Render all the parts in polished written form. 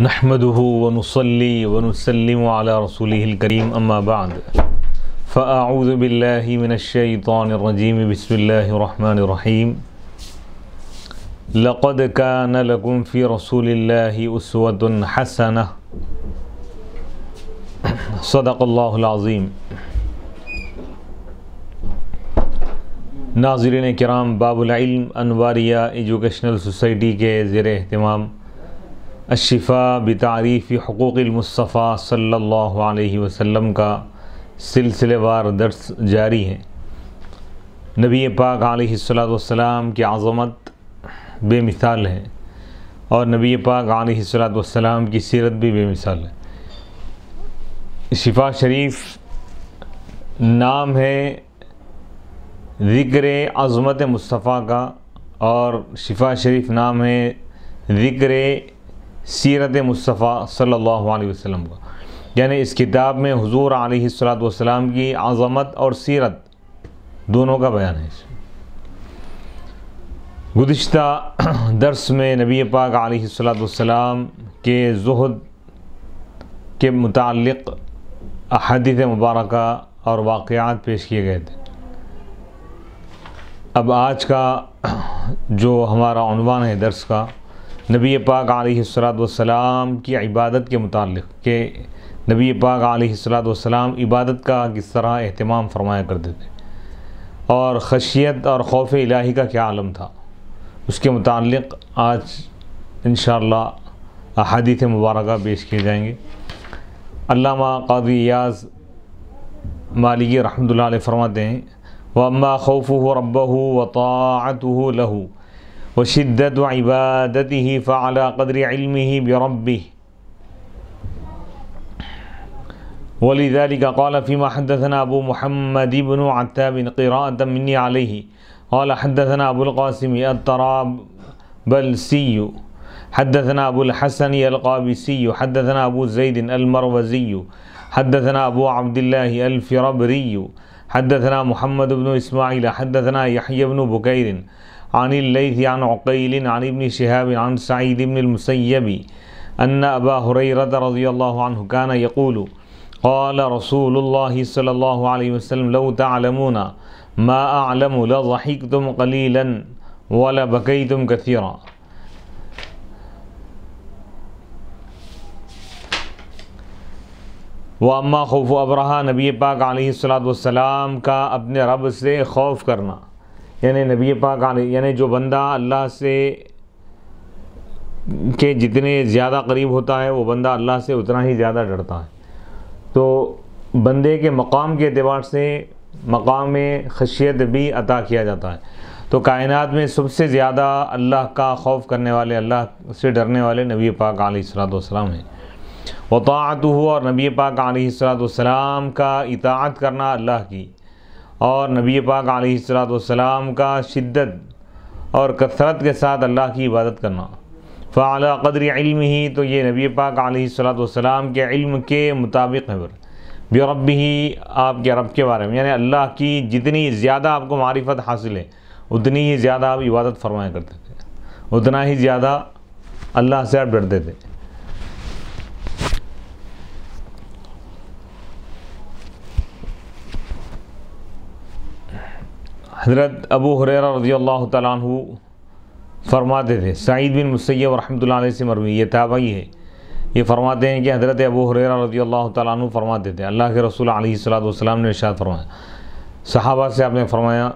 نحمده ونصلي ونسلم على رسوله الكريم أما بعد فأعوذ بالله من الشيطان الرجيم بسم الله الرحمن الرحيم لقد كان لكم في رسول الله أسوة حسنة صدق الله العظيم۔ ناظرین کرام، باب العلم انواریہ ایجوکیشنل سوسائٹی کے زیر اہتمام الشفاء بتعریف حقوق المصطفیٰ صلی اللہ علیہ وسلم کا سلسلے وار درس جاری ہے۔ نبی پاک علیہ السلام کی عظمت بے مثال ہے اور نبی پاک علیہ السلام کی سیرت بھی بے مثال ہے۔ شفاء شریف نام ہے ذکر عظمت مصطفیٰ کا، اور شفاء شریف نام ہے ذکر سیرت مصطفیٰ صلی اللہ علیہ وسلم کا، یعنی اس کتاب میں حضور علیہ السلام کی عظمت اور سیرت دونوں کا بیان ہے۔ گزشتہ درس میں نبی پاک علیہ السلام کے زہد کے متعلق احادیث مبارکہ اور واقعات پیش کیے گئے تھے۔ اب آج کا جو ہمارا عنوان ہے درس کا، نبی پاک علیہ السلام کی عبادت کے متعلق، کہ نبی پاک علیہ السلام عبادت کا کس طرح اہتمام فرمایا کرتے تھے اور خشیت اور خوف الہی کا کیا عالم تھا، اس کے متعلق آج انشاءاللہ احادیث مبارکہ پیش کیے جائیں گے۔ علامہ قاضی ایاز مالکی رحمۃ اللہ علیہ فرماتے ہیں: وَأَمَّا خَوْفُهُ رَبَّهُ وَطَاعَتُهُ لَهُ وشدة عبادته فعلى قدر علمه بربه، ولذلك قال فيما حدثنا أبو محمد بن عتاب قراءة مني عليه قال حدثنا أبو القاسم الطرابلسي حدثنا أبو الحسن القابسي حدثنا أبو زيد المروزي حدثنا أبو عبد الله الفربري حدثنا محمد بن إسماعيل حدثنا يحيى بن بكير عن الليث عن عقيل عن ابن شهاب عن سعيد بن المسيب أن أبا هريرة رضي الله عنه كان يقول قال رسول الله صلى الله عليه وسلم لو تعلمون ما أعلم لضحكتم قليلا ولبكيتم كثيرا۔ وَأَمَّا خَوْفُ أَبْرَهَا، نبی پاک علیہ السلام کا اپنے رب سے خوف کرنا، یعنی نبی پاک یعنی جو بندہ اللہ سے کے جتنے زیادہ قریب ہوتا ہے وہ بندہ اللہ سے اتنا ہی زیادہ ڈرتا ہے۔ تو بندے کے مقام کے اعتبار سے مقام خشیت بھی عطا کیا جاتا ہے۔ تو کائنات میں سب سے زیادہ اللہ کا خوف کرنے والے، اللہ سے ڈرنے والے نبی پاک علیہ السلام ہیں۔ وطاعتہ، اور نبی پاک علیہ السلام کا اطاعت کرنا اللہ کی، اور نبی پاک علیہ السلام کا شدت اور کثرت کے ساتھ اللہ کی عبادت کرنا۔ فعلی قدر علمہ، تو یہ نبی پاک علیہ السلام کے علم کے مطابق ہے، بربہ، آپ کے رب کے بارے میں، یعنی اللہ کی جتنی زیادہ آپ کو معرفت حاصل ہے اتنی ہی زیادہ آپ عبادت فرمایا کرتے تھے، اتنا ہی زیادہ اللہ سے آپ ڈرتے تھے۔ حضرت ابو ہریرہ رضی اللہ تعالیٰ عنہ فرماتے تھے، سعید بن مسیب رحمۃ اللہ علیہ سے مروی، یہ تابعی ہے، یہ فرماتے ہیں کہ حضرت ابو ہریرہ رضی اللہ تعالیٰ عنہ فرماتے تھے، اللہ کے رسول علیہ السلام نے ارشاد فرمایا، صحابہ سے آپ نے فرمایا،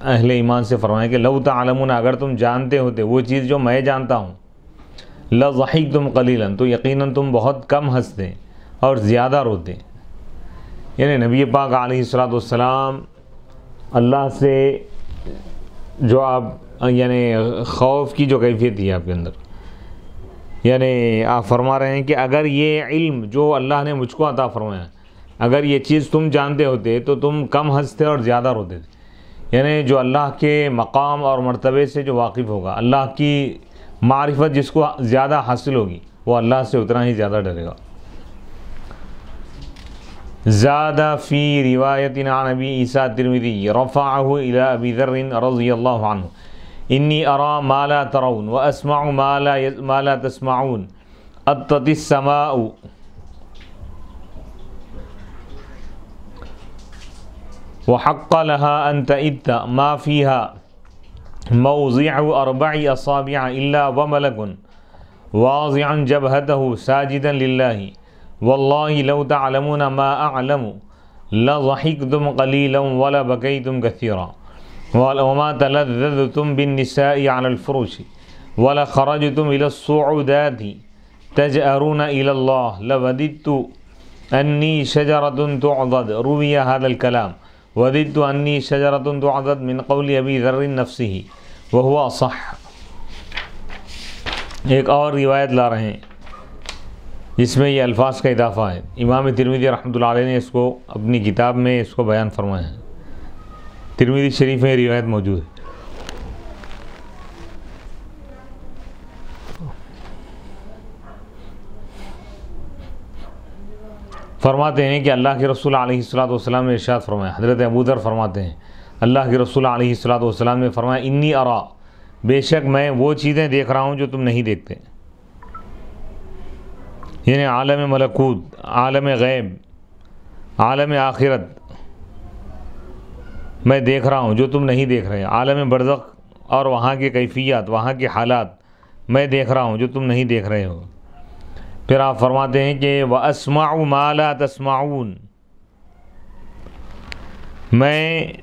اہل ایمان سے فرمایا کہ لو تعلمون، اگر تم جانتے ہوتے وہ چیز جو میں جانتا ہوں، لضحکتم قلیلا، تو یقیناً تم بہت کم ہنستے اور زیادہ روتے۔ یعنی نبی پاک علیہ السلام اللہ سے جو آپ یعنی خوف کی جو کیفیت تھی آپ کے اندر، یعنی آپ فرما رہے ہیں کہ اگر یہ علم جو اللہ نے مجھ کو عطا فرمایا، اگر یہ چیز تم جانتے ہوتے تو تم کم ہنستے اور زیادہ روتے تھے۔ یعنی جو اللہ کے مقام اور مرتبے سے جو واقف ہوگا، اللہ کی معرفت جس کو زیادہ حاصل ہوگی، وہ اللہ سے اتنا ہی زیادہ ڈرے گا۔ زاد فی روایتنا عن ابی عیسیٰ الترمذی رفعہ الی ابی ذر رضی اللہ عنہ انی ارى ما لا ترون واسمع ما لا تسمعون اطت السماء وحق لها أن تئت ما فيها موضع 4 أصابع إلا وملك واضع جبهته ساجدا لله والله لو تعلمون ما أعلم لضحكتم قليلا ولبكيتم كثيرا وما تلذذتم بالنساء على الفرش ولخرجتم إلى الصعودات تجأرون إلى الله لوددت أني شجرة تعضد. روي هذا الكلام وددت أني شجرة تعضد من قول أبي ذر نفسه وهو أصح. ایک اور روایت لا رہے ہیں جس میں یہ الفاظ کا اضافہ ہے. امام ترمذی رحمۃ اللہ علیہ نے اس کو اپنی کتاب میں اس کو بیان فرمایا ہے. ترمذی شریف میں روایت موجود ہے. فرماتے ہیں کہ اللہ کے رسول علیہ الصلوۃ والسلام نے ارشاد فرمایا. حضرت ابو ذر فرماتے ہیں اللہ کے رسول علیہ الصلوۃ والسلام نے فرمایا انی ارا، بے شک میں وہ چیزیں دیکھ رہا ہوں جو تم نہیں دیکھتے. یعنی عالم ملکوت، عالم غیب، عالم آخرت میں دیکھ رہا ہوں جو تم نہیں دیکھ رہے. عالم برزخ اور وہاں کی کیفیات، وہاں کے حالات میں دیکھ رہا ہوں جو تم نہیں دیکھ رہے ہو. پھر آپ فرماتے ہیں کہ وَأَسْمَعُ مَا لَا تَسْمَعُونَ، میں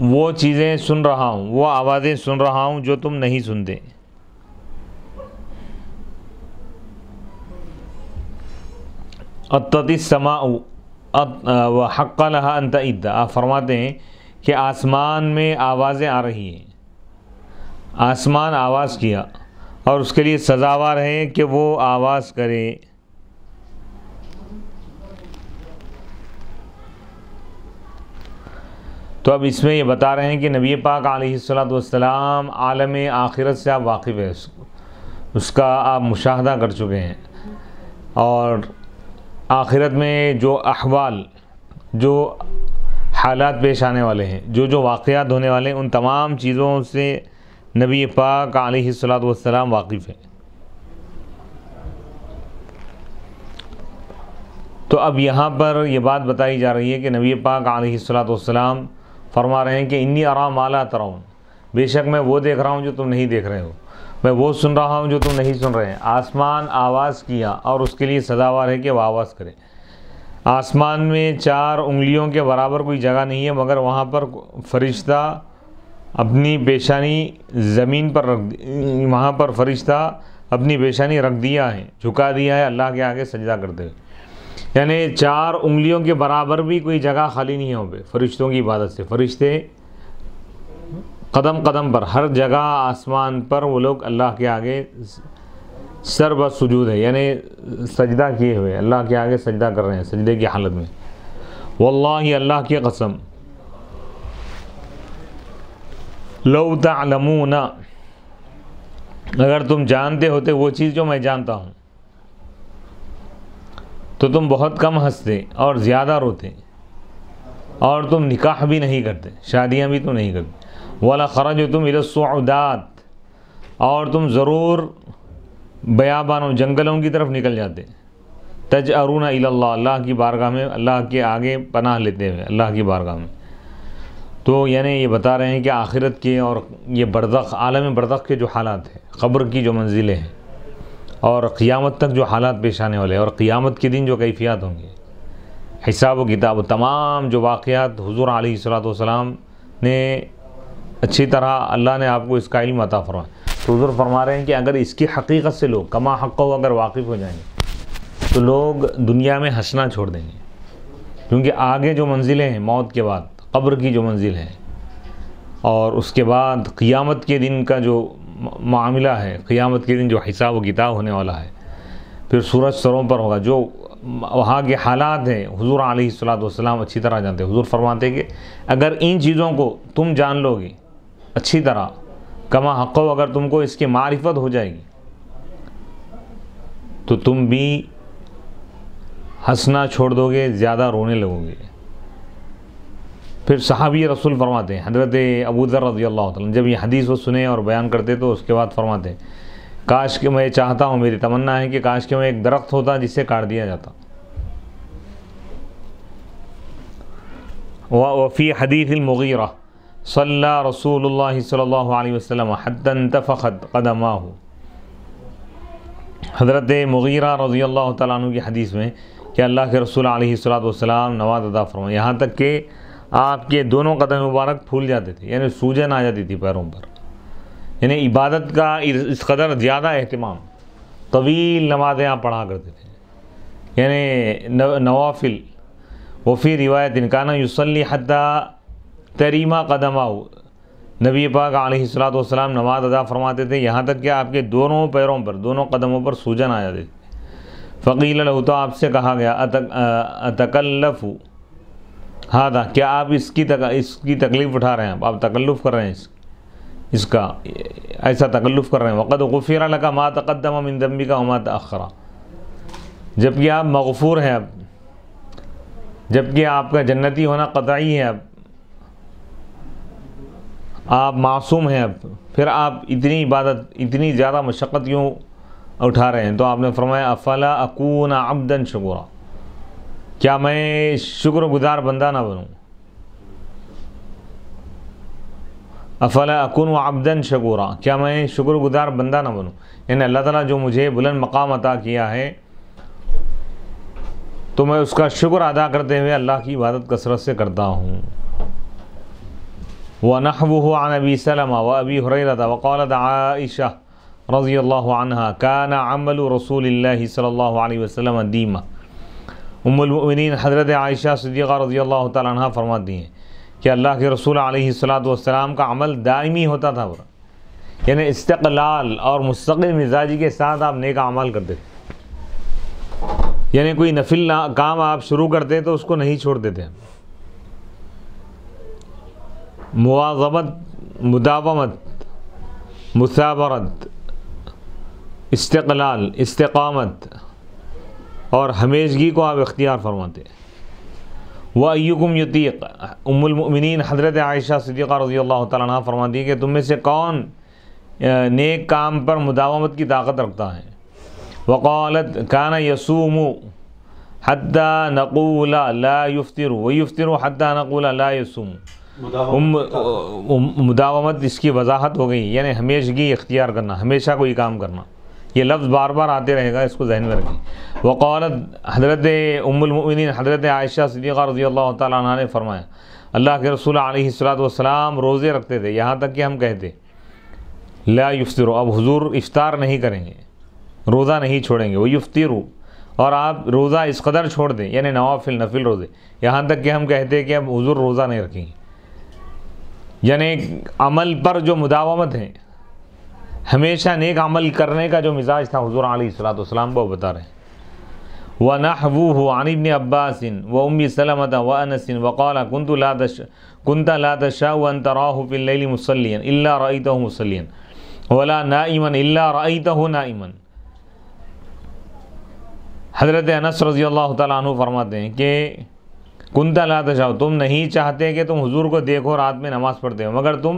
وہ چیزیں سن رہا ہوں، وہ آوازیں سن رہا ہوں جو تم نہیں سنتے. اطت السماء وحق لها ان تئت، آپ فرماتے ہیں کہ آسمان میں آوازیں آ رہی ہیں. آسمان آواز کیا اور اس کے لیے سزاوار ہے کہ وہ آواز کرے. تو اب اس میں یہ بتا رہے ہیں کہ نبی پاک علیہ الصلوۃ والسلام عالم آخرت سے آپ واقف ہیں، اس کا آپ مشاہدہ کر چکے ہیں، اور آخرت میں جو احوال، جو حالات پیش آنے والے ہیں، جو واقعات ہونے والے ہیں، ان تمام چیزوں سے نبی پاک علیہ الصلوۃ والسلام واقف ہیں. تو اب یہاں پر یہ بات بتائی جا رہی ہے کہ نبی پاک علیہ الصلوۃ والسلام فرما رہے ہیں کہ انی ارا ما لا ترون، بے شک میں وہ دیکھ رہا ہوں جو تم نہیں دیکھ رہے ہو، میں وہ سن رہا ہوں جو تم نہیں سن رہے ہیں. آسمان آواز کیا اور اس کے لیے سزاوار ہے کہ وہ آواز کرے. آسمان میں 4 انگلیوں کے برابر کوئی جگہ نہیں ہے مگر وہاں پر فرشتہ اپنی پیشانی زمین پر وہاں پر فرشتہ اپنی پیشانی رکھ دیا ہے، جھکا دیا ہے اللہ کے آگے سجدہ کرتے ہوئے. یعنی 4 انگلیوں کے برابر بھی کوئی جگہ خالی نہیں ہے فرشتوں کی عبادت سے. فرشتے قدم قدم پر، ہر جگہ آسمان پر وہ لوگ اللہ کے آگے سر بس سجود ہے، یعنی سجدہ کیے ہوئے اللہ کے آگے سجدہ کر رہے ہیں سجدے کی حالت میں. واللہ اللہ کی قسم، لو تعلمون، اگر تم جانتے ہوتے وہ چیز جو میں جانتا ہوں تو تم بہت کم ہنستے اور زیادہ روتے، اور تم نکاح بھی نہیں کرتے، شادیاں بھی تم نہیں کرتے. وَلَخَرَجْتُمْ إِلَى الصُّعُودَاتِ، اور تم ضرور بیابانوں جنگلوں کی طرف نکل جاتے. تَجْأَرُونَ إِلَى اللَّهِ، اللہ کی بارگاہ میں، اللہ کے آگے پناہ لیتے ہوئے اللہ کی بارگاہ میں. تو یعنی یہ بتا رہے ہیں کہ آخرت کے اور یہ برزخ، عالم برزخ کے جو حالات ہیں، قبر کی جو منزلیں ہیں، اور قیامت تک جو حالات پیش آنے والے ہیں، اور قیامت کے دن جو کیفیات ہوں گے، حساب و کتاب، تمام جو واقعات حضور علیہ الصلوۃ والسلام نے اچھی طرح اللہ نے آپ کو اس کا علم عطا فرمایا. تو حضور فرما رہے ہیں کہ اگر اس کی حقیقت سے لوگ کما حق ہو اگر واقف ہو جائیں گے تو لوگ دنیا میں ہنسنا چھوڑ دیں گے، کیونکہ آگے جو منزلیں ہیں موت کے بعد، قبر کی جو منزل ہے، اور اس کے بعد قیامت کے دن کا جو معاملہ ہے، قیامت کے دن جو حساب و کتاب ہونے والا ہے، پھر سورج سروں پر ہوگا، جو وہاں کے حالات ہیں حضور علیہ الصلوۃ والسلام اچھی طرح جانتے ہیں. حضور فرماتے ہیں کہ اگر ان چیزوں کو تم جان لو گے اچھی طرح، کما حق ہو، اگر تم کو اس کی معرفت ہو جائے گی تو تم بھی ہنسنا چھوڑ دو گے، زیادہ رونے لگو گے. پھر صحابی رسول فرماتے ہیں، حضرت ابو ذر رضی اللہ تعالیٰ جب یہ حدیث وہ سنے اور بیان کرتے تو اس کے بعد فرماتے ہیں کاش کہ میں چاہتا ہوں، میری تمنا ہے کہ کاش کہ میں ایک درخت ہوتا جسے کاٹ دیا جاتا. وفی حدیث المغیرہ صلی رسول اللہ صلی اللہ علیہ وسلم حتی انتفخت قدماہ. حضرت مغیرہ رضی اللہ تعالیٰ عنہ کی حدیث میں کہ اللہ کے رسول علیہ الصلوۃ نماز ادا فرمائے یہاں تک کہ آپ کے دونوں قدم مبارک پھول جاتے تھے، یعنی سوجن آ جاتی تھی پیروں پر. یعنی عبادت کا اس قدر زیادہ اہتمام، طویل نمازیں آپ پڑھا کرتے تھے، یعنی نوافل. وفی روایت کان یصلی حتی تریما قدمہ. نبی پاک علیہ الصلوۃ نماز ادا فرماتے تھے یہاں تک کہ آپ کے دونوں پیروں پر، دونوں قدموں پر سوجن آ جاتے تھے. فقیل له، تو آپ سے کہا گیا اتکلف ھذا، کیا آپ اس کی تکلیف اٹھا رہے ہیں، آپ تکلف کر رہے ہیں اس کا، ایسا تکلف کر رہے ہیں. وقد غفر لك ما تقدم من ذنبك وما تأخر، جبکہ آپ مغفور ہیں، اب جبکہ آپ کا جنتی ہونا قطعی ہے، اب آپ معصوم ہیں. اب پھر آپ اتنی عبادت، اتنی زیادہ مشقت کیوں اٹھا رہے ہیں؟ تو آپ نے فرمایا افلا اکون عبدا شکورا، کیا میں شکر گزار بندہ نہ بنوں؟ افلا اکون عبدا شکورا، کیا میں شکر گزار بندہ نہ بنوں؟ یعنی اللہ تعالیٰ جو مجھے بلند مقام عطا کیا ہے تو میں اس کا شکر ادا کرتے ہوئے اللہ کی عبادت کثرت سے کرتا ہوں. وَنَحْوُهُ عَنْ أَبِي سَلَمَةَ وَأَبِي هُرَيْرَةَ وَقَالَتْ عَائِشَةُ رضی اللہ عنہا كَانَ عَمَلُ رسول اللہ صلی اللہ علیہ وسلم دیما. ام المؤمنین حضرت عائشہ صدیقہ رضی اللہ تعالیٰ عنہ فرماتی ہیں کہ اللہ کے رسول علیہ الصلوۃ کا عمل دائمی ہوتا تھا، یعنی استقلال اور مستقل مزاجی کے ساتھ آپ نیک اعمال کرتے تھے. یعنی کوئی نفل کام آپ شروع کرتے تو اس کو نہیں چھوڑ دیتے. مواظبت، مداومت، مثابرت، استقلال، استقامت اور ہمیشگی کو آپ اختیار فرماتے. وَأَيُّكُمْ يُطِيقُ، ام المؤمنین حضرت عائشہ صدیقہ رضی اللہ تعالیٰ عنہ فرماتی ہے کہ تم میں سے کون نیک کام پر مداومت کی طاقت رکھتا ہے؟ وقالت كان يصوم حتى نقول لا يفطر ويفطر حتى نقول لا يصوم. مداومت اس کی وضاحت ہو گئی، یعنی ہمیشگی اختیار کرنا، ہمیشہ کوئی کام کرنا. یہ لفظ بار بار آتے رہے گا، اس کو ذہن میں رکھیں. وقالت، حضرت ام المؤمنین حضرت عائشہ صدیقہ رضی اللہ تعالیٰ عنہ نے فرمایا اللہ کے رسول علیہ الصلوۃ روزے رکھتے تھے یہاں تک کہ ہم کہتے لا یفطر، اب حضور افطار نہیں کریں گے، روزہ نہیں چھوڑیں گے. وہ یفطروا، اور آپ روزہ اس قدر چھوڑ دیں، یعنی نوافل نفل روزے، یہاں تک کہ ہم کہتے کہ اب حضور روزہ نہیں رکھیں گے. یعنی عمل پر جو مداومت ہے، ہمیشہ نیک عمل کرنے کا جو مزاج تھا حضور علیہ الصلوۃ وہ بتا رہے ہیں. وَنَحْوُهُ عَنِ ابْنِ عَبَّاسٍ وَأُمِّ سَلَمَةَ وَأَنَسٍ وَقَالَ كُنْتَ لَا تَشَاءُ أَن تَرَاهُ فِي اللَّيْلِ مُصَلِّيًا إِلَّا رَأَيْتَهُ مُصَلِّيًا وَلَا نَائِمًا إِلَّا رَأَيْتَهُ نَائِمًا. حضرت انس رضی اللہ تعالیٰ عنہ فرماتے ہیں کہ کنت لا تشاء، تم نہیں چاہتے کہ تم حضور کو دیکھو رات میں نماز پڑھتے ہو، مگر تم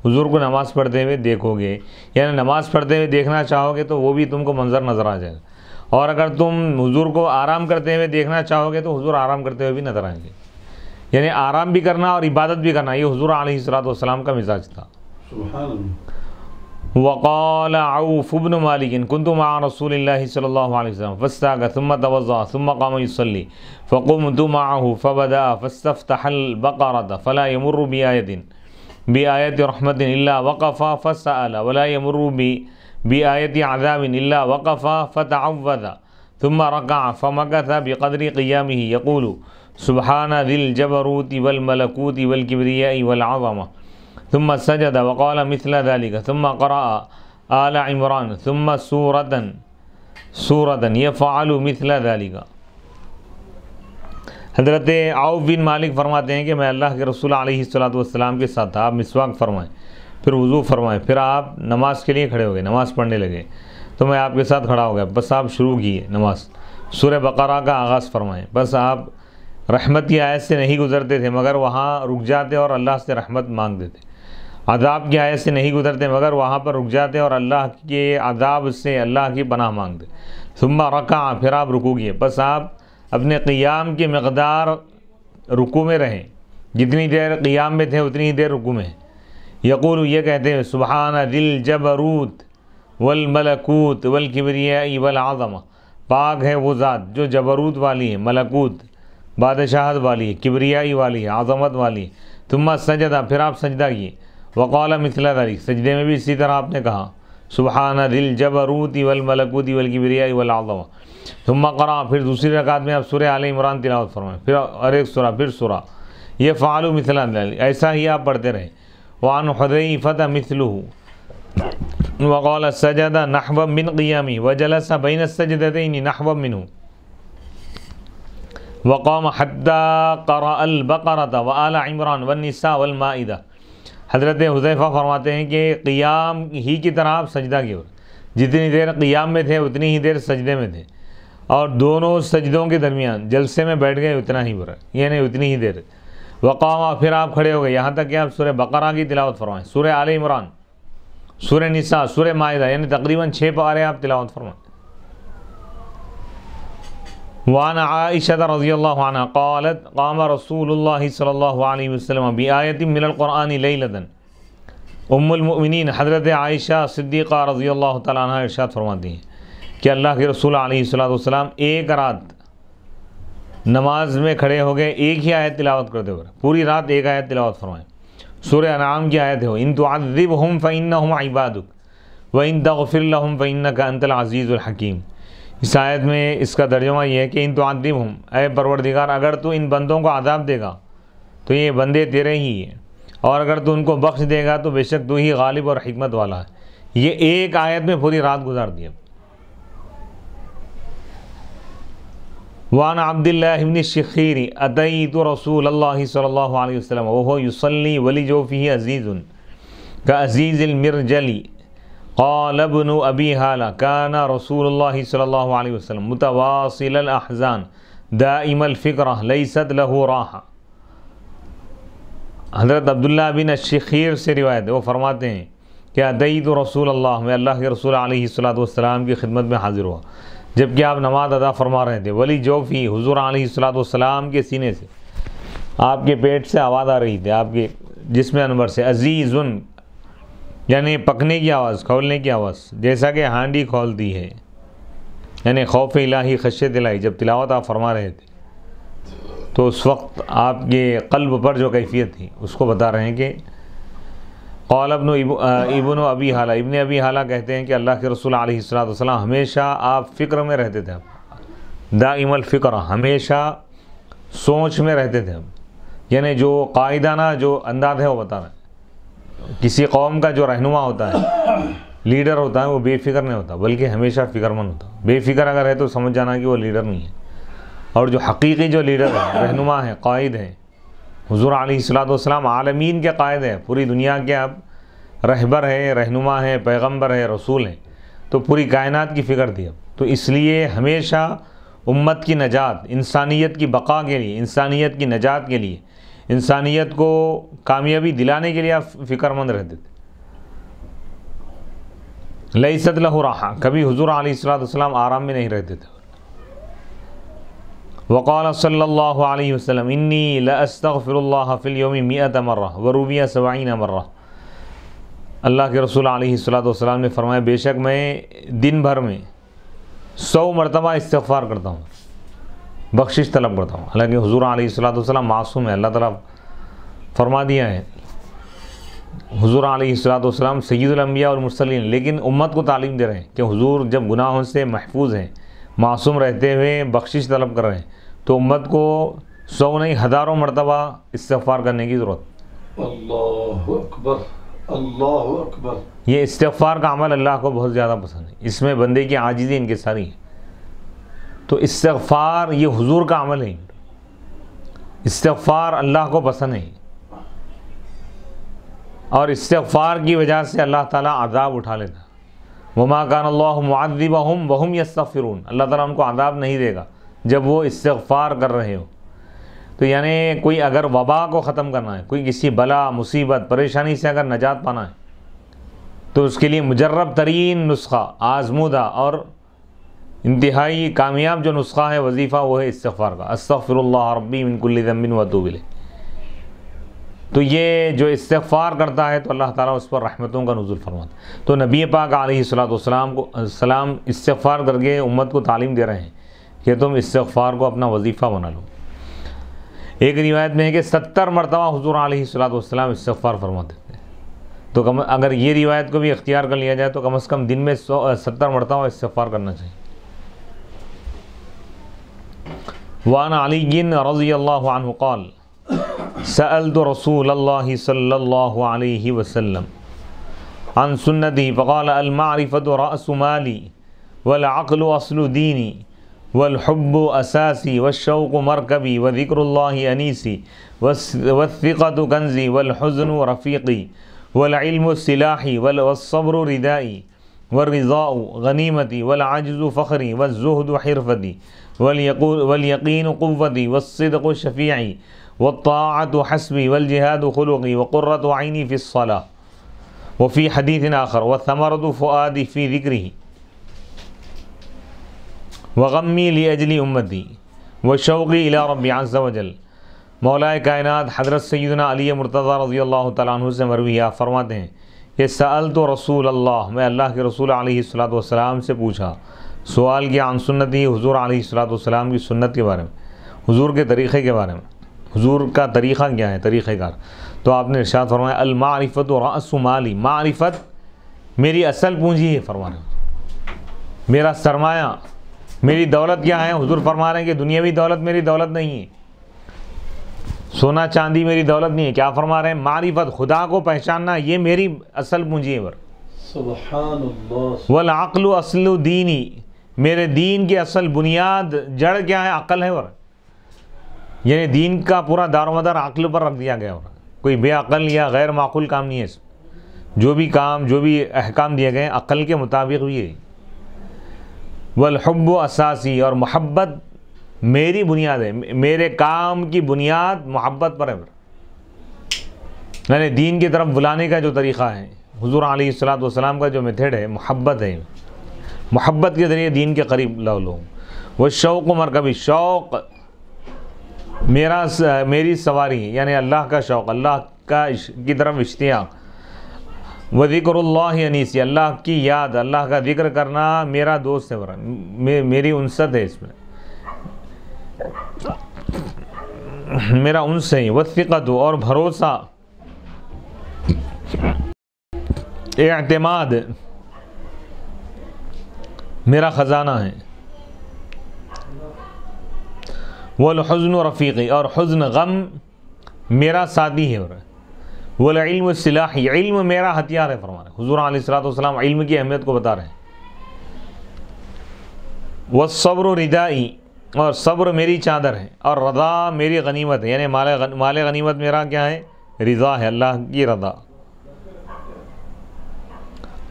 حضور کو نماز پڑھتے ہوئے دیکھو گے. یعنی نماز پڑھتے ہوئے دیکھنا چاہو گے تو وہ بھی تم کو منظر نظر آ جائے گا، اور اگر تم حضور کو آرام کرتے ہوئے دیکھنا چاہو گے تو حضور آرام کرتے ہوئے بھی نظر آئیں گے. یعنی آرام بھی کرنا اور عبادت بھی کرنا، یہ حضور علیہ الصلوۃ کا مزاج تھا. سبحان اللہ. وقال عوف بن مالك كنت مع رسول الله صلى الله عليه وسلم فاستاق ثم توضأ ثم قام يصلي فقمت معه فبدأ فاستفتح البقرة فلا يمر بآية رحمة إلا وقف فسأل ولا يمر بآية عذاب إلا وقف فتعوذ ثم ركع فمكث بقدر قيامه يقول سبحان ذي الجبروت والملكوت والكبرياء والعظمة ثم سجد وقال مثل ذلك ثم قرأ آل عمران ثم سورة يفعل مثل ذلك. حضرت عوف بن مالک فرماتے ہیں کہ میں اللہ کے رسول علیہ الصلوۃ کے ساتھ تھا. آپ مسواک فرمائیں، پھر وضو فرمائیں، پھر آپ نماز کے لیے کھڑے ہو گئے، نماز پڑھنے لگے تو میں آپ کے ساتھ کھڑا ہو گیا. بس آپ شروع کیے نماز، سورہ بقرہ کا آغاز فرمائیں. بس آپ رحمت کی آیت سے نہیں گزرتے تھے مگر وہاں رک جاتے اور اللہ سے رحمت مانگتے تھے. عذاب کی آیت سے نہیں گزرتے مگر وہاں پر رک جاتے اور اللہ کے عذاب سے اللہ کی پناہ مانگتے. ثم رکع، پھر آپ رکوع کیے. بس آپ اپنے قیام کی مقدار رکوع میں رہیں، جتنی دیر قیام میں تھے اتنی ہی دیر رکوع میں ہیں. یقول، یہ کہتے ہیں سبحان ذی الجبروت والملکوت والکبریاء والعظمہ، پاک ہے وہ ذات جو جبروت والی ہے، ملکوت بادشاہت والی ہے، کبریائی والی ہے، عظمت والی ہے. ثم سجدہ، پھر آپ سجدہ کیے. وقال مثل ذلک، سجدے میں بھی اسی طرح آپ نے کہا سبحان ذی الجبروت والملکوت والکبریاء والعظمہ. ثم قرأ، پھر دوسری رکعت میں آپ سورہ آل عمران تلاوت فرمائیں، پھر اور ایک سورہ، پھر سورہ. یہ فعلوا مثل ذلک، ایسا ہی آپ پڑھتے رہے. وعن حذیفہ مثلہ وقال سجد نحو من قیامہ وجلس بین السجدتین نحو منہ وقام حتی قرأ البقرۃ وآل عمران والنساء والمائدہ. حضرت حذیفہ فرماتے ہیں کہ قیام ہی کی طرح آپ سجدہ کیے، جتنی دیر قیام میں تھے اتنی ہی دیر سجدے میں تھے، اور دونوں سجدوں کے درمیان جلسے میں بیٹھ گئے اتنا ہی برا، یعنی اتنی ہی دیر. وقام، پھر آپ کھڑے ہو گئے یہاں تک کہ آپ سورہ بقرہ کی تلاوت فرمائیں، سورہ آل عمران، سورہ نساء، سورہ مائدہ، یعنی تقریباً 6 پارے آپ تلاوت فرمائیں. وعن عائشہ رضی اللہ عنہ قالت قام رسول اللہ صلی اللہ علیہ وسلم بآیت من القرآن لیلۃ. ام المؤمنین حضرت عائشہ صدیقہ رضی اللہ تعالیٰ عنہ ارشاد فرماتی ہیں کہ اللہ کے رسول علیہ السلام ایک رات نماز میں کھڑے ہو گئے، ایک ہی آیت تلاوت کرتے ہوئے، پوری رات ایک آیت تلاوت فرمائیں. سورہ انعام کی آیت ہے ان تعذبہم فإنہم عبادک وإن تغفر لہم فإنک انت العزیز الحکیم. اس آیت میں اس کا ترجمہ یہ ہے کہ ان تعذبہم، اے پروردگار اگر تو ان بندوں کو عذاب دے گا تو یہ بندے تیرے ہی ہیں، اور اگر تو ان کو بخش دے گا تو بے شک تو ہی غالب اور حکمت والا ہے. یہ ایک آیت میں پوری رات گزار دیا. وعن عبد اللہ بن الشخیر اتیت رسول اللہ صلی اللہ علیہ وسلم وهو یصلی ولجوفہ عزیز کعزیز المرجل قال ابن ابی حالہ کان رسول اللہ صلی اللہ علیہ وسلم متواصل الاحزان دائم الفکرہ لیست له راحہ. حضرت عبداللہ بن الشخیر سے روایت ہے، وہ فرماتے ہیں کہ اتیت رسول اللہ، میں اللہ کے رسول علیہ السلام کی خدمت میں حاضر ہوا جبکہ آپ نماز ادا فرما رہے تھے. ولی جوفی، حضور علیہ السلام کے سینے سے، آپ کے پیٹ سے آواز آ رہی تھی، آپ کے جسم انور سے، عزیزن یعنی پکنے کی آواز، کھولنے کی آواز، جیسا کہ ہانڈی کھولتی ہے، یعنی خوف الہی، خشیت الہی. جب تلاوت آپ فرما رہے تھے تو اس وقت آپ کے قلب پر جو کیفیت تھی اس کو بتا رہے ہیں کہ قال ابن ابی حالہ، ابن ابی حالہ کہتے ہیں کہ اللہ کے رسول علیہ السلام ہمیشہ آپ فکر میں رہتے تھے، دائم الفکر، ہمیشہ سوچ میں رہتے تھے. یعنی جو قائدانہ جو انداز ہے وہ بتا رہے ہیں. کسی قوم کا جو رہنما ہوتا ہے، لیڈر ہوتا ہے، وہ بے فکر نہیں ہوتا بلکہ ہمیشہ فکر مند ہوتا. بے فکر اگر ہے تو سمجھ جانا کہ وہ لیڈر نہیں ہے. اور جو حقیقی جو لیڈر ہے، رہنما ہے، قائد ہے، حضور علیہ السلام عالمین کے قائد ہے، پوری دنیا کے اب رہبر ہے، رہنما ہے، پیغمبر ہے، رسول ہیں، تو پوری کائنات کی فکر تھی اب. تو اس لیے ہمیشہ امت کی نجات، انسانیت کی بقا کے لیے، انسانیت کی نجات کے لیے، انسانیت کو کامیابی دلانے کے لیے آپ فکر مند رہتے تھے. لیست لہ راحہ، کبھی حضور علیہ السلام آرام میں نہیں رہتے تھے. وقال صلی اللہ علیہ وسلم انی لاستغفر اللہ فی اليوم 100 مرہ ورویہ 70 مرہ. اللہ کے رسول علیہ السلام نے فرمایا بے شک میں دن بھر میں 100 مرتبہ استغفار کرتا ہوں، بخشش طلب کرتا ہوں. حالانکہ حضور علیہ السلام معصوم ہے، اللہ تعالیٰ فرما دیا ہے حضور علیہ السلام سید الانبیاء والمرسلین، لیکن امت کو تعلیم دے رہے ہیں کہ حضور جب گناہوں سے محفوظ ہیں، معصوم رہتے ہوئے بخشش طلب کر رہے ہیں، تو امت کو 100 نہیں ہزاروں مرتبہ استغفار کرنے کی ضرورت. اللہ اکبر، اللہ اکبر. یہ استغفار کا عمل اللہ کو بہت زیادہ پسند ہے، اس میں بندے کی عاجزی انکساری ہے. تو استغفار یہ حضور کا عمل ہے، استغفار اللہ کو پسند ہے، اور استغفار کی وجہ سے اللہ تعالیٰ عذاب اٹھا لیتا. وما کان اللہ معذبہم وہم یستغفرون، اللہ تعالیٰ ان کو عذاب نہیں دے گا جب وہ استغفار کر رہے ہو. تو یعنی کوئی اگر وبا کو ختم کرنا ہے، کوئی کسی بلا مصیبت پریشانی سے اگر نجات پانا ہے، تو اس کے لیے مجرب ترین نسخہ، آزمودہ اور انتہائی کامیاب جو نسخہ ہے وظیفہ، وہ ہے استغفار کا، استغفر اللہ ربی من کل ذنب واتوب الیہ۔ تو یہ جو استغفار کرتا ہے تو اللہ تعالیٰ اس پر رحمتوں کا نزول فرماتا ہے۔ تو نبی پاک علیہ السلام استغفار کر کے امت کو تعلیم دے رہے ہیں کہ تم استغفار کو اپنا وظیفہ بنا لو۔ ایک روایت میں ہے کہ 70 مرتبہ حضور علیہ السلام استغفار فرماتے تھے۔ تو اگر یہ روایت کو بھی اختیار کر لیا جائے تو کم از کم دن میں 70 مرتبہ استغفار کرنا چاہیے۔ وعن علی رضی اللہ عنہ قال سألت رسول اللہ صلی اللہ علیہ وسلم عن سنتی فقال المعرفۃ رأس مالی والعقل اصل دینی والحب اساسی والشوق مرکبی وذکر اللہ انیسی والثقۃ کنزی والحزن رفیقی والعلم سلاحی والصبر ردائی والرضاء غنیمتی والعجز فخری والزہد حرفتی والیقین قوتی والصدق شفیعی والطاعت حسبی والجہاد خلقی وقرۃ عینی فی الصلاۃ وفی حدیث آخر وثمرۃ فؤادی فی ذکرہ وغمی لاجل امتی وشوقی الی ربی عز وجل۔ مولا کائنات حضرت سیدنا علی مرتضیٰ رضی اللہ تعالیٰ عنہ سے مروی ہے، آپ فرماتے ہیں کہ سألت رسول اللہ، میں اللہ کے رسول علیہ السلام سے پوچھا، سوال کیا عن سنتی، حضور علیہ السلام کی سنت کے بارے میں، حضور کے طریقے کے بارے میں، حضور کا طریقہ کیا ہے، طریقہ کار۔ تو آپ نے ارشاد فرمایا المعرفۃ رأس مالی، معرفت میری اصل پونجی ہے، فرما رہے ہیں میرا سرمایہ، میری دولت کیا ہے؟ حضور فرما رہے ہیں کہ دنیاوی دولت میری دولت نہیں ہے، سونا چاندی میری دولت نہیں ہے۔ کیا فرما رہے ہیں؟ معرفت، خدا کو پہچاننا، یہ میری اصل پونجی ہے۔ سبحان اللہ۔ والعقل اصل دینی، میرے دین کی اصل بنیاد جڑ کیا ہے؟ عقل ہے۔ یعنی دین کا پورا دار و مدار عقل پر رکھ دیا گیا، کوئی بے عقل یا غیر معقول کام نہیں ہے اس میں۔ جو بھی کام، جو بھی احکام دیے گئے عقل کے مطابق بھی ہے۔ والحب اساسی، اور محبت میری بنیاد ہے، میرے کام کی بنیاد محبت پر ہے۔ یعنی دین کی طرف بلانے کا جو طریقہ ہے، حضور علیہ السلام کا جو میتھڈ ہے، محبت ہے، محبت کے ذریعے دین کے قریب لاؤ لوگ۔ وہ شوق مرکبی، شوق میری سواری، یعنی اللہ کا شوق، اللہ کی طرف اشتیاق۔ وہ ذکر اللہ انیسی، اللہ کی یاد، اللہ کا ذکر کرنا میرا دوست ہے، میری انست ہے، اس میں میرا انس ہے۔ والثقۃ، اور بھروسہ، اعتماد میرا خزانہ ہے۔ والحزن رفیقی، اور حزن غم میرا ساتھی ہے۔ والعلم سلاحی، علم میرا ہتھیار ہے، فرما رہے حضور علیہ السلام علم کی اہمیت کو بتا رہے ہیں۔ والصبر ردائی، اور صبر میری چادر ہے، اور رضا میری غنیمت ہے، یعنی مال غنیمت میرا کیا ہے؟ رضا ہے، اللہ کی رضا۔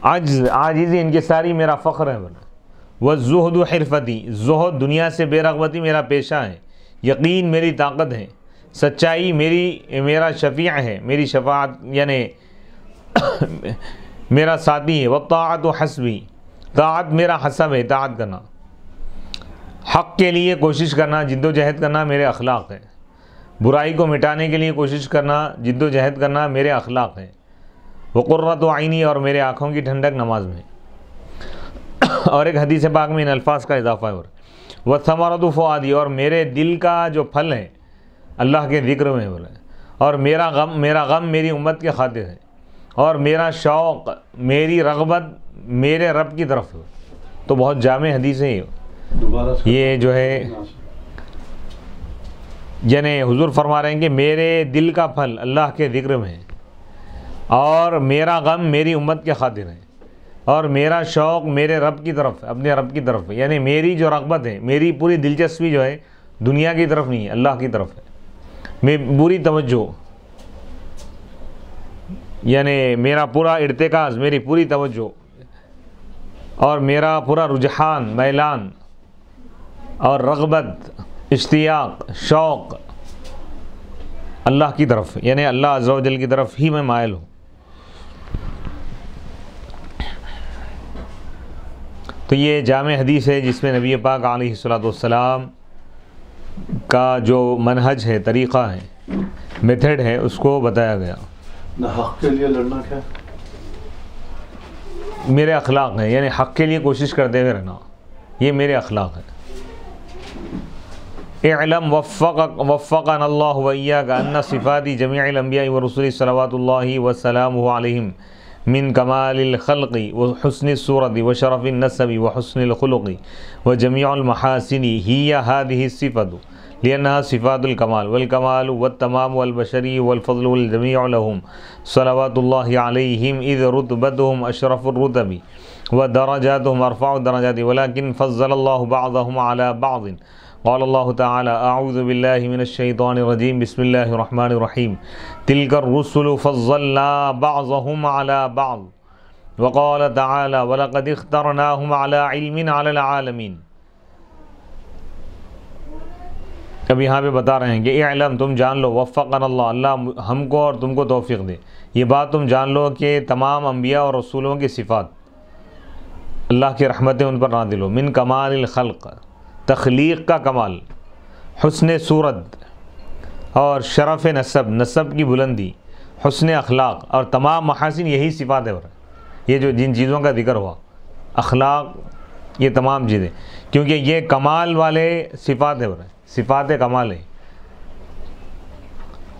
عاجزی انکساری میرا فخر ہے۔ والزہد حرفتی، زہد دنیا سے بے رغبتی میرا پیشہ ہے۔ یقین میری طاقت ہے، سچائی میرا شفیع ہے، میری شفاعت یعنی میرا ساتھی ہے۔ والطاعت حسبی، طاعت میرا حسب ہے، اطاعت کرنا، حق کے لیے کوشش کرنا، جد و جہد کرنا میرے اخلاق ہے۔ برائی کو مٹانے کے لیے کوشش کرنا، جد و جہد کرنا میرے اخلاق ہے۔ وقرۃ عینی، اور میرے آنکھوں کی ٹھنڈک نماز میں۔ اور ایک حدیث پاک میں ان الفاظ کا اضافہ ہے، وثمرۃ فؤادی، اور میرے دل کا جو پھل ہے اللہ کے ذکر میں بولے، اور میرا غم میری امت کے خاطر ہے، اور میرا شوق، میری رغبت میرے رب کی طرف ہے۔ تو بہت جامع حدیث ہے یہ جو ہے، یعنی حضور فرما رہے ہیں کہ میرے دل کا پھل اللہ کے ذکر میں ہے، اور میرا غم میری امت کے خاطر ہے، اور میرا شوق میرے رب کی طرف ہے، اپنے رب کی طرف ہے۔ یعنی میری جو رغبت ہے، میری پوری دلچسپی جو ہے دنیا کی طرف نہیں ہے، اللہ کی طرف ہے۔ میں پوری توجہ، یعنی میرا پورا ارتکاز، میری پوری توجہ، اور میرا پورا رجحان، میلان اور رغبت، اشتیاق، شوق اللہ کی طرف، یعنی اللہ عز و جل کی طرف ہی میں مائل ہوں۔ تو یہ جامع حدیث ہے جس میں نبی پاک علیہ الصلوۃ والسلام کا جو منہج ہے، طریقہ ہے، میتھڈ ہے، اس کو بتایا گیا۔ نہ حق کے لیے لڑنا کیا؟ میرے اخلاق ہیں، یعنی حق کے لیے کوشش کرتے ہوئے رہنا، یہ میرے اخلاق ہے۔ اعلم وفقنا اللہ وإياك ان صفات جميع الانبیاء والرسل صلوات اللہ وسلامہ علیہم من کمال الخلق وحسن الصورة وشرف النسب وحسن الخلق وجميع المحاسن هي هذه الصفات لأنها صفات الكمال والكمال والتمام والبشري والفضل والجميع لهم صلوات الله عليهم إذ رتبتهم أشرف الرتب ودرجاتهم أرفع الدرجات ولكن فضل الله بعضهم على بعض قال الله تعالى أعوذ بالله من الشيطان الرجيم بسم الله الرحمن الرحيم تلك الرسل فضلنا بعضهم على بعض وقال تعالى ولقد اخترناهم على علم على العالمين۔ اب یہاں پہ بتا رہے ہیں کہ اعلم، تم جان لو، وفقنا اللہ، اللہ ہم کو اور تم کو توفیق دے، یہ بات تم جان لو کہ تمام انبیاء اور رسولوں کی صفات، اللہ کی رحمتیں ان پر نازل ہو، من کمال الخلق، تخلیق کا کمال، حسن صورت اور شرف نسب، نسب کی بلندی، حسن اخلاق اور تمام محاسن، یہی صفات ہے۔ یہ جو جن چیزوں کا ذکر ہوا، اخلاق، یہ تمام چیزیں، کیونکہ یہ کمال والے صفات ہے، صفات کمال ہے۔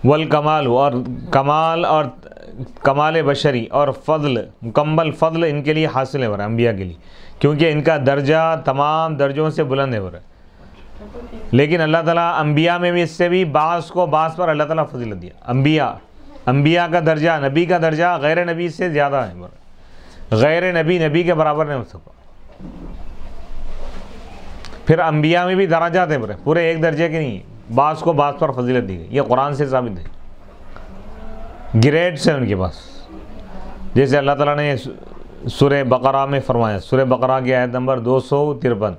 والکمال، اور کمال اور کمال بشری اور فضل، مکمل فضل ان کے لیے حاصل ہے انبیاء کے لیے، کیونکہ ان کا درجہ تمام درجوں سے بلند ہے۔ لیکن اللہ تعالیٰ انبیاء میں بھی اس سے بھی بعض کو بعض پر اللہ تعالیٰ فضیلت دیا۔ انبیاء کا درجہ، نبی کا درجہ غیر نبی سے زیادہ ہے، غیر نبی نبی کے برابر نہیں ہو سکتا۔ پھر انبیاء میں بھی درجات ہیں، پورے ایک درجے کے نہیں، بعض کو بعض پر فضیلت دی گئی، یہ قرآن سے ثابت ہے، گریڈس ہیں ان کے پاس۔ جیسے اللہ تعالیٰ نے سورہ بقرہ میں فرمایا، سورہ بقرہ کی آیت نمبر 253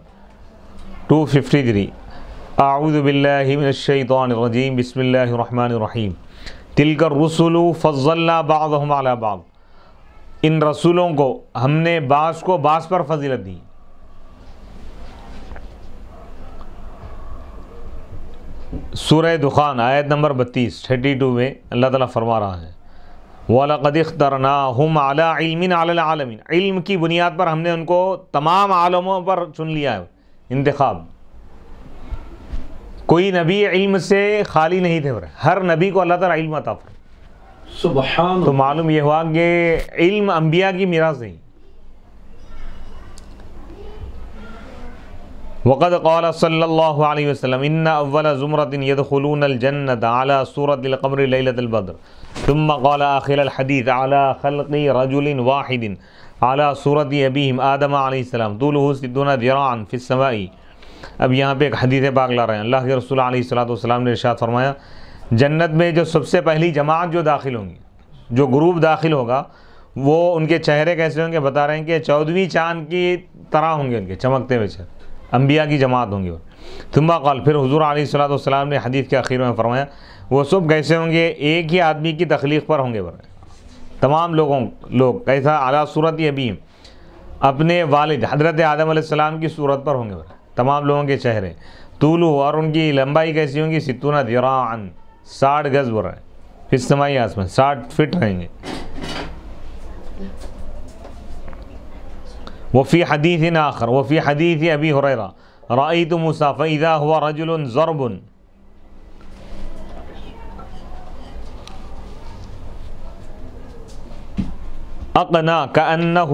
253، اعوذ باللہ من الشیطان الرجیم بسم اللہ الرحمن الرحیم تلک الرسل فضلنا بعضهم علی بعض، ان رسولوں کو ہم نے بعض کو بعض پر فضیلت دی۔ سورہ دخان آیت نمبر 32 میں اللہ تعالیٰ فرما رہا ہے وَلَقَدِ اخْتَرْنَاهُمْ عَلَىٰ عِلْمٍ عَلَى الْعَالَمِينَ، علم کی بنیاد پر ہم نے ان کو تمام عالموں پر چن لیا ہے، انتخاب۔ کوئی نبی علم سے خالی نہیں تھے، ہر نبی کو اللہ تعالیٰ علم عطا فرمایا۔ سبحان، تو معلوم یہ ہوا کہ علم انبیاء کی میراث ہے۔ وقد قال صلی اللہ علیہ وسلم ان اول زمرۃ يدخلون الجنۃ علی صورۃ القمر لیلۃ البدر ثم قال آخر الحدیث علی خلق رجل واحد علی صورۃ ابیہم آدم علیہ السلام طولہ 60 ذراعا فی السماء۔ اب یہاں پہ ایک حدیث پاک لا رہے ہیں، اللہ کے رسول علیہ الصلوۃ والسلام نے ارشاد فرمایا جنت میں جو سب سے پہلی جماعت جو داخل ہوں گی، جو گروپ داخل ہوگا، وہ ان کے چہرے کیسے ہوں گے؟ بتا رہے ہیں کہ 14ویں چاند کی طرح ہوں گے، ان کے چمکتے ہوئے چہرے، انبیاء کی جماعت ہوں گی۔ ثم قال، پھر حضور علیہ الصلوۃ والسلام نے حدیث کے آخر میں فرمایا وہ سب کیسے ہوں گے؟ ایک ہی آدمی کی تخلیق پر ہوں گے، تمام لوگ کیسا؟ اعلیٰ صورت ابیہم، اپنے والد حضرت آدم علیہ السلام کی صورت پر ہوں گے تمام لوگوں کے چہرے۔ طولہ، اور ان کی لمبائی کیسی ہوں گی؟ 60 ذراعا، 60 گز بر ہے، پھر سمائی آسمان 60 فٹ رہیں گے۔ وفی حدیث آخر، وفی حدیث ابی ہریرہ رأیت موسیٰ فإذا هو رجل ضرب اقنا كأنه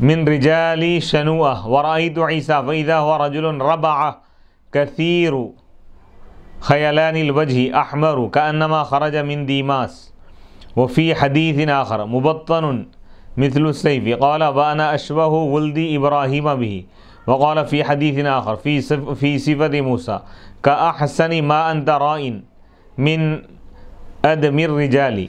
من رجال شنوءة ورأيت عيسى فإذا هو رجل ربع كثير خيلان الوجه أحمر كأنما خرج من ديماس۔ وفي حديث آخر مبطن مثل السيف قال وأنا أشبه ولد إبراهيم به۔ وقال في حديث آخر في صفة موسى كأحسن ما أنت رائن من أدم الرجال۔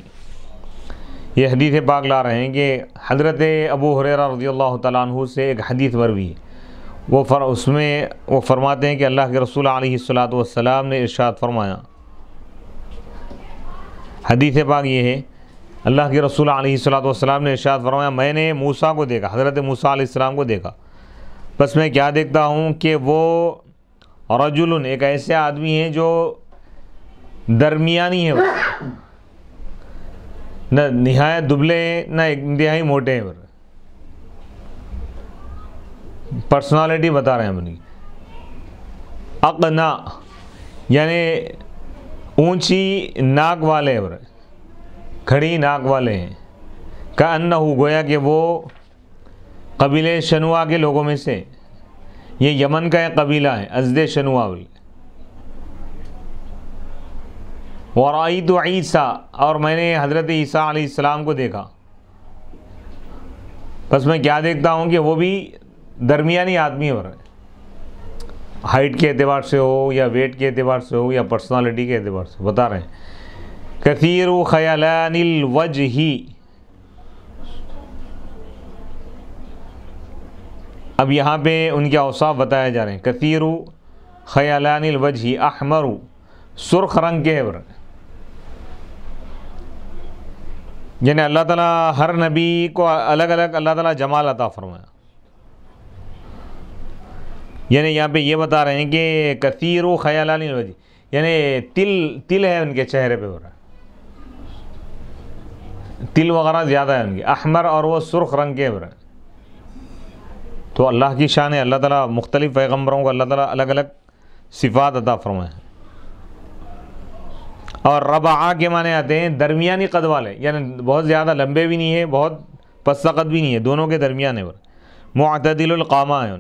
یہ حدیث پاک لا رہے ہیں کہ حضرت ابو ہریرہ رضی اللہ تعالیٰ عنہ سے ایک حدیث مروی ہے، اس میں وہ فرماتے ہیں کہ اللہ کے رسول علیہ الصلوۃ والسلام نے ارشاد فرمایا حدیث پاک یہ ہے، اللہ کے رسول علیہ الصلوۃ والسلام نے ارشاد فرمایا میں نے موسیٰ کو دیکھا، حضرت موسیٰ علیہ السلام کو دیکھا، بس میں کیا دیکھتا ہوں کہ وہ رجل ایک ایسے آدمی ہیں جو درمیانی ہے، نہ نہایت دبلے ہیں نہ انتہائی موٹے ہیں، پرسنالٹی بتا رہے ہیں اپنی، اقنا یعنی اونچی ناک والے، کھڑی ناک والے ہیں، کأنہ گویا کہ وہ قبیلے شنوا کے لوگوں میں سے، یہ یمن کا ایک قبیلہ ہے ازد شنوا والے۔ ورأیت عیسیٰ، اور میں نے حضرت عیسیٰ علیہ السلام کو دیکھا، بس میں کیا دیکھتا ہوں کہ وہ بھی درمیانی آدمی ہے، ہائٹ کے اعتبار سے ہو یا ویٹ کے اعتبار سے ہو یا پرسنالٹی کے اعتبار سے، بتا رہے ہیں کثیر خیلان الوجہ۔ اب یہاں پہ ان کے اوصاف بتائے جا رہے ہیں، کثیر خیلان الوجہ، احمر سرخ رنگ کے ہے، یعنی اللہ تعالیٰ ہر نبی کو الگ الگ اللہ تعالیٰ جمال عطا فرمایا، یعنی یہاں پہ یہ بتا رہے ہیں کہ کثیر خیلان الوجہ یعنی تل ہے ان کے چہرے پہ، تل وغیرہ زیادہ ہے ان کے، احمر اور وہ سرخ رنگ کے، تو اللہ کی شان ہے، اللہ تعالیٰ مختلف پیغمبروں کو اللہ تعالیٰ الگ الگ صفات عطا فرمائے ہیں۔ اور ربعہ کے معنی آتے ہیں درمیانی قد والے، یعنی بہت زیادہ لمبے بھی نہیں ہے، بہت پست قد بھی نہیں ہے، دونوں کے درمیان ہے، معتدل القامہ ہے۔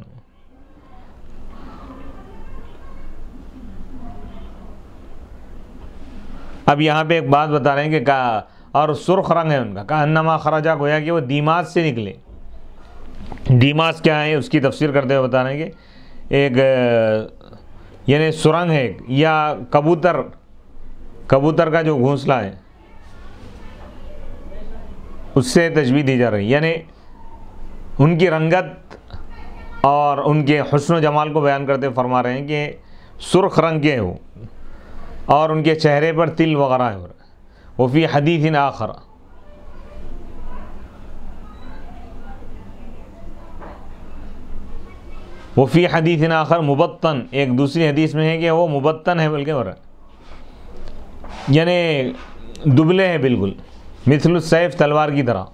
اب یہاں پہ ایک بات بتا رہے ہیں کہ اور سرخ رنگ ہے ان کا، کأنما خرجا، گویا کہ وہ دیماس سے نکلے۔ دیماس کیا ہے اس کی تفسیر کرتے ہوئے بتا رہے ہیں کہ ایک یعنی سرنگ ہے یا کبوتر کا جو گھونسلہ ہے اس سے تشبیہ دی جا رہی ہے، یعنی ان کی رنگت اور ان کے حسن و جمال کو بیان کرتے فرما رہے ہیں کہ سرخ رنگ کے ہو اور ان کے چہرے پر تل وغیرہ ہے۔ وفی حدیث آخر، وفی حدیث آخر مبتن، ایک دوسری حدیث میں ہے کہ وہ مبتن ہے، بلکہ یعنی دبلے ہیں بالکل، مثل السیف، تلوار کی طرح۔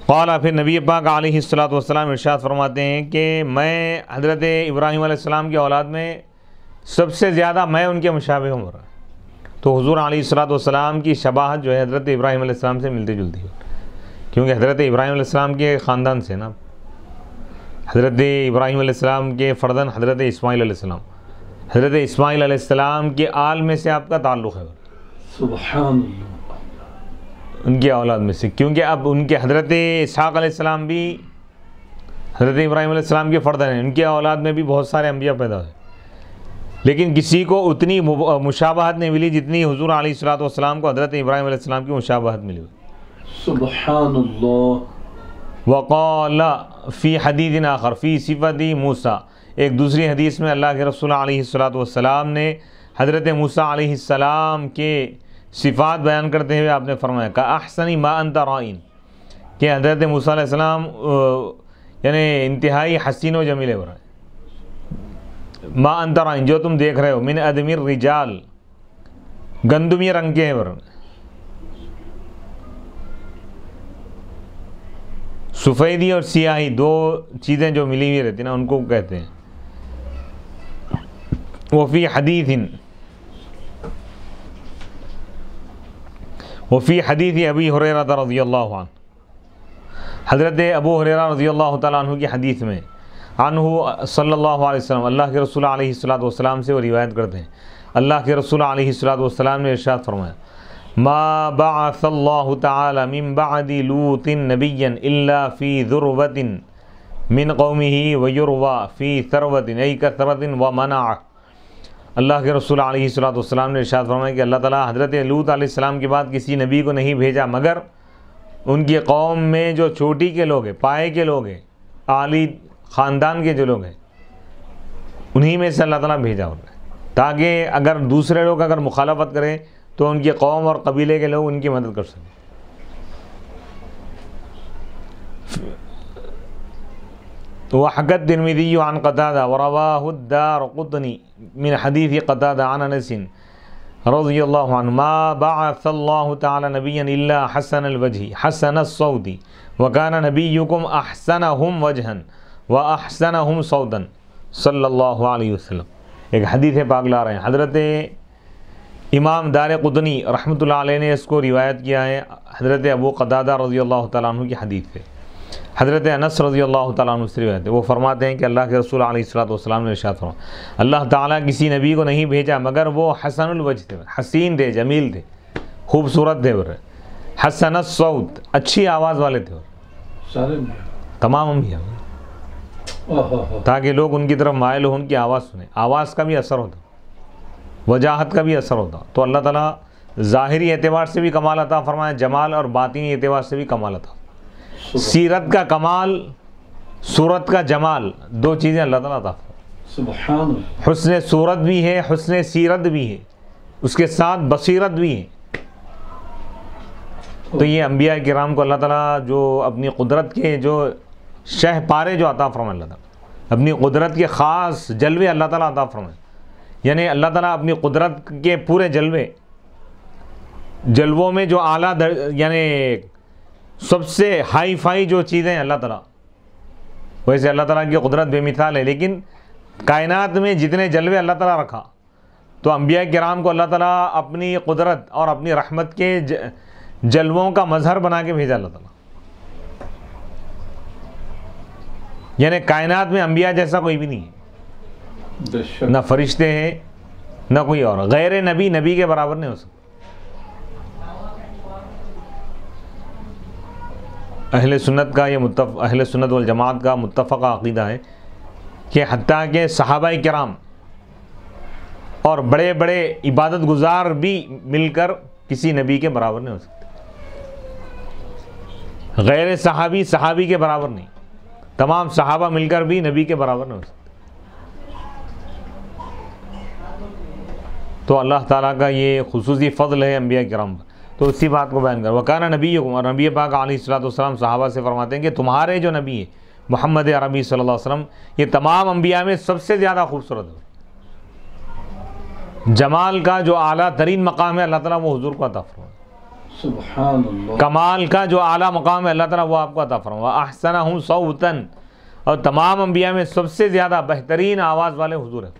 قال، پھر نبی پاک علیہ الصلوۃ والسلام ارشاد فرماتے ہیں کہ میں حضرت ابراہیم علیہ السلام کی اولاد میں سب سے زیادہ میں ان کے مشابہ ہوں، تو حضور علیہ الصلوۃ والسلام کی شباہت جو ہے حضرت ابراہیم علیہ السلام سے ملتی جلتی ہے، کیونکہ حضرت ابراہیم علیہ السلام کے خاندان سے نا، حضرت ابراہیم علیہ السلام کے فرزند حضرت اسماعیل علیہ السلام، حضرت اسماعیل علیہ السلام کے آل میں سے آپ کا تعلق ہے، سبحان اللہ، ان کی اولاد میں سے، کیونکہ اب ان کے حضرت اسحاق علیہ السلام بھی حضرت ابراہیم علیہ السلام کے فرزند ہیں، ان کے اولاد میں بھی بہت سارے انبیاء پیدا ہوئے، لیکن کسی کو اتنی مشابہت نہیں ملی جتنی حضور علیہ الصلوۃ والسلام کو حضرت ابراہیم علیہ السلام کی مشابہت ملی ہوئی۔ سبحان اللہ۔ وقال فی حدیث آخر فی صفت موسیٰ، ایک دوسری حدیث میں اللہ کے رسول علیہ الصلوۃ والسلام نے حضرت موسیٰ علیہ السلام کے صفات بیان کرتے ہوئے آپ نے فرمایا کہ احسن ما انت رائن، کہ حضرت موسیٰ علیہ السلام یعنی انتہائی حسین و جمیل ہو رہا ہے، ما انت رائن جو تم دیکھ رہے ہو، من ادم الرجال، گندمی رنگ کے ہیں، سفیدی اور سیاہی دو چیزیں جو ملی ہوئی رہتی ہیں نا ان کو کہتے ہیں۔ وفی حدیث ابی ہریرہ رضی اللہ عنہ، حضرت ابو ہریرہ رضی اللہ تعالیٰ عنہ کی حدیث میں، عنہ صلی اللہ علیہ وسلم، اللہ کے رسول علیہ الصلوۃ والسلام سے وہ روایت کرتے ہیں، اللہ کے رسول علیہ الصلوۃ والسلام نے ارشاد فرمایا ما بعث اللہ تعالی من بعد لوط نبیا الا فی ذروۃ من قومہ ویروی فی ثروۃ ای کثرۃ ومنع۔ اللہ کے رسول علیہ الصلوۃ والسلام نے ارشاد فرمایا کہ اللہ تعالیٰ حضرت لوط علیہ السلام کے بعد کسی نبی کو نہیں بھیجا مگر ان کی قوم میں جو چوٹی کے لوگ ہیں، پائے کے لوگ ہیں، عالی خاندان کے جو لوگ ہیں، انہی میں سے اللہ تعالیٰ بھیجا ہوتا ہے۔ تاکہ اگر دوسرے لوگ اگر مخالفت کریں تو ان کی قوم اور قبیلے کے لوگ ان کی مدد کر سکیں. وحكى الترمذي عن قتادة ورواه الدارقطني من حديث قتادة عن أنس رضي الله عنه ما بعث الله تعالى نبيا إلا حسن الوجه حسن الصوت وكان نبيكم أحسنهم وجها وأحسنهم صوتا صلی اللہ علیہ وسلم. ایک حدیث پاک لا رہے ہیں. حضرت امام دارقطنی رحمۃ اللہ علیہ نے اس کو روایت کیا ہے حضرت ابو قتادہ رضی اللہ تعالیٰ عنہ کی حدیث سے. حضرت انس رضی اللہ تعالیٰ عنہ سے روایت ہے. وہ فرماتے ہیں کہ اللہ کے رسول علیہ الصلوۃ والسلام نے ارشاد فرمایا اللہ تعالیٰ کسی نبی کو نہیں بھیجا مگر وہ حسن الوجہ تھے, حسین تھے, جمیل تھے, خوبصورت تھے, حسن الصوت, اچھی آواز والے تھے, تمام انبیاء, تاکہ لوگ ان کی طرف مائل ہوں, ان کی آواز سنیں. آواز کا بھی اثر ہوتا, وجاہت کا بھی اثر ہوتا. تو اللہ تعالیٰ ظاہری اعتبار سے بھی کمال عطا فرمائے, جمال اور باطنی اعتبار سے بھی کمال عطا. سیرت کا کمال, صورت کا جمال, دو چیزیں اللہ تعالیٰ عطا فرمائے. حسن صورت بھی ہے, حسن سیرت بھی ہے, اس کے ساتھ بصیرت بھی ہے. تو یہ انبیاء کرام کو اللہ تعالیٰ جو اپنی قدرت کے جو شہ پارے جو عطا فرمائے, اللہ تعالیٰ اپنی قدرت کے خاص جلوے اللہ تعالیٰ عطا فرمائے. یعنی اللہ تعالیٰ اپنی قدرت کے پورے جلووں میں جو اعلیٰ یعنی سب سے ہائی فائی جو چیزیں ہیں اللہ تعالیٰ, ویسے اللہ تعالیٰ کی قدرت بے مثال ہے, لیکن کائنات میں جتنے جلوے اللہ تعالیٰ رکھا تو انبیاء کرام کو اللہ تعالیٰ اپنی قدرت اور اپنی رحمت کے جلووں کا مظہر بنا کے بھیجا اللہ تعالیٰ. یعنی کائنات میں انبیاء جیسا کوئی بھی نہیں ہے, نہ فرشتے ہیں نہ کوئی اور. غیر نبی نبی کے برابر نہیں ہو سکتا. اہل سنت کا یہ اہل سنت والجماعت کا متفقہ عقیدہ ہے کہ حتیٰ کہ صحابہ کرام اور بڑے بڑے عبادت گزار بھی مل کر کسی نبی کے برابر نہیں ہو سکتے. غیر صحابی کے برابر نہیں, تمام صحابہ مل کر بھی نبی کے برابر نہیں ہو سکتے. تو اللہ تعالیٰ کا یہ خصوصی فضل ہے انبیاء کرام پر. تو اسی بات کو بیان کر وَكَانَ نَبِيُّكُمْ, اور نبی پاک علیہ الصلوۃ والسلام صحابہ سے فرماتے ہیں کہ تمہارے جو نبی ہے محمد عربی صلی اللہ علیہ وسلم یہ تمام انبیاء میں سب سے زیادہ خوبصورت ہے. جمال کا جو اعلیٰ ترین مقام ہے اللہ تعالیٰ وہ حضور کو عطا فرمائے. سبحان اللہ. کمال کا جو اعلیٰ مقام ہے اللہ تعالیٰ وہ آپ کو عطا فرمائے. احسنہم صوتا, اور تمام انبیاء میں سب سے زیادہ بہترین آواز والے حضور ہیں.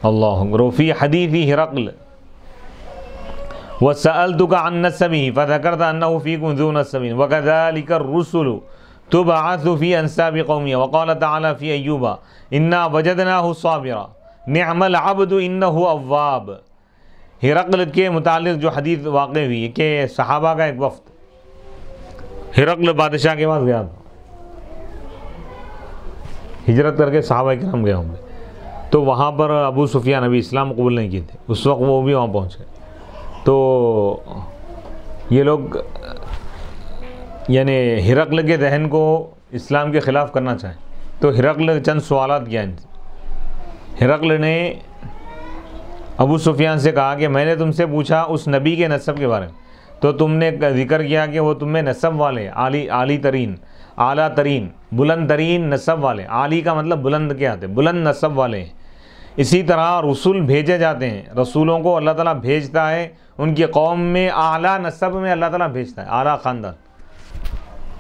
اللہ اکبر. فی حدیث ہرقل وَسَأَلْتُكَ عَنْ نَسَبِهِ فَذَكَرْتَ أَنَّهُ فِيكُمْ ذُو نَسَبٍ وَكَذَلِكَ الرُّسُلُ تُبْعَثُ فِي أَنْسَابِ قَوْمِهَا وَقَالَ تَعَالَى فِي أَيُّوبَ إِنَّا وَجَدْنَاهُ صَابِرًا نِعْمَ الْعَبْدُ إِنَّهُ أَوَّابٌ. ہرقل کے متعلق جو حدیث واقع ہوئی کہ صحابہ کا ایک وفد ہرقل بادشاہ کے پاس گیا تھا, ہجرت کر کے صحابہ کرام گئے ہوں گے. تو وہاں پر ابو سفیان ابھی اسلام قبول نہیں کیے تھے اس وقت, وہ بھی وہاں پہنچ گئے. تو یہ لوگ یعنی ہرقل کے ذہن کو اسلام کے خلاف کرنا چاہیں تو ہرقل چند سوالات کیا ان سے. ہرقل نے ابو سفیان سے کہا کہ میں نے تم سے پوچھا اس نبی کے نسب کے بارے میں تو تم نے ذکر کیا کہ وہ تم میں نسب والے اعلیٰ ترین بلند ترین نسب والے. عالی کا مطلب بلند کیا آتے, بلند نسب والے ہیں. اسی طرح رسول بھیجے جاتے ہیں, رسولوں کو اللہ تعالیٰ بھیجتا ہے ان کی قوم میں اعلیٰ نسب میں اللہ تعالیٰ بھیجتا ہے, اعلیٰ خاندان.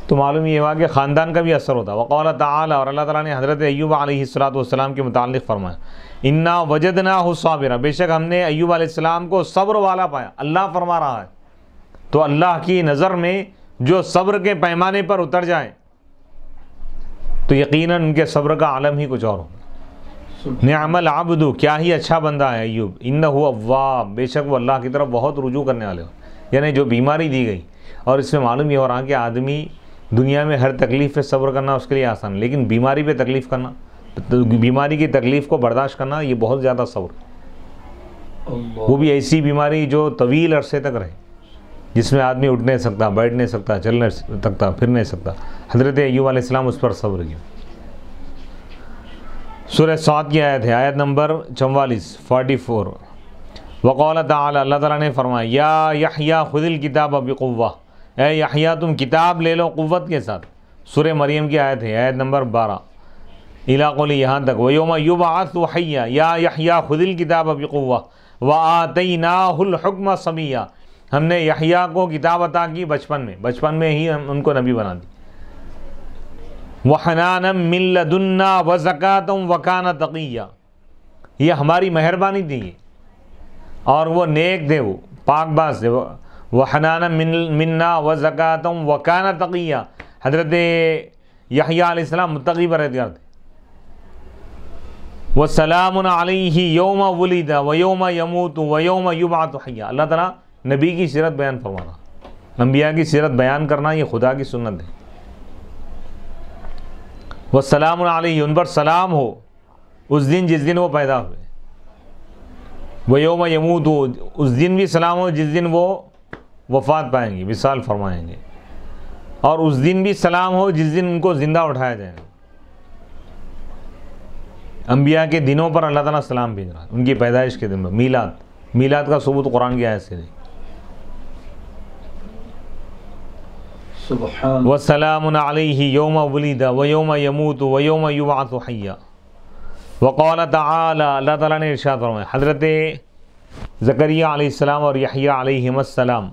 تو معلوم یہ ہوا کہ خاندان کا بھی اثر ہوتا ہے. وقال تعالی, اور اللہ تعالیٰ نے حضرت ایوب علیہ الصلوۃ والسلام کے متعلق فرمایا انا وجدناہ صابرا, بے شک ہم نے ایوب علیہ السلام کو صبر والا پایا. اللہ فرما رہا ہے. تو اللہ کی نظر میں جو صبر کے پیمانے پر اتر جائے تو یقیناً ان کے صبر کا عالم ہی کچھ اور ہو. نعم العبد, کیا ہی اچھا بندہ ہے ایوب. انہ اواب, بے شک وہ اللہ کی طرف بہت رجوع کرنے والے ہو. یعنی جو بیماری دی گئی, اور اس میں معلوم یہ ہو رہا کہ آدمی دنیا میں ہر تکلیف پہ صبر کرنا اس کے لیے آسان, لیکن بیماری پہ تکلیف کرنا, بیماری کی تکلیف کو برداشت کرنا, یہ بہت زیادہ صبر. وہ بھی ایسی بیماری جو طویل عرصے تک رہے, جس میں آدمی اٹھ نہیں سکتا, بیٹھ نہیں سکتا, چل نہیں سکتا, پھر نہیں سکتا. حضرت ایوب علیہ السلام اس پر صبر کیا. سورہ صاد کی آیت ہے، آیت نمبر 44 وقال تعالی، اللہ تعالیٰ نے فرمایا یا یحییٰ خذ الکتاب بقوہ، اے یحییٰ تم کتاب لے لو قوت کے ساتھ۔ سورہ مریم کی آیت ہے، آیت نمبر 12 الی قولی، یہاں تک ویوم یبعث حیا یا یحییٰ خذ الکتاب بقوہ وآتیناہ الحکم صبیا، ہم نے یحییٰ کو کتاب عطا کی بچپن میں ہی ہم ان کو نبی بنا دی۔ وحنانا من لدنا وزکاۃ وکان تقیا، یہ ہماری مہربانی تھی اور وہ نیک تھے، وہ پاک باز تھے۔ وحنانا منا وزکاۃ وکان تقیا، حضرت یحییٰ علیہ السلام متقی پرہیزگار تھے۔ وسلام علیہ یوم ولد ویوم یموت ویوم یبعث حیا، اللہ تعالیٰ نبی کی سیرت بیان فرما رہا، انبیاء کی سیرت بیان کرنا یہ خدا کی سنت ہے۔ وسلام علیہ، ان پر سلام ہو اس دن جس دن وہ پیدا ہوئے۔ ویوم یموت، اس دن بھی سلام ہو جس دن وہ وفات پائیں گے، وصال فرمائیں گے، اور اس دن بھی سلام ہو جس دن ان کو زندہ اٹھایا جائے گا۔ انبیاء کے دنوں پر اللہ تعالیٰ سلام بھیج رہا ہے، ان کی پیدائش کے دن پر، میلاد کا ثبوت قرآن کی آیت سے ہے۔ سبحان وسلام علیہ یوم ولد ویوم یموت ویوم یبعث حیا۔ وقال تعالی، اللہ تعالیٰ نے ارشاد فرمایا، حضرت زکریا علیہ السلام اور یحییٰ علیہم السلام،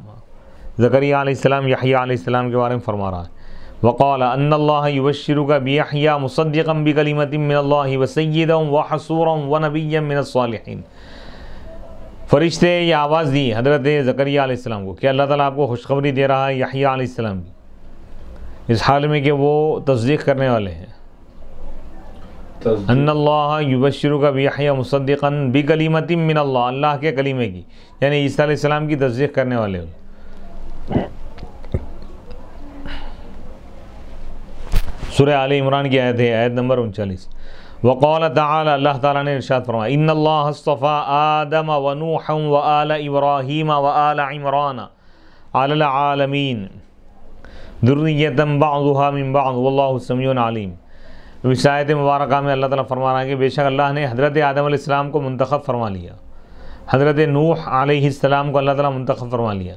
زکریا علیہ السلام یحییٰ علیہ السلام کے بارے میں فرما رہا ہے۔ وقال ان اللہ یبشرک بیحییٰ مصدقا بکلمۃ من اللہ وسیدا وحصورا ونبیا من الصالحین، فرشتے یہ آواز دی حضرت زکریا علیہ السلام کو کہ اللہ تعالیٰ آپ کو خوشخبری دے رہا ہے یحییٰ علیہ السلام کی، اس حال میں کہ وہ تصدیق کرنے والے ہیں۔ ان اللہ یبشرک بیحییٰ مصدقا بکلمۃ من اللہ، اللہ کے کلمے کی، یعنی عیسیٰ علیہ السلام کی تصدیق کرنے والے ہیں۔ سورہ آل عمران کی آیت ہے، آیت نمبر 39 وقال تعالی، اللہ تعالیٰ نے ارشاد فرمایا ان اللہ اصطفى آدم ونوحا وآل ابراہیم وآل عمران علی العالمین ذریۃ بعضها من بعض واللہ سمیع علیم۔ اس آیت مبارکہ میں اللہ تعالیٰ فرما رہا ہے کہ بے شک اللہ نے حضرت آدم علیہ السلام کو منتخب فرما لیا، حضرت نوح علیہ السلام کو اللہ تعالیٰ منتخب فرما لیا،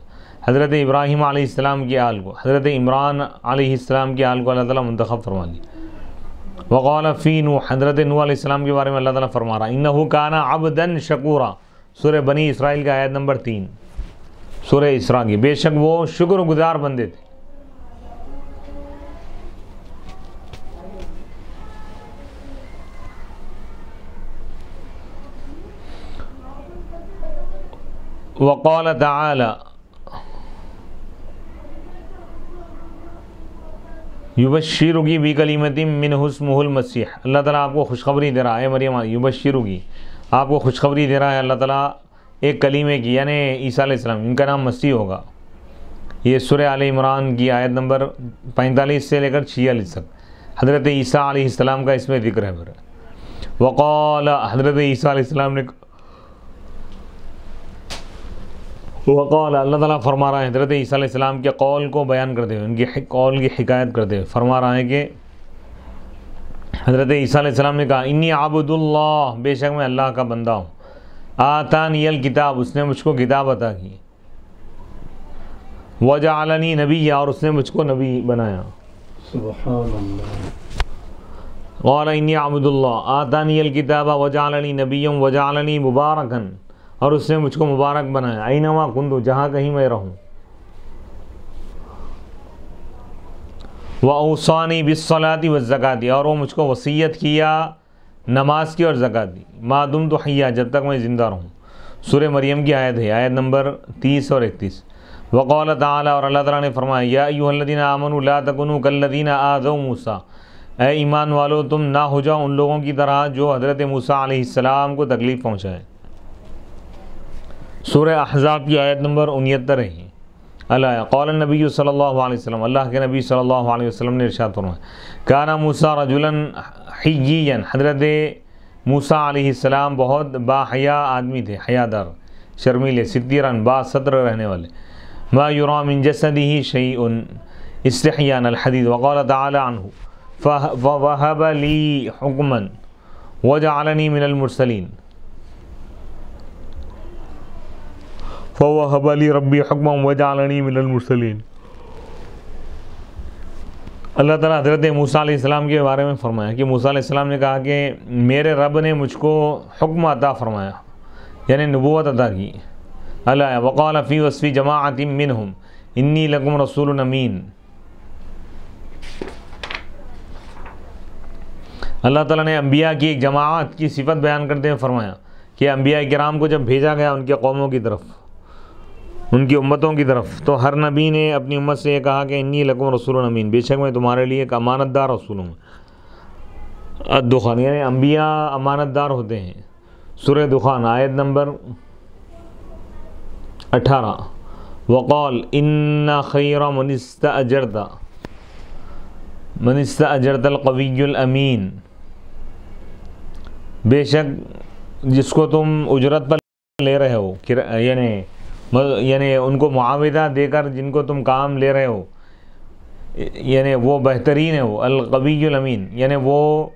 حضرت ابراہیم علیہ السلام کی آل کو، حضرت عمران علیہ السلام کی آل کو اللہ تعالیٰ منتخب فرما لیا۔ وقال فی نوح، حضرت نوح علیہ السلام کے بارے میں اللہ تعالیٰ فرما رہا انہ کان عبدا شکورا، سورہ بنی اسرائیل کا آیت نمبر 3 سورہ اسراء کی، بے شک وہ شکر گزار بندے تھے۔ وقال تعالی یبشرکی بکلمۃ منہ اسمہ المسیح، اللہ تعالیٰ آپ کو خوشخبری دے رہا ہے مریم، یبشرکی آپ کو خوشخبری دے رہا ہے اللہ تعالیٰ ایک کلیمے کی، یعنی عیسیٰ علیہ السلام، ان کا نام مسیح ہوگا۔ یہ سورہ آل عمران کی آیت نمبر 45 سے لے کر 46 تک حضرت عیسیٰ علیہ السلام کا اس میں ذکر ہے۔ وقال، حضرت عیسیٰ علیہ السلام نے وقال، اللہ تعالیٰ فرما رہا ہے حضرت عیسیٰ علیہ السلام کے قول کو بیان کرتے ہوئے، ان کی قول کی حکایت کرتے ہوئے فرما رہا ہے کہ حضرت عیسیٰ علیہ السلام نے کہا انی عبد اللہ، بے شک میں اللہ کا بندہ ہوں، آتانی الکتاب، اس نے مجھ کو کتاب عطا کی، وجعلنی نبیا، اور اس نے مجھ کو نبی بنایا۔ سبحان اللہ۔ قال انی عبد اللہ آتانی الکتاب وجعلنی نبیا وجعلنی مبارکا، اور اس نے مجھ کو مبارک بنایا، اینما کنتو، جہاں کہیں میں رہوں، وَأَوْصَانِي بِالصَّلَاةِ وَالزَّكَاةِ، اور وہ مجھ کو وصیت کیا نماز کی اور زکوٰۃ دی، مَا دُمْتُ حَيًّا، جب تک میں زندہ رہوں۔ سورہ مریم کی آیت ہے، آیت نمبر 30 اور 31۔ وقال تعالی، اور اللہ تعالیٰ نے فرمایا یا ایھا الذین آمنوا لا تکونوا کالذین آذوا موسیٰ، اے ایمان والو تم نہ ہو جاؤ ان لوگوں کی طرح جو حضرت موسیٰ علیہ السلام کو تکلیف پہنچائے۔ سورہ احزاب کی آیت نمبر 69 ہے۔ اللہ قال النبی صلی اللہ علیہ وسلم، اللہ کے نبی صلی اللہ علیہ وسلم نے ارشاد فرمایا کان موسیٰ رجلا حییا، حضرت موسیٰ علیہ السلام بہت باحیا آدمی تھے، حیادار، شرمیلے، ستیرن، با ستر رہنے والے، ما یرا من جسدہ شیء استحیاء الحدیث۔ وقال تعالی عنہ فوہب لی حکما وجعلنی من المرسلین فوہب لی ربی حکما وجعلنی من المرسلین۔ اللہ تعالیٰ حضرت موسیٰ علیہ السلام کے بارے میں فرمایا کہ موسیٰ علیہ السلام نے کہا کہ میرے رب نے مجھ کو حکم عطا فرمایا، یعنی نبوت عطا کی۔ اللہ وقال فی وصف جماعت منہم انی لکم رسول امین۔ اللہ تعالیٰ نے انبیاء کی ایک جماعت کی صفت بیان کرتے ہوئے فرمایا کہ انبیاء کرام کو جب بھیجا گیا ان کے قوموں کی طرف، ان کی امتوں کی طرف، تو ہر نبی نے اپنی امت سے یہ کہا کہ انی لکم رسول امین، بے شک میں تمہارے لیے ایک امانت دار رسول ہوں۔ الدخان، یعنی انبیاء امانت دار ہوتے ہیں۔ سورہ دخان آیت نمبر 18، وقال ان خیر من استأجرت القوی الامین، بے شک جس کو تم اجرت پر لے رہے ہو، یعنی ان کو معاوضہ دے کر جن کو تم کام لے رہے ہو، یعنی وہ بہترین ہے، وہ القوی الامین، یعنی وہ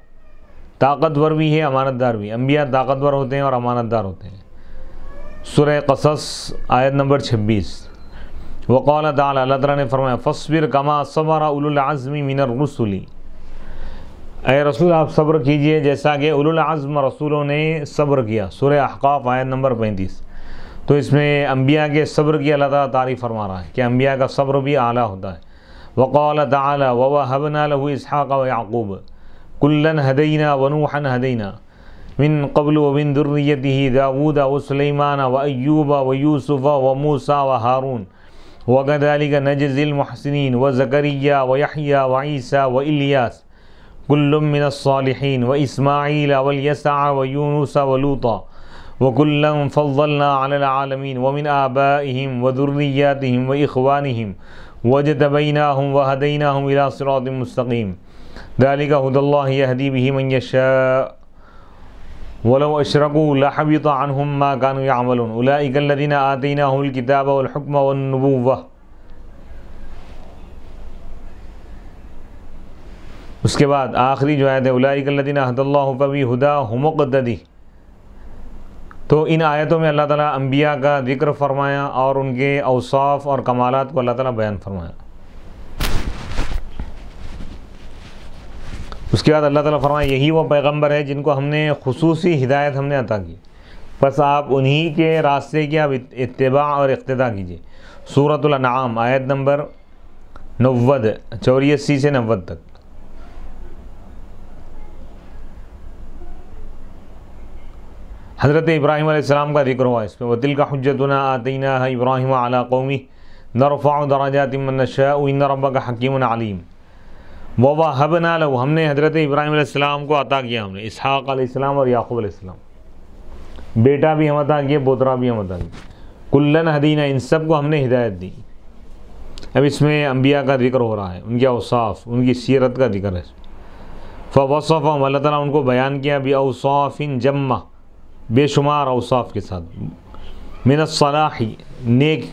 طاقتور بھی ہے امانت دار بھی۔ انبیاء طاقتور ہوتے ہیں اور امانت دار ہوتے ہیں۔ سورہ قصص آیت نمبر 26، وقال تعالی، اللہ تعالیٰ نے فرمایا فاصبر کما صبر اولو العزم من الرسل، اے رسول آپ صبر کیجئے جیسا کہ اولو العزم رسولوں نے صبر کیا۔ سورہ احقاف آیت نمبر 35۔ تو اس میں انبیاء کے صبر کی اللہ تعالیٰ تعریف فرما رہا ہے کہ انبیاء کا صبر بھی اعلیٰ ہوتا ہے۔ وقال تعالی ووهبنا له اسحاق ويعقوب كلا هدينا ونوحا هدينا من قبل ومن ذريته داود وسليمان وأيوب ويوسف وموسى وهارون وكذلك نجزي المحسنين وزكريا ويحيى وعيسى وإلياس كل من الصالحين وإسماعيل واليسع ويونس ولوطا وكلا فضلنا على العالمين ومن آبائهم وذرياتهم وإخوانهم وجتبیناہم وہدیناہم الی صراط مستقیم ذلک ھدی اللہ یہدی بہ من یشاء ولو اشرکوا لحبط عنہم ما کانوا یعملون اولئک الذین آتیناہم الکتاب والحکم والنبوۃ۔ اس کے بعد آخری جو آیت ہے اولئک الذین ھدی اللہ فبہداہ مقتدی۔ تو ان آیتوں میں اللہ تعالیٰ انبیاء کا ذکر فرمایا اور ان کے اوصاف اور کمالات کو اللہ تعالیٰ بیان فرمایا۔ اس کے بعد اللہ تعالیٰ فرمایا یہی وہ پیغمبر ہے جن کو ہم نے خصوصی ہدایت ہم نے عطا کی، بس آپ انہی کے راستے کی آپ اتباع اور اقتداء کیجیے۔ سورۃ الانعام آیت نمبر 90، 84 سے 90 تک۔ حضرت ابراہیم علیہ السلام کا ذکر ہوا اس میں، وَتِلْكَ حُجَّتُنَا آتَيْنَاهَا إِبْرَاهِيمَ عَلَىٰ قَوْمِهِ نَرْفَعُ دَرَجَاتٍ مَّن نَّشَاءُ إِنَّ رَبَّكَ حَكِيمٌ عَلِيمٌ۔ وَوَهَبْنَا لَهُ، ہم نے حضرت ابراہیم علیہ السلام کو عطا کیا، ہم نے اسحاق علیہ السلام اور یعقوب علیہ السلام، بیٹا بھی ہم عطا کیے، پوترا بھی ہم عطا کیے۔ کُلًّا ہدینا، ان سب کو ہم نے ہدایت دی۔ اب اس میں انبیاء کا ذکر ہو رہا ہے، ان کے اوصاف، ان کی سیرت کا ذکر ہے۔ فوصفہم، اللہ تعالیٰ ان کو بیان کیا بأوصاف جمہ، بے شمار اوصاف کے ساتھ، من الصلاح، نیک،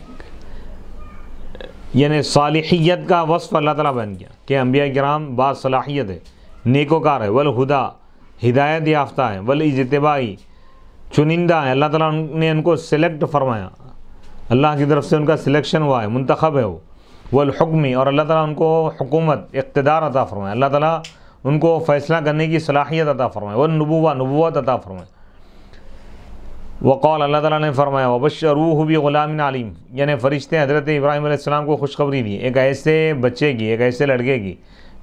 یعنی صالحیت کا وصف اللہ تعالیٰ بیان کیا کہ انبیاء کرام با صلاحیت ہے، نیکوکار ہے، والہدا، ہدایت یافتہ ہے، والاجتبائی، چنندہ ہے، اللہ تعالیٰ نے ان کو سلیکٹ فرمایا، اللہ کی طرف سے ان کا سلیکشن ہوا ہے، منتخب ہے وہ، والحکمی، اور اللہ تعالیٰ ان کو حکومت، اقتدار عطا فرمایا، اللہ تعالیٰ ان کو فیصلہ کرنے کی صلاحیت عطا فرمایا، والنبوہ، نبوت عطا فرمایا۔ وقال، اللہ تعالیٰ نے فرمایا وبشروہ بغلام علیم، یعنی فرشتے حضرت ابراہیم علیہ السلام کو خوشخبری دی ایک ایسے بچے کی، ایک ایسے لڑکے کی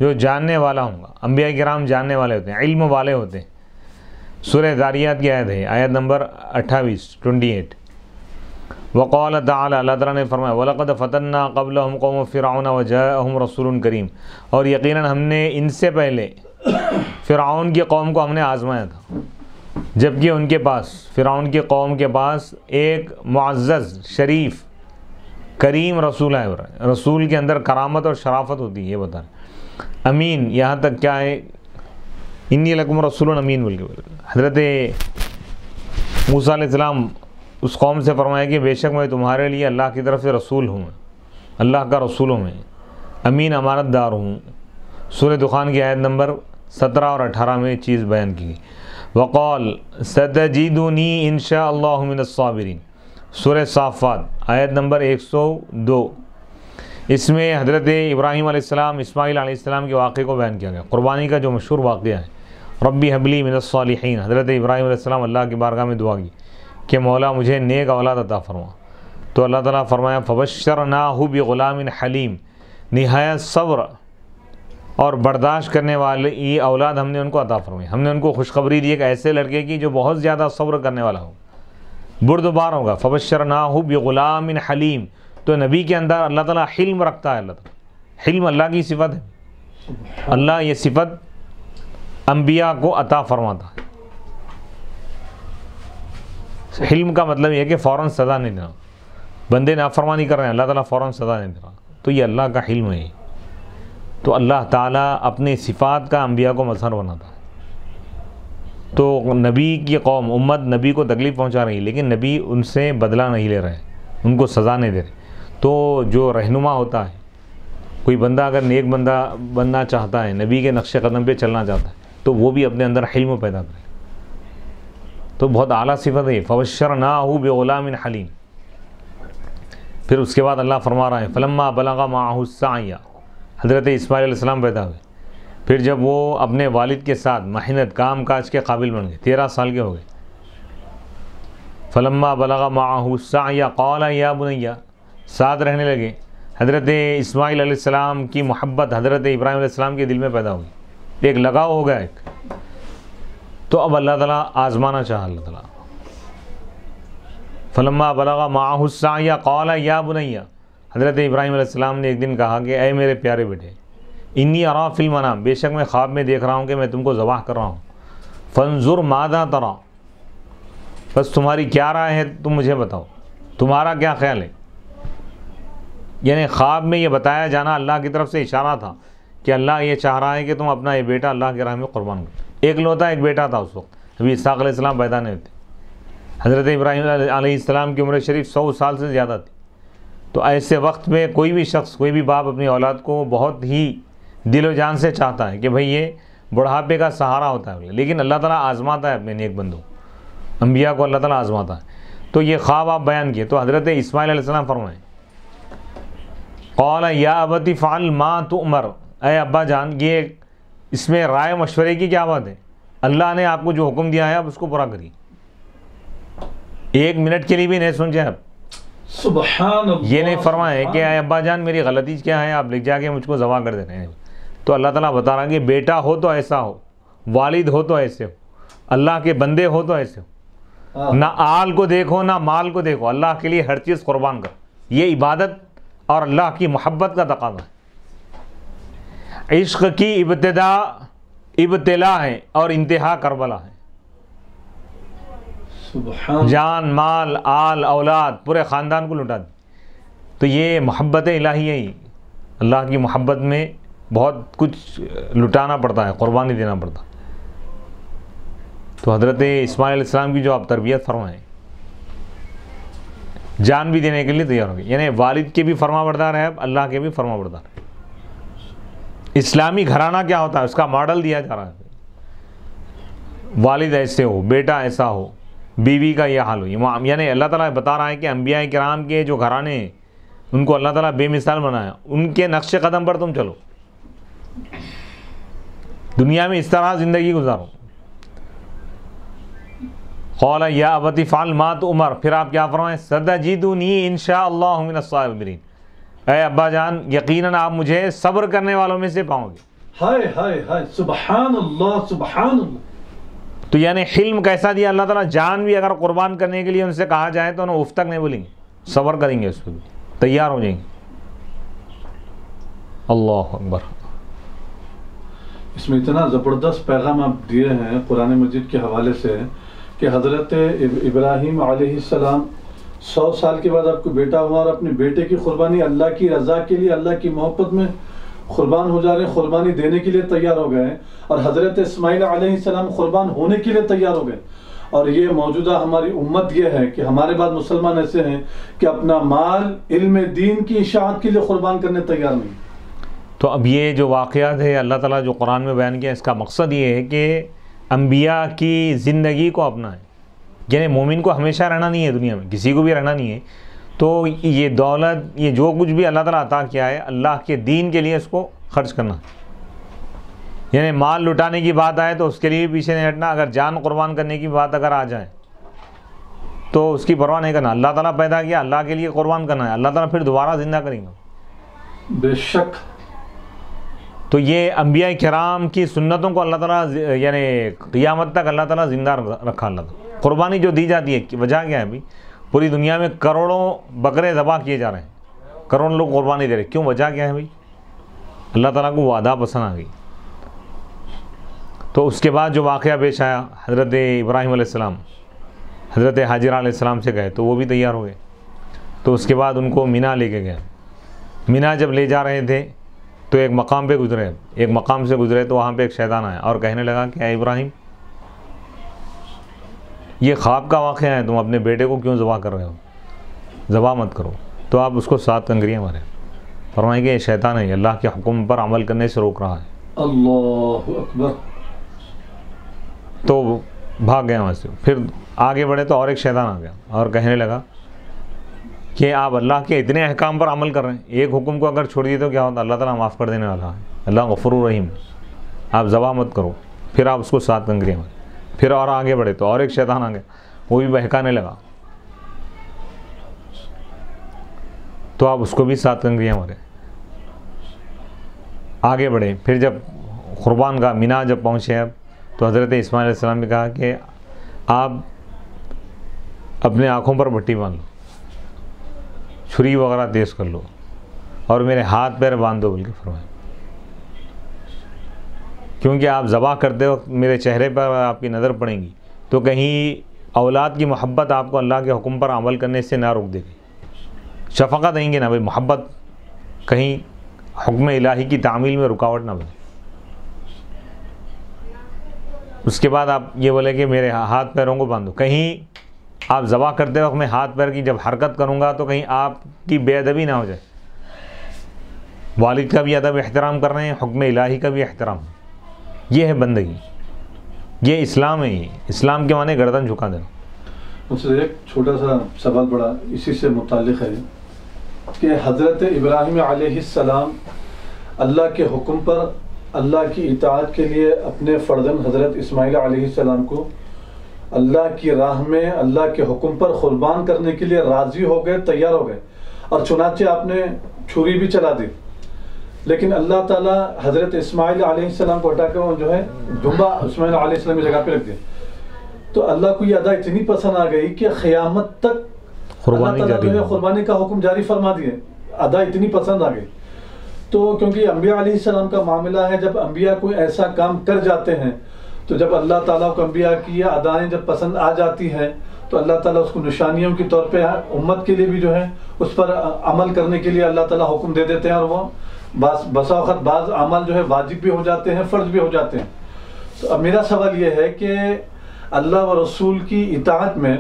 جو جاننے والا ہوں گا۔ انبیاء کرام جاننے والے ہوتے ہیں، علم والے ہوتے ہیں۔ سورہ ذاریات کی آیت ہے، آیت نمبر 28۔ وقال تعالی، اللہ تعالیٰ نے فرمایا وَلَقَدْ فَتَنَّا قَبْلَهُمْ قَوْمَ فِرْعَوْنَ وَجَاءَهُمْ رَسُولٌ کریم، اور یقیناً ہم نے ان سے پہلے فرعون کی قوم کو ہم نے آزمایا تھا، جبکہ ان کے پاس، فرعون کی قوم کے پاس ایک معزز، شریف، کریم رسول ہے۔ رسول کے اندر کرامت اور شرافت ہوتی ہے، یہ بتا رہے۔ امین، یہاں تک کیا ہے، انی لکم رسول امین بول کے حضرت موسیٰ علیہ السلام اس قوم سے فرمایا کہ بے شک میں تمہارے لیے اللہ کی طرف سے رسول ہوں، اللہ کا رسول ہوں، میں امین، امانت دار ہوں۔ سورہ دخان کی آیت نمبر 17 اور 18 میں چیز بیان کی گئی۔ وقال ستجدنی انشاء اللہ من الصابرین، سورہ صافات آیت نمبر 102۔ اس میں حضرت ابراہیم علیہ السلام اسماعیل علیہ السلام کے واقعے کو بیان کیا گیا، قربانی کا جو مشہور واقعہ ہے۔ ربی حبلی من الصالحین، حضرت ابراہیم علیہ السلام اللہ کی بارگاہ میں دعا کی کہ مولا مجھے نیک اولاد عطا فرما، تو اللہ تعالیٰ فرمایا فبشرناہ بغلام حلیم، نہایت صبر اور برداشت کرنے والی یہ اولاد ہم نے ان کو عطا فرمائی۔ ہم نے ان کو خوشخبری دی ایک ایسے لڑکے کی جو بہت زیادہ صبر کرنے والا ہو، بردبار ہوگا۔ فبشرناہ بغلام حلیم، تو نبی کے اندر اللہ تعالیٰ حلم رکھتا ہے۔ اللہ تعالیٰ حلم اللہ کی صفت ہے، اللہ یہ صفت انبیاء کو عطا فرماتا ہے۔ حلم کا مطلب یہ ہے کہ فوراً سزا نہیں دینا، بندے نافرمانی کر رہے ہیں اللہ تعالیٰ فوراً سزا نہیں دے رہا، تو یہ اللہ کا حلم ہے۔ تو اللہ تعالیٰ اپنی صفات کا انبیاء کو مظہر بناتا ہے۔ تو نبی کی قوم امت نبی کو تکلیف پہنچا رہی ہے، لیکن نبی ان سے بدلہ نہیں لے رہے، ان کو سزا نہیں دے رہے۔ تو جو رہنما ہوتا ہے، کوئی بندہ اگر نیک بندہ بننا چاہتا ہے، نبی کے نقش قدم پہ چلنا چاہتا ہے، تو وہ بھی اپنے اندر حلم پیدا کرے۔ تو بہت اعلیٰ صفت ہے فبشرناہ بغلام حلیم۔ پھر اس کے بعد اللہ فرما رہا ہے فلما بلغ معہ السعی، حضرت اسماعیل علیہ السلام پیدا ہوئے، پھر جب وہ اپنے والد کے ساتھ محنت کام کاج کے قابل بن گئے، 13 سال کے ہو گئے۔ فلما بلغ معہ السعی قال یا بنی، ساتھ رہنے لگے۔ حضرت اسماعیل علیہ السلام کی محبت حضرت ابراہیم علیہ السلام کے دل میں پیدا ہوئی، ایک لگاؤ ہو گیا ایک۔ تو اب اللہ تعالیٰ آزمانا چاہا، اللہ تعالیٰ فلما بلغ معہ السعی قال یا بنی، حضرت ابراہیم علیہ السلام نے ایک دن کہا کہ اے میرے پیارے بیٹے، انی ارا فی المنام، بے شک میں خواب میں دیکھ رہا ہوں کہ میں تم کو ذبح کر رہا ہوں، فانظر ماذا تری، بس تمہاری کیا رائے ہے تم مجھے بتاؤ، تمہارا کیا خیال ہے۔ یعنی خواب میں یہ بتایا جانا اللہ کی طرف سے اشارہ تھا کہ اللہ یہ چاہ رہا ہے کہ تم اپنا یہ بیٹا اللہ کی راہ میں قربان کرو۔ ایک لوتا ایک بیٹا تھا اس وقت، ابھی اسحاق علیہ السلام پیدا نہیں ہوتے، حضرت ابراہیم علیہ السلام کی عمر شریف 100 سال سے زیادہ تھی۔ تو ایسے وقت میں کوئی بھی شخص، کوئی بھی باپ اپنی اولاد کو بہت ہی دل و جان سے چاہتا ہے کہ بھئی یہ بڑھاپے کا سہارا ہوتا ہے، لیکن اللہ تعالیٰ آزماتا ہے اپنے نیک بندوں، انبیاء کو اللہ تعالیٰ آزماتا ہے۔ تو یہ خواب آپ بیان کیے، تو حضرت اسماعیل علیہ السلام فرمائیں قال یا ابت فعل ما تؤمر، اے ابا جان، یہ اس میں رائے مشورے کی کیا بات ہے، اللہ نے آپ کو جو حکم دیا ہے آپ اس کو پورا کریے، ایک منٹ کے لیے بھی نہیں سن جائے آپ۔ سبحان اللہ، یہ نہیں فرمائے کہ اے ابا جان میری غلطی کیا ہے، آپ لکھ جا کے مجھ کو ذبح کر دے رہے ہیں۔ تو اللہ تعالیٰ بتا رہا ہے کہ بیٹا ہو تو ایسا ہو، والد ہو تو ایسے ہو، اللہ کے بندے ہو تو ایسے ہو، نہ آل کو دیکھو نہ مال کو دیکھو، اللہ کے لیے ہر چیز قربان کر، یہ عبادت اور اللہ کی محبت کا تقاضا ہے۔ عشق کی ابتدا ابتلا ہے اور انتہا کربلا ہے۔ سبحان، جان مال آل اولاد پورے خاندان کو لٹا دی، تو یہ محبت الہی ہے۔ اللہ کی محبت میں بہت کچھ لٹانا پڑتا ہے، قربانی دینا پڑتا ہے۔ تو حضرت اسماعیل علیہ السلام کی جو آپ تربیت فرمائیں، جان بھی دینے کے لیے تیار ہو گئی، یعنی والد کے بھی فرما بردار ہے، اللہ کے بھی فرما بردار ہے۔ اسلامی گھرانہ کیا ہوتا ہے اس کا ماڈل دیا جا رہا ہے، والد ایسے ہو، بیٹا ایسا ہو، بیوی کا یہ حال ہو، یعنی اللہ تعالیٰ بتا رہا ہے کہ انبیاء کرام کے جو گھرانے ہیں ان کو اللہ تعالیٰ بے مثال بنایا، ان کے نقش قدم پر تم چلو، دنیا میں اس طرح زندگی گزارو۔ قال یا ابت فعل ما تؤمر، پھر آپ کیا فرمائیں ستجدنی انشاء اللہ من الصابرین، اے ابا جان یقیناً آپ مجھے صبر کرنے والوں میں سے پاؤں گے۔ ہائے ہائے ہائے، سبحان اللہ سبحان اللہ۔ تو یعنی حلم کیسا دیا اللہ تعالیٰ، جان بھی اگر قربان کرنے کے لیے ان سے کہا جائے تو انہیں اف تک نہیں بولیں گے، صبر کریں گے، اس پہ بھی تیار ہو جائیں گے۔ اللہ اکبر۔ اس میں اتنا زبردست پیغام آپ دیے ہیں قرآن مجید کے حوالے سے کہ حضرت ابراہیم علیہ السلام 100 سال کے بعد آپ کو بیٹا ہوا اور اپنے بیٹے کی قربانی اللہ کی رضا کے لیے، اللہ کی محبت میں قربان ہو جا رہے ہیں، قربانی دینے کے لیے تیار ہو گئے ہیں، اور حضرت اسماعیل علیہ السلام قربان ہونے کے لیے تیار ہو گئے۔ اور یہ موجودہ ہماری امت یہ ہے کہ ہمارے بعد مسلمان ایسے ہیں کہ اپنا مال علم دین کی اشاعت کے لیے قربان کرنے تیار نہیں۔ تو اب یہ جو واقعات ہے اللہ تعالیٰ جو قرآن میں بیان کیا، اس کا مقصد یہ ہے کہ انبیاء کی زندگی کو اپنائیں. یعنی مومن کو ہمیشہ رہنا نہیں ہے دنیا میں, کسی کو بھی رہنا نہیں ہے. تو یہ دولت, یہ جو کچھ بھی اللہ تعالیٰ عطا کیا ہے, اللہ کے دین کے لیے اس کو خرچ کرنا. یعنی مال لٹانے کی بات آئے تو اس کے لیے بھی پیچھے نہیں ہٹنا. اگر جان قربان کرنے کی بات اگر آ جائے تو اس کی پرواہ نہیں کرنا. اللہ تعالیٰ پیدا کیا, اللہ کے لیے قربان کرنا ہے, اللہ تعالیٰ پھر دوبارہ زندہ کریں گا. بے شک. تو یہ انبیاء کرام کی سنتوں کو اللہ تعالیٰ یعنی قیامت تک اللہ تعالیٰ زندہ رکھا. اللہ تعالیٰ قربانی جو دی جاتی ہے, وجہ کیا ہے ابھی پوری دنیا میں کروڑوں بکرے ذبح کیے جا رہے ہیں, کروڑوں لوگ قربانی دے رہے ہیں. کیوں, وجہ کیا ہے بھائی؟ اللہ تعالیٰ کو وہ ادا پسند آ گئی. تو اس کے بعد جو واقعہ پیش آیا, حضرت ابراہیم علیہ السلام حضرت حاجرہ علیہ السلام سے گئے تو وہ بھی تیار ہو گئے. تو اس کے بعد ان کو مینا لے کے گئے. مینا جب لے جا رہے تھے تو ایک مقام پہ گزرے, ایک مقام سے گزرے تو وہاں پہ ایک شیطان آیا اور کہنے لگا کہ اے ابراہیم, یہ خواب کا واقعہ ہے, تم اپنے بیٹے کو کیوں ذبح کر رہے ہو؟ ذبح مت کرو. تو آپ اس کو 7 کنکریاں مارے. فرمائیں کہ یہ شیطان ہے, اللہ کے حکم پر عمل کرنے سے روک رہا ہے. اللہ اکبر. تو بھاگ گئے وہاں سے. پھر آگے بڑھے تو اور ایک شیطان آ گیا اور کہنے لگا کہ آپ اللہ کے اتنے احکام پر عمل کر رہے ہیں, ایک حکم کو اگر چھوڑ دیے تو کیا ہوتا؟ اللہ تعالیٰ معاف کر دینے والا ہے, اللہ غفور الرحیم, آپ ذبح مت کرو. پھر آپ اس کو 7 کنکریاں مارے. پھر اور آگے بڑھے تو اور ایک شیطان آ گیا, وہ بھی بہکانے لگا. تو آپ اس کو بھی 7 کنکریاں مارے. آگے بڑھے. پھر جب قربان کا مینا جب پہنچے اب, تو حضرت اسماعیل علیہ السلام نے کہا کہ آپ اپنے آنکھوں پر پٹی باندھ لو, چھری وغیرہ تیز کر لو اور میرے ہاتھ پیر باندھ دو, بلکہ فرمائیں, کیونکہ آپ ذبح کرتے وقت میرے چہرے پر آپ کی نظر پڑیں گی تو کہیں اولاد کی محبت آپ کو اللہ کے حکم پر عمل کرنے سے نہ روک دے گی. شفقت دیں گے نا بھائی, محبت کہیں حکم الہی کی تعمیل میں رکاوٹ نہ بنے. اس کے بعد آپ یہ بولے کہ میرے ہاتھ پیروں کو باندھو. کہیں آپ ذبح کرتے وقت میں ہاتھ پیر کی جب حرکت کروں گا تو کہیں آپ کی بے ادبی نہ ہو جائے. والد کا بھی ادب احترام کر رہے ہیں, حکم الہی کا بھی احترام. یہ ہے بندگی, یہ اسلام ہے. یہ اسلام کے معنی گردن جھکا دینا. مجھ سے ایک چھوٹا سا سوال بڑا اسی سے متعلق ہے کہ حضرت ابراہیم علیہ السلام اللہ کے حکم پر اللہ کی اطاعت کے لیے اپنے فرزند حضرت اسماعیل علیہ السلام کو اللہ کی راہ میں اللہ کے حکم پر قربان کرنے کے لیے راضی ہو گئے, تیار ہو گئے, اور چنانچہ آپ نے چھری بھی چلا دی. لیکن اللہ تعالیٰ حضرت اسماعیل علیہ السلام کو ہٹا کر وہ جو ہے دمبا اسماعیل علیہ السلام کی جگہ پہ رکھ دیا. تو اللہ کو یہ ادا اتنی پسند آ گئی کہ قیامت تک اللہ تعالیٰ جو ہے قربانی کا حکم جاری فرما دیے. ادا اتنی پسند آ گئی. تو کیونکہ انبیاء علیہ السلام کا معاملہ ہے, جب انبیاء کوئی ایسا کام کر جاتے ہیں تو جب اللہ تعالیٰ کو انبیاء کی یہ ادائیں جب پسند آ جاتی ہیں تو اللہ تعالیٰ اس کو نشانیوں کے طور پہ امت کے لیے بھی جو ہے اس پر عمل کرنے کے لیے اللہ تعالیٰ حکم دے دیتے ہیں, اور وہ بسا اوقات بعض عمل جو ہے واجب بھی ہو جاتے ہیں, فرض بھی ہو جاتے ہیں. تو اب میرا سوال یہ ہے کہ اللہ و رسول کی اطاعت میں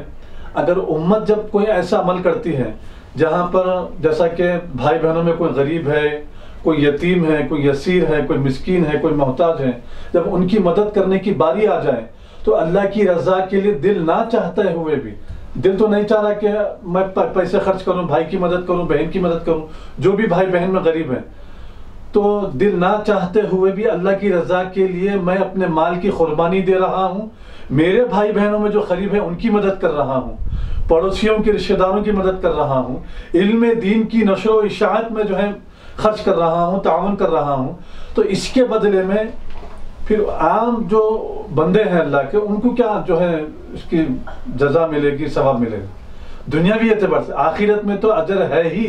اگر امت جب کوئی ایسا عمل کرتی ہے جہاں پر جیسا کہ بھائی بہنوں میں کوئی غریب ہے, کوئی یتیم ہے, کوئی یسیر ہے, کوئی مسکین ہے, کوئی محتاج ہے, جب ان کی مدد کرنے کی باری آ جائے تو اللہ کی رضا کے لیے دل نہ چاہتے ہوئے بھی, دل تو نہیں چاہ رہا کہ میں پیسے خرچ کروں, بھائی کی مدد کروں, بہن کی مدد کروں, جو بھی بھائی بہن میں غریب ہیں, تو دل نہ چاہتے ہوئے بھی اللہ کی رضا کے لیے میں اپنے مال کی قربانی دے رہا ہوں, میرے بھائی بہنوں میں جو غریب ہیں ان کی مدد کر رہا ہوں, پڑوسیوں کے رشتہ داروں کی مدد کر رہا ہوں, علم دین کی نشر و اشاعت میں جو ہے خرچ کر رہا ہوں, تعاون کر رہا ہوں, تو اس کے بدلے میں پھر عام جو بندے ہیں اللہ کے ان کو کیا جو ہے اس کی جزا ملے گی, ثواب ملے گا دنیاوی اعتبار سے. آخرت میں تو اجر ہے ہی,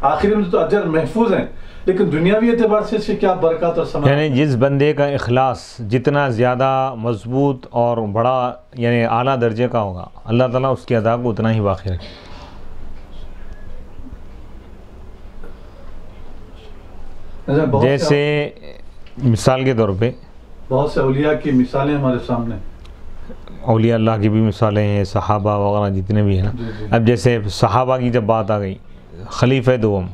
آخرت میں تو اجر محفوظ ہیں, لیکن دنیاوی اعتبار سے اس سے کیا برکات اور ثمر. یعنی جس بندے کا اخلاص جتنا زیادہ مضبوط اور بڑا یعنی اعلیٰ درجے کا ہوگا, اللہ تعالیٰ اس کی ادا کو اتنا ہی باقی رکھے. جیسے مثال کے طور پہ بہت سے اولیاء کی مثالیں ہمارے سامنے, اولیاء اللہ کی بھی مثالیں ہیں, صحابہ وغیرہ جتنے بھی ہیں نا. اب جیسے صحابہ کی جب بات آ گئی, خلیفہ دوم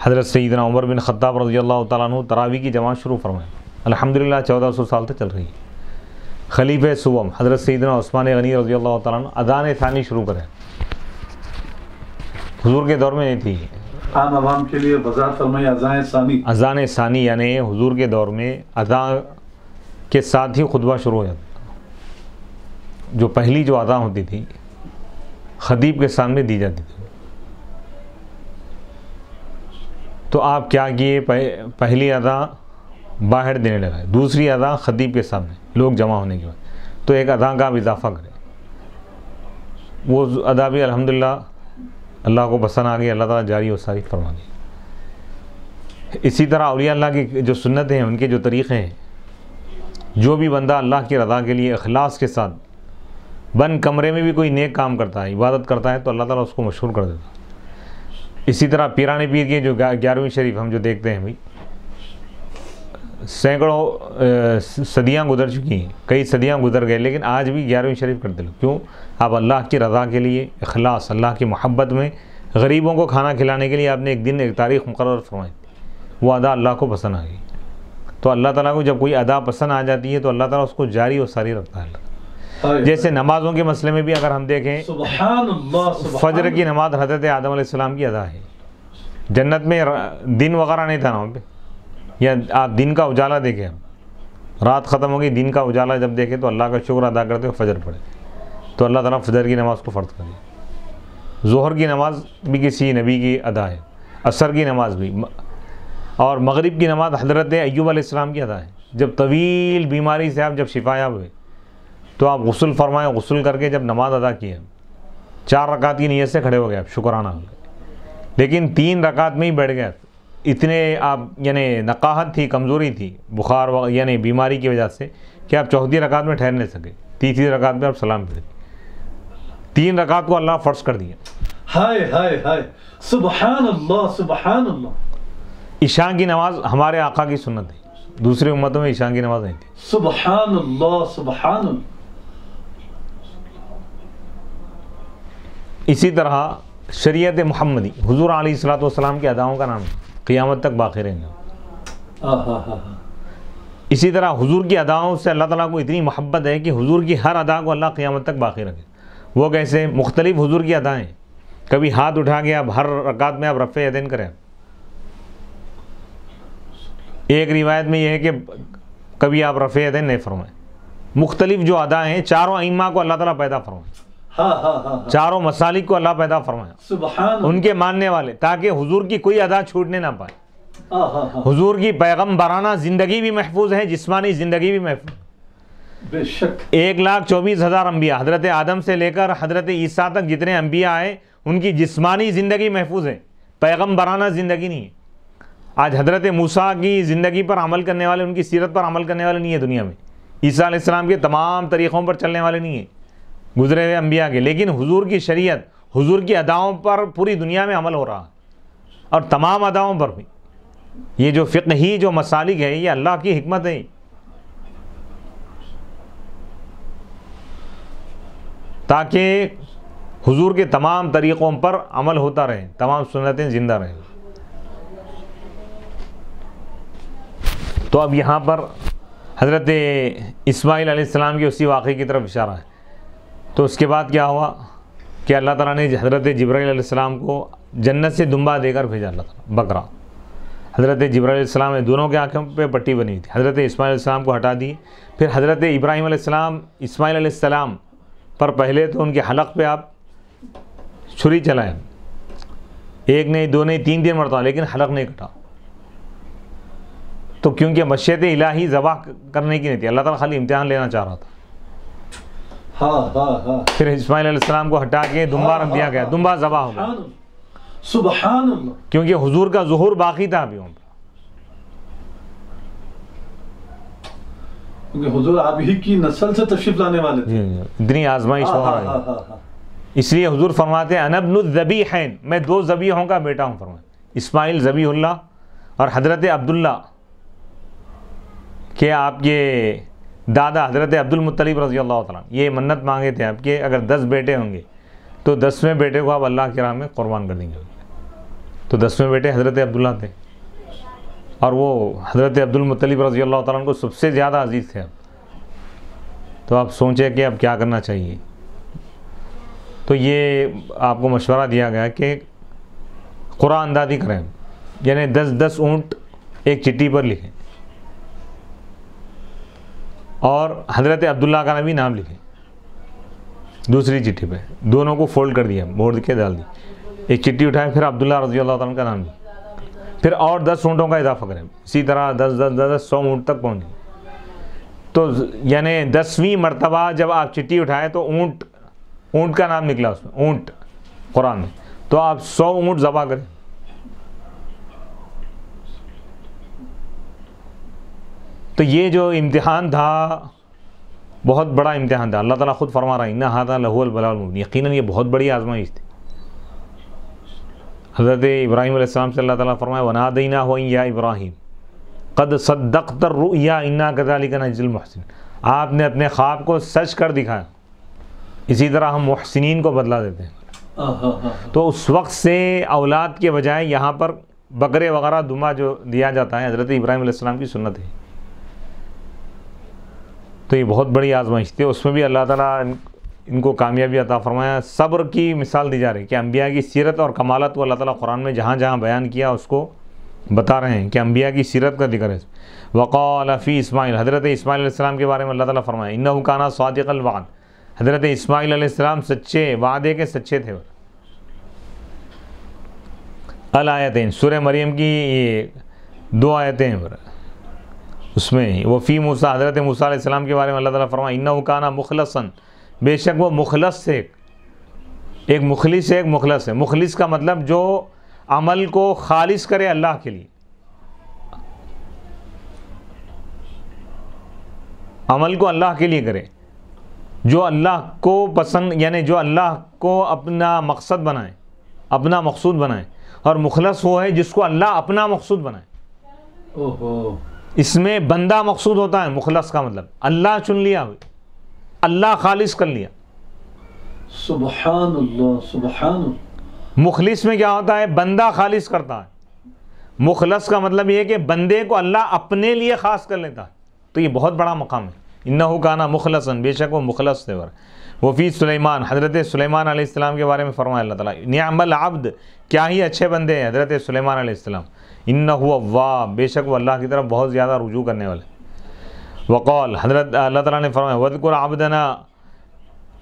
حضرت سیدنا عمر بن خطاب رضی اللہ تعالیٰ عنہ تراویح کی جماعت شروع فرمائے. الحمدللہ 1400 سال تک چل رہی ہے. خلیفہ سوم حضرت سیدنا عثمان غنی رضی اللہ تعالیٰ عنہ اذان ثانی شروع کریں. حضور کے دور میں نہیں تھی. عام عوام کے لیے وضاحت فرمائیے اذان ثانی. اذان ثانی یعنی حضور کے دور میں اذان کے ساتھ ہی خطبہ شروع ہو جاتا. جو پہلی جو اذان ہوتی تھی خطیب کے سامنے دی جاتی تھی. تو آپ کیا کیے، پہلی اذان باہر دینے لگا، دوسری اذان خطیب کے سامنے لوگ جمع ہونے کے بعد. تو ایک اذان کا آپ اضافہ کریں. وہ ادا بھی الحمدللہ اللہ کو پسند آ گئی، اللہ تعالیٰ جاری و ساری فرما دی. اسی طرح اولیاء اللہ کی جو سنتیں ہیں، ان کے جو طریقے ہیں، جو بھی بندہ اللہ کی رضا کے لیے اخلاص کے ساتھ بند کمرے میں بھی کوئی نیک کام کرتا ہے، عبادت کرتا ہے، تو اللہ تعالیٰ اس کو مشہور کر دیتا ہے. اسی طرح پیران پیر کے جو 11ویں شریف ہم جو دیکھتے ہیں بھائی، سینکڑوں صدیاں گزر چکی ہیں، کئی صدیاں گزر گئے، لیکن آج بھی 11ویں شریف کرتے لوگ. کیوں؟ آپ اللہ کی رضا کے لیے اخلاص، اللہ کی محبت میں غریبوں کو کھانا کھلانے کے لیے آپ نے ایک دن ایک تاریخ مقرر فرمائی، وہ ادا اللہ کو پسند آ گئی. تو اللہ تعالیٰ کو جب کوئی ادا پسند آ جاتی ہے تو اللہ تعالیٰ اس کو جاری و ساری رکھتا ہے. جیسے نمازوں کے مسئلے میں بھی اگر ہم دیکھیں، سبحان اللہ، فجر کی نماز حضرت آدم علیہ السلام کی ادا ہے. جنت میں دن وغیرہ نہیں تھا نا وہاں پہ، یا آپ دن کا اجالا دیکھیں، رات ختم ہو گئی، دن کا اجالا جب دیکھیں تو اللہ کا شکر ادا کرتے ہوئے فجر پڑھے، تو اللہ تعالیٰ فجر کی نماز کو فرض کر دی. ظہر کی نماز بھی کسی نبی کی ادا ہے، عصر کی نماز بھی، اور مغرب کی نماز حضرت ایوب علیہ السلام کی ادا ہے. جب طویل بیماری سے آپ جب شفا یاب ہوئے تو آپ غسل فرمائے، غسل کر کے جب نماز ادا کی ہے، 4 رکعت کی نیت سے کھڑے ہو گئے، آپ شکرانہ ہو گئے، لیکن 3 رکعت میں ہی بیٹھ گئے. اتنے آپ یعنی نقاہت تھی، کمزوری تھی، بخار یعنی بیماری کی وجہ سے کہ آپ 4تھی رکعت میں ٹھہر نہیں سکے. 3تھی رکعت میں آپ سلام پھیرے. 3 رکعت کو اللہ فرض کر دیا. ہائے ہائے ہائے، سبحان اللہ سبحان اللہ. عشاء کی نماز ہمارے آقا کی سنت ہے، دوسری امتوں میں عشاء کی نماز نہیں تھی. سبحان اللہ سبحان اللہ. اسی طرح شریعت محمدی حضور علیہ الصلوۃ والسلام کی اداؤں کا نام ہے، قیامت تک باقی رہیں گے. اسی طرح حضور کی اداؤں سے اللہ تعالیٰ کو اتنی محبت ہے کہ حضور کی ہر ادا کو اللہ قیامت تک باقی رکھے. وہ کیسے؟ مختلف حضور کی ادائیں، کبھی ہاتھ اٹھا کے آپ ہر رکعت میں آپ رفع یدین کریں. ایک روایت میں یہ ہے کہ کبھی آپ رفع یدین نہیں فرمائیں. مختلف جو ادا ہیں، چاروں ائمہ کو اللہ تعالیٰ پیدا فرمائے، چاروں مسالک کو اللہ پیدا فرمایا، سبحان ان کے ماننے والے، تاکہ حضور کی کوئی ادا چھوٹنے نہ پائے. حضور کی پیغمبرانہ زندگی بھی محفوظ ہے، جسمانی زندگی بھی محفوظ. بے شک 1,24,000 انبیاء، حضرت آدم سے لے کر حضرت عیسیٰ تک جتنے انبیاء آئے ان کی جسمانی زندگی محفوظ ہے، پیغمبرانہ زندگی نہیں ہے. آج حضرت موسیٰ کی زندگی پر عمل کرنے والے، ان کی سیرت پر عمل کرنے والے نہیں ہیں دنیا میں. عیسیٰ علیہ السلام کے تمام طریقوں پر چلنے والے نہیں ہیں گزرے ہوئے انبیاء کے، لیکن حضور کی شریعت، حضور کی اداؤں پر پوری دنیا میں عمل ہو رہا ہے. اور تمام اداؤں پر بھی یہ جو فقہی جو مسالک ہے، یہ اللہ کی حکمت ہے، تاکہ حضور کے تمام طریقوں پر عمل ہوتا رہے، تمام سنتیں زندہ رہیں. تو اب یہاں پر حضرت اسماعیل علیہ السلام کی اسی واقعے کی طرف اشارہ ہے. تو اس کے بعد کیا ہوا کہ اللہ تعالیٰ نے حضرت جبرائیل علیہ السلام کو جنت سے دمبا دے کر بھیجا. اللہ تعالیٰ بکرا، حضرت جبرائیل علیہ السلام نے دونوں کے آنکھوں پہ پٹی بنی تھی، حضرت اسماعیل علیہ السلام کو ہٹا دی. پھر حضرت ابراہیم علیہ السلام اسماعیل علیہ السلام پر پہلے تو ان کے حلق پہ آپ چھری چلائیں، ایک نہیں، دو نہیں، 3 دن مرتبہ، لیکن حلق نہیں کٹا. تو کیونکہ مشیت الہی ذبح کرنے کی نہیں تھی، اللہ تعالیٰ خالی امتحان لینا چاہ رہا تھا. پھر اسماعیل علیہ السلام کو ہٹا کے دمبا رکھ دیا گیا، دمبا ذبح ہو گیا. سبحان اللہ. کیونکہ حضور کا ظہور باقی تھا ابھی وہاں پر. کیونکہ حضور آپ ہی کی نسل سے تشریف لانے والے تھے. اتنی آزمائش ہو رہا ہے، اس لیے حضور فرماتے ہیں انا ابن الذبیحین، میں 2 ذبیحوں کا بیٹا ہوں. فرمائے اسماعیل ذبیح اللہ اور حضرت عبداللہ کہ آپ کے دادا حضرت عبد المطلب رضی اللہ تعالیٰ یہ منت مانگے تھے آپ کے اگر 10 بیٹے ہوں گے تو 10ویں بیٹے کو آپ اللہ کی راہ میں قربان کر دیں گے. تو 10ویں بیٹے حضرت عبداللہ تھے، اور وہ حضرت عبد المطلب رضی اللہ تعالیٰ کو سب سے زیادہ عزیز تھے. تو آپ سوچیں کہ اب کیا کرنا چاہیے. تو یہ آپ کو مشورہ دیا گیا کہ قرآن اندازی کریں، یعنی 10 اونٹ ایک چٹھی پر لکھیں اور حضرت عبداللہ کا نبی نام لکھیں دوسری چٹھی پہ، دونوں کو فولڈ کر دیا، موڑ کے ڈال دی. ایک چٹھی اٹھائیں، پھر عبداللہ رضی اللہ تعالیٰ کا نام لکھیں، پھر اور 10 اونٹوں کا اضافہ کریں، اسی طرح 10 100 اونٹ تک پہنچ گئے. تو یعنی 10ویں مرتبہ جب آپ چٹھی اٹھائیں تو اونٹ کا نام نکلا اس میں، اونٹ قرآن میں، تو آپ 100 اونٹ ذبح کریں. تو یہ جو امتحان تھا بہت بڑا امتحان تھا. اللہ تعالیٰ خود فرما رہا ہے اِنَّ هَذَا لَهُوَ الْبَلَاءُ الْمُبِينُ، یقیناً یہ بہت بڑی آزمائش تھی. حضرت ابراہیم علیہ السلام سے اللہ تعالیٰ فرمایا وَنَادَيْنَاهُ أَن يَا إِبْرَاهِيمُ قَدْ صَدَّقْتَ الرُّؤْيَا إِنَّا كَذَلِكَ نَجْزِي الْمُحْسِنِينَ، آپ نے اپنے خواب کو سچ کر دکھایا، اسی طرح ہم محسنین کو بدلا دیتے ہیں. تو اس وقت سے اولاد کے بجائے یہاں پر بکرے وغیرہ دمہ جو دیا جاتا ہے حضرت ابراہیم علیہ السلام کی سنت ہے. تو یہ بہت بڑی آزمائش تھی، اس میں بھی اللہ تعالیٰ ان کو کامیابی عطا فرمایا. صبر کی مثال دی جا رہی ہے کہ انبیاء کی سیرت اور کمالات کو اللہ تعالیٰ قرآن میں جہاں جہاں بیان کیا اس کو بتا رہے ہیں کہ انبیاء کی سیرت کا ذکر ہے. وقال فی اسماعیل، حضرت اسماعیل علیہ السلام کے بارے میں اللہ تعالیٰ فرمایا انہ کان صادق الوعد، حضرت اسماعیل علیہ السلام سچے وعدے کے سچے تھے. الآیتین، سورہ مریم کی یہ 2 آیتیں ہیں اس میں. وہ فی موسیٰ، حضرت موسیٰ علیہ السلام کے بارے میں اللہ تعالیٰ فرمایا انہ کان مخلصا، بے شک وہ مخلص سے، ایک مخلص ہے، ایک مخلص ہے. مخلص کا مطلب جو عمل کو خالص کرے اللہ کے لیے، عمل کو اللہ کے لیے کرے، جو اللہ کو پسند، یعنی جو اللہ کو اپنا مقصد بنائے، اپنا مقصود بنائے. اور مخلص وہ ہے جس کو اللہ اپنا مقصود بنائے. اس میں بندہ مقصود ہوتا ہے. مخلص کا مطلب اللہ چن لیا، اللہ خالص کر لیا. سبحان اللہ سبحان اللہ. مخلص میں کیا ہوتا ہے؟ بندہ خالص کرتا ہے. مخلص کا مطلب یہ ہے کہ بندے کو اللہ اپنے لیے خاص کر لیتا ہے. تو یہ بہت بڑا مقام ہے. انہو کانا مخلصا، بے شک وہ مخلص تھے. وہ فی سلیمان، حضرت سلیمان علیہ السلام کے بارے میں فرمایا اللہ تعالیٰ نعم العبد، کیا ہی اچھے بندے ہیں حضرت سلیمان علیہ السلام. انہو اواب، بے شک وہ اللہ کی طرف بہت زیادہ رجوع کرنے والے. وقال، حضرت اللہ تعالیٰ نے فرمایا وَاذْكُرْ عَبْدَنَا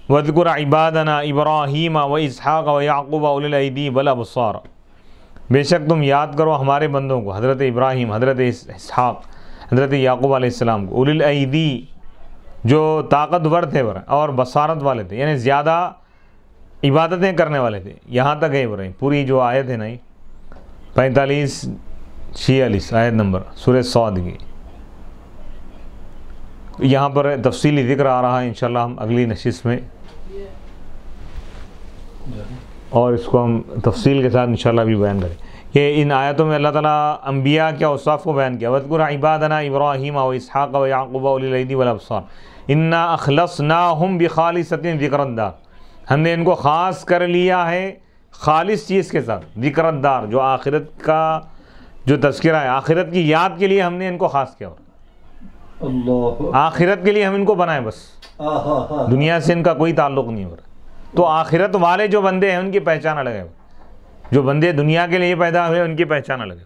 وَاذْكُرْ عِبَادَنَا إِبْرَاهِيمَ وَإِسْحَاقَ وَيَعْقُوبَ أُولِي الْأَيْدِي وَالْأَبْصَارِ، بے شک تم یاد کرو ہمارے بندوں کو، حضرت ابراہیم، حضرت اسحاق، حضرت یعقوب علیہ السلام کو، اولی الایدی جو طاقتور تھے اور بصارت والے تھے، یعنی زیادہ عبادتیں کرنے والے تھے. یہاں تک ہے ابراہیم. پوری جو آیت ہے نا 45 46 آیت نمبر سورہ صاد کی، یہاں پر تفصیلی ذکر آ رہا ہے. انشاءاللہ ہم اگلی نشست میں اور اس کو ہم تفصیل کے ساتھ انشاءاللہ بھی بیان کریں کہ ان آیتوں میں اللہ تعالیٰ انبیاء کے اوصاف کو بیان کیا. وَاذْكُرْ عِبَادَنَا إِبْرَاهِيمَ وَإِسْحَاقَ وَيَعْقُوبَ أُولِي الْأَيْدِي وَالْأَبْصَارِ إِنَّا أَخْلَصْنَاهُمْ بِخَالِصَةٍ ذِكْرَ الدَّارِ، ہم نے ان کو خاص کر لیا ہے خالص چیز کے ساتھ. ذکر الدار، جو آخرت کا جو تذکرہ ہے، آخرت کی یاد کے لیے ہم نے ان کو خاص کیا. اللہ، آخرت کے لیے ہم ان کو بنائے، بس دنیا سے ان کا کوئی تعلق نہیں ہو رہا. تو آخرت والے جو بندے ہیں ان کی پہچان الگ ہے. جو بندے دنیا کے لیے پیدا ہوئے ان کی پہچان الگ ہے.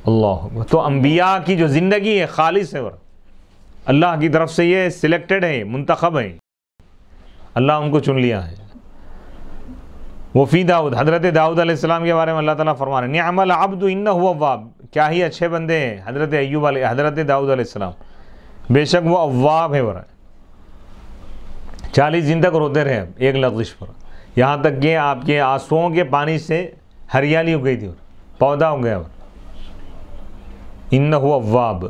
اللہ، تو انبیاء کی جو زندگی ہے خالص ہے، اللہ کی طرف سے یہ سلیکٹڈ ہے، منتخب ہے، اللہ ان کو چن لیا ہے. وہ فی داؤد، حضرت داؤد علیہ السلام کے بارے میں اللہ تعالیٰ فرما رہے ہیں نعم العبد انہ اواب، کیا ہی اچھے بندے ہیں حضرت ایوب علیہ، حضرت داؤد علیہ السلام، بے شک وہ اواب ہے. 40 دن تک روتے رہے ایک لغزش پر، یہاں تک کہ آپ کے آنسوؤں کے پانی سے ہریالی ہو گئی تھی اور پودا ہو گیا. انہ اواب.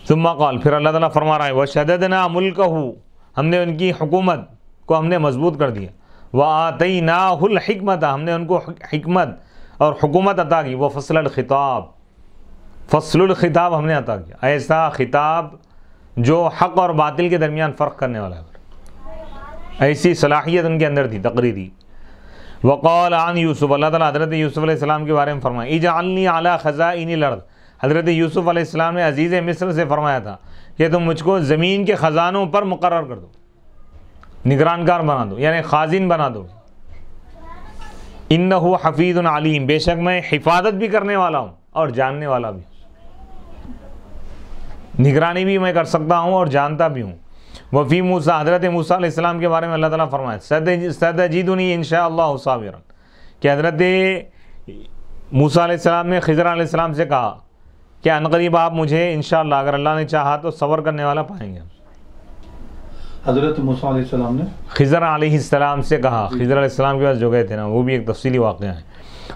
ثم قال، پھر اللہ تعالیٰ فرما رہا ہے وشددنا ملکہ، ہم نے ان کی حکومت کو ہم نے مضبوط کر دیا. وآتیناہ الحکمت، ہم نے ان کو حکمت اور حکومت عطا کی. وہ فصل الخطاب، فصل الخطاب ہم نے عطا کیا، ایسا خطاب جو حق اور باطل کے درمیان فرق کرنے والا ہے. ایسی صلاحیت ان کے اندر تھی تقریری. وقال عن یوسف، اللہ تعالیٰ حضرت یوسف علیہ السلام کے بارے میں فرمایا اجعلنی علی خزائن الارض، حضرت یوسف علیہ السلام نے عزیز مصر سے فرمایا تھا کہ تم مجھ کو زمین کے خزانوں پر مقرر کر دو، نگرانگار بنا دو، یعنی خازن بنا دو. انہ حفیظ علیم، بے شک میں حفاظت بھی کرنے والا ہوں اور جاننے والا بھی، نگرانی بھی میں کر سکتا ہوں اور جانتا بھی ہوں. وفی موسیٰ، حضرت موسیٰ علیہ السلام کے بارے میں اللہ تعالیٰ فرمایا ستجدنی انشاء اللہ صابرا، کہ حضرت موسیٰ علیہ السلام نے خضر علیہ السلام سے کہا کہ عنقریب آپ مجھے انشاءاللہ اگر اللہ نے چاہا تو صبر کرنے والا پائیں گے. حضرت موسیٰ علیہ السلام نے خضر علیہ السلام سے کہا، خضر علیہ السلام کے پاس جو گئے تھے نا، وہ بھی ایک تفصیلی واقعہ ہے.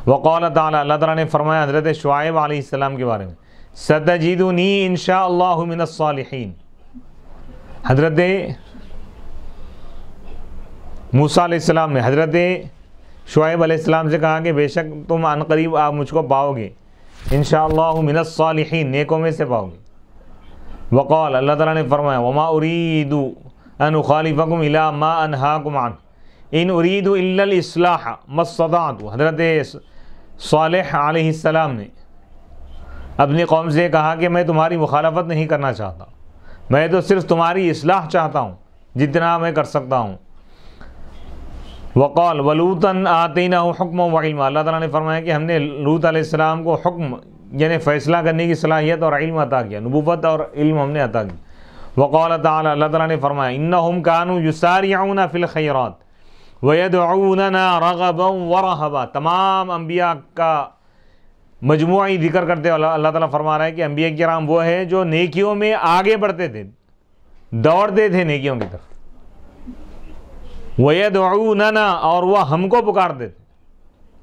وقال تعالیٰ، اللہ تعالیٰ نے فرمایا حضرت شعیب علیہ السلام کے بارے میں ستجدنی انشاء اللہ من الصالحین. حضرت موسیٰ علیہ السلام نے حضرت شعیب علیہ السلام سے کہا کہ بے شک تم عنقریب آپ مجھ کو پاؤ گے انشاءاللہ من الصالحین، نیکوں میں سے پاؤ گے. وقال، اللہ تعالیٰ نے فرمایا وما اريد ان اخالفکم الی ما انہاکم عنہ ان اريد الا الاصلاح ما استطعت. حضرت صالح علیہ السلام نے اپنی قوم سے کہا کہ میں تمہاری مخالفت نہیں کرنا چاہتا، میں تو صرف تمہاری اصلاح چاہتا ہوں جتنا میں کر سکتا ہوں. وقال ولوطا آتیناہ حکما وعلما، اللہ تعالیٰ نے فرمایا کہ ہم نے لوط علیہ السلام کو حکم یعنی فیصلہ کرنے کی صلاحیت اور علم عطا کیا، نبوت اور علم ہم نے عطا کی. وقال تعالی، اللہ تعالیٰ نے فرمایا انہم کانوا یسارعون فی الخیرات ویدعوننا رغبا ورہبا. تمام انبیاء کا مجموعی ذکر کرتے ہوئے اللہ تعالیٰ فرما رہا ہے کہ انبیاء کرام وہ ہیں جو نیکیوں میں آگے بڑھتے تھے، دوڑتے تھے نیکیوں کی طرف. وَيَدْعُونَنَا، اور وہ ہم کو پکارتے تھے،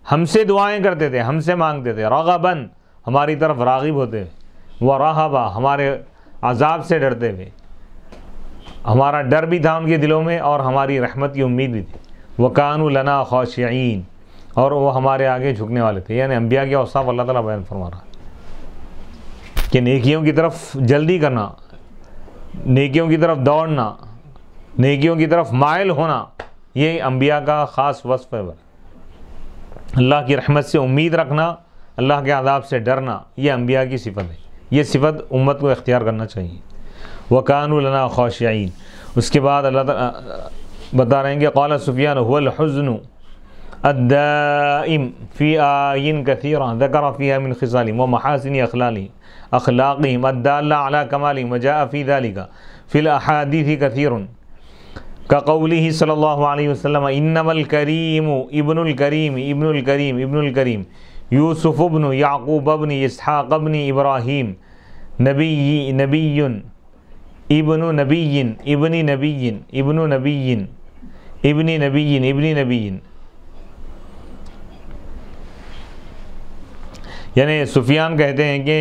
ہم سے دعائیں کرتے تھے، ہم سے مانگتے تھے. رغباً، ہماری طرف راغب ہوتے ہوئے، ورہبا، ہمارے عذاب سے ڈرتے ہوئے. ہمارا ڈر بھی تھا ان کے دلوں میں اور ہماری رحمت کی امید بھی تھی. وَكَانُوا لَنَا خَاشِعِينَ، اور وہ ہمارے آگے جھکنے والے تھے. یعنی انبیاء کے اوصاف اللہ تعالیٰ بیان فرما رہا ہے کہ نیکیوں کی طرف جلدی کرنا، نیکیوں کی طرف دوڑنا، نیکیوں کی طرف مائل ہونا، یہ انبیاء کا خاص وصف ہے. اللہ کی رحمت سے امید رکھنا، اللہ کے عذاب سے ڈرنا، یہ انبیاء کی صفت ہے. یہ صفت امت کو اختیار کرنا چاہیے. وَكَانُوا لَنَا خَاشِعِينَ. اس کے بعد اللہ تعالیٰ بتا رہے ہیں کہ قال سفیان هو الحزن الدائم فی آیین کثیرہ ذکر فیہا من خصالہم ومحاسن اخلاقہم الدالہ علی کمالہم وجاء فی ذلک فی الاحادیث کثیر كقوله صلی اللہ علیہ وسلم انما الکریم ابن الکریم ابن الکریم ابن الکریم یوسف ابن یعقوب ابن اسحاق ابن ابراہیم نبی نبی ابن نبی ابن نبی ابن نبی ابن نبی ابن نبی. یعنی سفیان کہتے ہیں کہ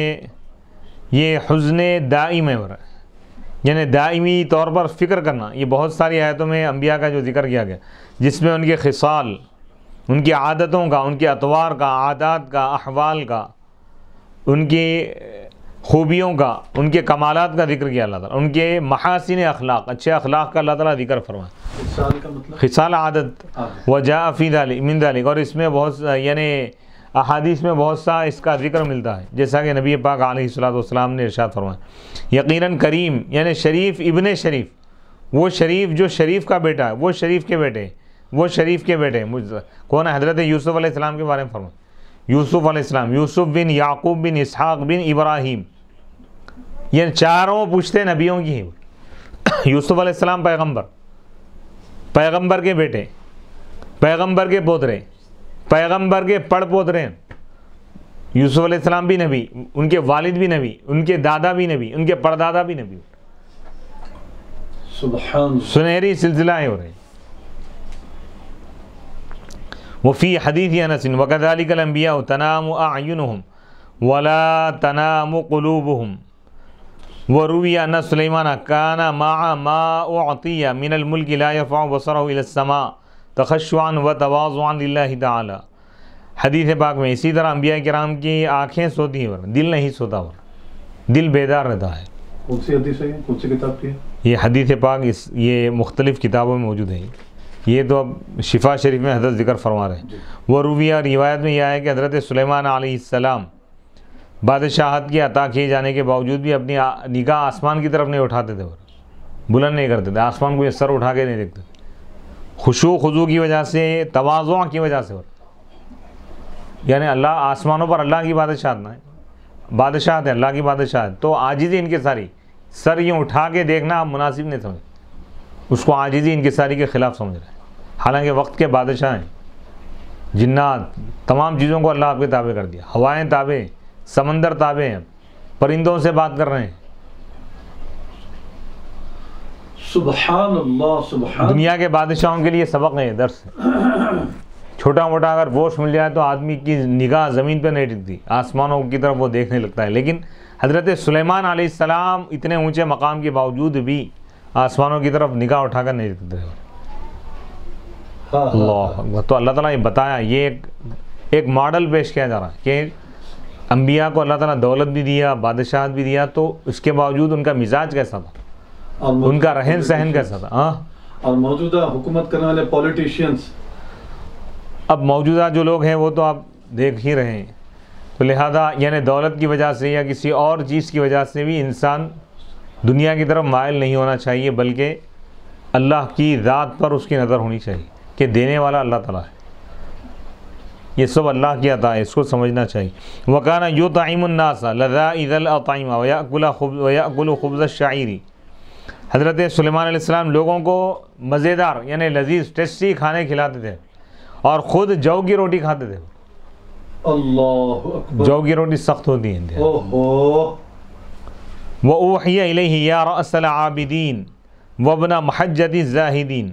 یہ حزن دائم ہے، یعنی دائمی طور پر فکر کرنا. یہ بہت ساری آیتوں میں انبیاء کا جو ذکر کیا گیا جس میں ان کے خصال، ان کی عادتوں کا، ان کے اطوار کا، عادات کا، احوال کا، ان کی خوبیوں کا، ان کے کمالات کا ذکر کیا اللہ تعالیٰ. ان کے محاسن اخلاق، اچھے اخلاق کا اللہ تعالیٰ ذکر فرمایا. خصال کا مطلب خصال عادت. وجاء فی ذلک من ذلک، اور اس میں بہت یعنی احادیث میں بہت سا اس کا ذکر ملتا ہے، جیسا کہ نبی پاک علیہ الصلوۃ والسلام نے ارشاد فرمایا یقیناً کریم یعنی شریف ابن شریف، وہ شریف جو شریف کا بیٹا ہے، وہ شریف کے بیٹے، وہ شریف کے بیٹے کون ہے؟ حضرت یوسف علیہ السلام کے بارے میں فرمایا. یوسف علیہ السلام، یوسف بن یعقوب بن اسحاق بن ابراہیم، یہ چاروں پشتے نبیوں کی ہیں. یوسف علیہ السلام پیغمبر، پیغمبر کے بیٹے، پیغمبر کے پوترے، پیغمبر کے پڑ پوترے. یوسف علیہ السلام بھی نبی، ان کے والد بھی نبی، ان کے دادا بھی نبی، ان کے پردادا بھی نبی. سبحان، سنہری سلسلہ ہو رہے. وفی حدیث انس وکذالک الانبیاء تنام اعینہم ولا تنام قلوبہم وروی ان سلیمان کان مع ما اعطی من الملک لا يرفع بصره الى السماء تخشعا وتواضعا للہ تعالی. حدیث پاک میں اسی طرح انبیاء کرام کی آنکھیں سوتی ہیں، دل نہیں سوتا، دل بیدار رہتا ہے. کون سی حدیث ہے؟ کون سی کتاب کی ہے یہ حدیث پاک؟ یہ مختلف کتابوں میں موجود ہے. یہ تو اب شفا شریف میں حضرت ذکر فرما رہے ہیں. وہ رویہ روایت میں یہ آیا کہ حضرت سلیمان علیہ السلام بادشاہت کی عطا کیے جانے کے باوجود بھی اپنی نگاہ آسمان کی طرف نہیں اٹھاتے تھے، بلند نہیں کرتے تھے، آسمان کو یہ سر اٹھا کے نہیں دیکھتے تھے، خشوع خضوع کی وجہ سے، تواضع کی وجہ سے. یعنی اللہ آسمانوں پر اللہ کی بادشاہت نہ ہے، بادشاہت ہے اللہ کی بادشاہت، تو عاجزی انکساری، سر یوں اٹھا کے دیکھنا آپ مناسب نہیں سمجھ، اس کو عاجزی انکساری کے خلاف سمجھ رہے ہیں. حالانکہ وقت کے بادشاہ ہیں، جنات تمام چیزوں کو اللہ آپ کے تابع کر دیا، ہوائیں تابع، سمندر تابع ہیں، پرندوں سے بات کر رہے ہیں. سبحان اللہ سبحان. دنیا کے بادشاہوں کے لیے سبق ہے، یہ درس ہے. چھوٹا موٹا اگر گوشت مل جائے تو آدمی کی نگاہ زمین پہ نہیں ٹکتی، آسمانوں کی طرف وہ دیکھنے لگتا ہے. لیکن حضرت سلیمان علیہ السلام اتنے اونچے مقام کے باوجود بھی آسمانوں کی طرف نگاہ اٹھا کر نہیں دیکھتے. اللہ اکبر. تو اللہ تعالیٰ نے بتایا، یہ ایک ماڈل پیش کیا جا رہا ہے کہ انبیاء کو اللہ تعالیٰ دولت بھی دیا، بادشاہت بھی دیا، تو اس کے باوجود ان کا مزاج کیسا تھا، ان کا رہن سہن کیسا تھا. ہاں، اور موجودہ حکومت کرنے والے پولیٹیشینز، اب موجودہ جو لوگ ہیں وہ تو آپ دیکھ ہی رہے ہیں. تو لہذا یعنی دولت کی وجہ سے یا کسی اور چیز کی وجہ سے بھی انسان دنیا کی طرف مائل نہیں ہونا چاہیے، بلکہ اللہ کی ذات پر اس کی نظر ہونی چاہیے کہ دینے والا اللہ تعالیٰ ہے. یہ سب اللہ کی عطا ہے، اس کو سمجھنا چاہیے. وَكَانَ يُطْعِمُ النَّاسَ لَذَائِذَ الْأَطْعِمَةِ وَيَأْكُلُ خُبْزَ الشَّعِيرِ. حضرت سلیمان علیہ السلام لوگوں کو مزیدار یعنی لذیذ ٹیسٹی کھانے کھلاتے تھے، اور خود جو کی روٹی کھاتے تھے. اللہ اکبر. جو کی روٹی سخت ہوتی ہے. اوہو. وَأُوحِيَ إِلَيْهِ يَا رَأْسَ الْعَابِدِينَ وَابْنَ مَحَجَّةِ الزَّاهِدِينَ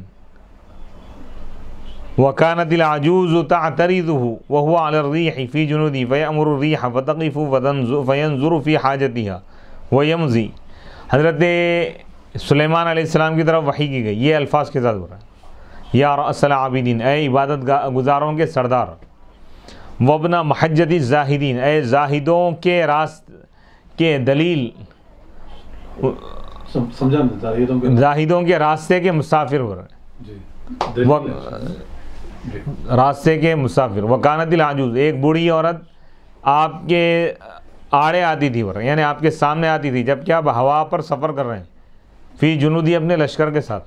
وَكَانَتِ الْعَجُوزُ تَعْتَرِضُهُ وَهُوَ عَلَى الرِّيحِ فِي جُنُودِهِ فَيَأْمُرُ الرِّيحَ فَتَقِفُ فَيَنْظُرُ فِي حَاجَتِهَا وَيَمْضِي. حضرت سلیمان علیہ السلام کی طرف وحی کی گئی، یہ الفاظ کے ساتھ بول رہا ہے، یا رأس العابدین، اے عبادت گزاروں کے سردار، وابن محجت الزاہدین، اے زاہدوں کے کے دلیل، زاہدوں کے راستے کے مسافر ہو رہے ہیں، راستے کے مسافر. وکانت العجوز، ایک بوڑھی عورت آپ کے آڑے آتی تھی، یعنی آپ کے سامنے آتی تھی جب کہ آپ ہوا پر سفر کر رہے ہیں، فی جنودی، اپنے لشکر کے ساتھ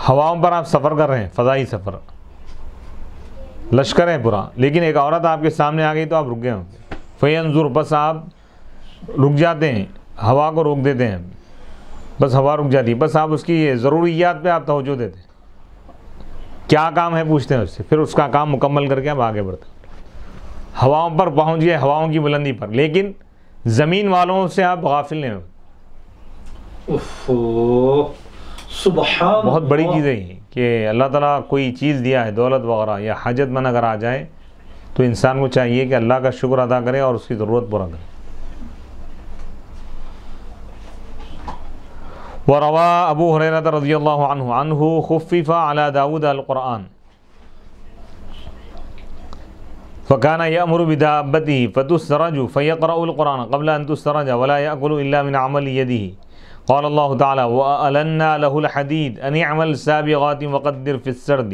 ہواؤں پر آپ سفر کر رہے ہیں، فضائی سفر، لشکر ہے پورا، لیکن ایک عورت آپ کے سامنے آ گئی تو آپ رک گئے ہوں گے. فینظر، بس آپ رک جاتے ہیں، ہوا کو روک دیتے ہیں، بس ہوا رک جاتی ہے، بس آپ اس کی ضروریات پہ آپ توجہ دیتے ہیں، کیا کام ہے پوچھتے ہیں اس سے، پھر اس کا کام مکمل کر کے آپ آگے بڑھتے ہیں. ہواؤں پر پہنچ گئے، ہواؤں کی بلندی پر، لیکن زمین والوں سے آپ غافل نہیں ہو. سبحان. بہت بڑی چیز ہے یہ کہ اللہ تعالیٰ کوئی چیز دیا ہے، دولت وغیرہ یا حاجت مند اگر آ جائے تو انسان کو چاہیے کہ اللہ کا شکر ادا کرے اور اس کی ضرورت پورا کرے. وَرَوَى أَبُو هُرَيْرَةَ رَضِيَ اللَّهُ عَنْهُ خُفِّفَ عَلَى دَاوُدَ الْقُرْآنِ فَكَانَ يَأْمُرُ بِدَابَّتِهِ فَتُسْرَجُ فَيَقْرَأُ الْقُرْآنَ قَبْلَ أَن تُسْرَجَ وَلَا يَأْكُلُ إِلَّا مِنْ عَمَلِ يَدِهِ. قال الله تعالى وَأَلَنَّا لَهُ الْحَدِيدَ أَنِ اعْمَلْ سَابِغَاتٍ وَقَدِّرْ فِي السَّرْدِ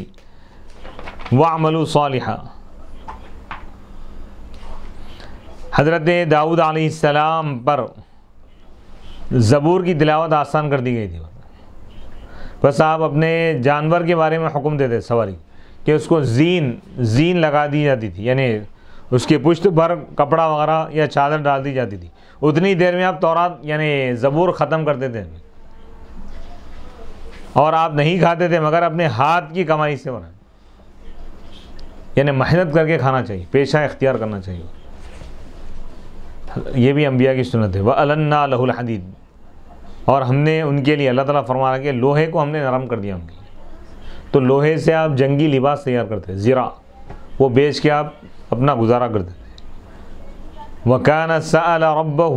وَاعْمَلُوا صَالِحًا. حضرت داؤد علیہ السلام پر زبور کی تلاوت آسان کر دی گئی تھی. بس آپ اپنے جانور کے بارے میں حکم دیتے سواری کہ اس کو زین لگا دی جاتی تھی، یعنی اس کے پشت پر کپڑا وغیرہ یا چادر ڈال دی جاتی تھی، اتنی دیر میں آپ تورات یعنی زبور ختم کرتے تھے. اور آپ نہیں کھاتے تھے مگر اپنے ہاتھ کی کمائی سے بنا، یعنی محنت کر کے کھانا چاہیے، پیشہ اختیار کرنا چاہیے. یہ بھی انبیاء کی سنت ہے. وَأَلَنَّا لَهُ الْحَدِيدَ، اور ہم نے ان کے لیے، اللہ تعالیٰ فرما رہا ہے کہ لوہے کو ہم نے نرم کر دیا ان کے لیے. تو لوہے سے آپ جنگی لباس تیار کرتے، زرع، وہ بیچ کے آپ اپنا گزارا کرتے تھے. وَكَانَ سَأَلَ رَبَّهُ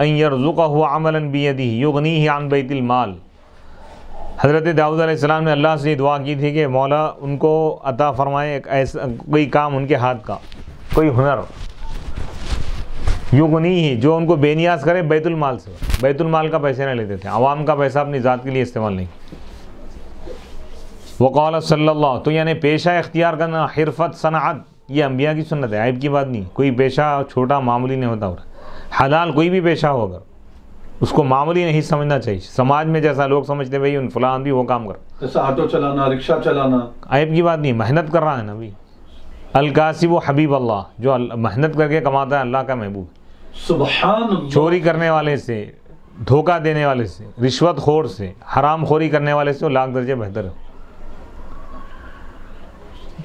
أَن يَرْزُقَهُ عَمَلًا بِيَدِهِ يُغْنِيهِ عَن بَيْتِ الْمَالِ. حضرت داؤد علیہ السلام نے اللہ سے دعا کی تھی کہ مولا ان کو عطا فرمائے ایک ایسا کوئی کام ان کے ہاتھ کا، کوئی ہنر، یغنیہ، جو ان کو بے نیاز کرے بیت المال سے. بیت المال کا پیسے نہ لیتے تھے، عوام کا پیسہ اپنی ذات کے لیے استعمال نہیں. وقال صلی اللہ، تو یعنی پیشہ اختیار کرنا، حرفت، صنعت، یہ انبیاء کی سنت ہے، عیب کی بات نہیں. کوئی پیشہ چھوٹا معمولی نہیں ہوتا. حلال کوئی بھی پیشہ ہو اگر اس کو معمولی نہیں سمجھنا چاہیے. سماج میں جیسا لوگ سمجھتے ہیں بھائی فلاں بھی وہ کام کر، جیسا آٹو چلانا، رکشہ چلانا، عیب کی بات نہیں. محنت کر رہا ہے نا بھائی. الکاسب حبیب اللہ، جو محنت کر کے کماتا ہے اللہ کا محبوب. سبحان اللہ. چوری کرنے والے سے، دھوکہ دینے والے سے، رشوت خور سے، حرام خوری کرنے والے سے وہ لاکھ درجے بہتر ہے.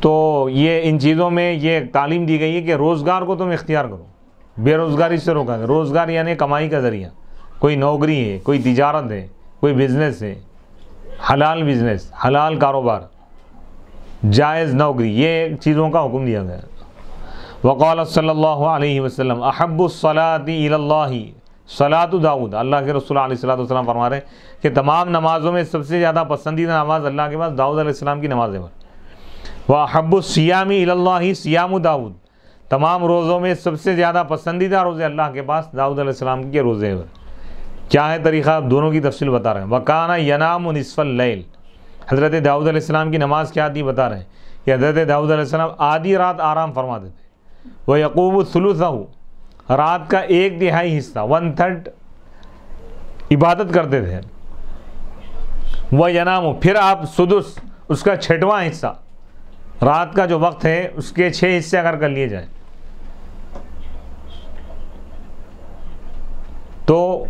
تو یہ ان چیزوں میں یہ تعلیم دی گئی ہے کہ روزگار کو تم اختیار کرو، بے روزگاری سے روکا گیا. روزگار یعنی کمائی کا ذریعہ، کوئی نوکری ہے، کوئی تجارت ہے، کوئی بزنس ہے، حلال بزنس، حلال کاروبار، جائز نوکری، یہ چیزوں کا حکم دیا گیا. وقال صلی اللہ علیہ وسلم احب الصلاۃ الی اللہ صلاۃ داؤد. اللہ کے رسول علیہ الصلوۃ والسلام فرما رہے ہیں کہ تمام نمازوں میں سب سے زیادہ پسندیدہ نماز اللہ کے پاس داؤد علیہ السلام کی نماز ہے. وَأَحَبُّ الصِّيَامِ إِلَى اللَّهِ صِيَامُ داؤد. تمام روزوں میں سب سے زیادہ پسندیدہ روزے اللہ کے پاس داؤد علیہ السلام کے روزے ہیں. کیا ہے طریقہ؟ دونوں کی تفصیل بتا رہے ہیں. وَكَانَ يَنَامُ نِصْفَ اللَّيْلِ. حضرت داؤد علیہ السلام کی نماز کیا تھی بتا رہے ہیں کہ حضرت داؤد علیہ السلام آدھی رات آرام فرماتے تھے. وَيَقُومُ ثُلُثَهُ. رات کا 1/3 حصہ 1/3 عبادت کرتے تھے. وَيَنَامُ. پھر آپ سدس، اس کا 6واں حصہ، رات کا جو وقت ہے اس کے 6 حصے اگر کر لیے جائیں تو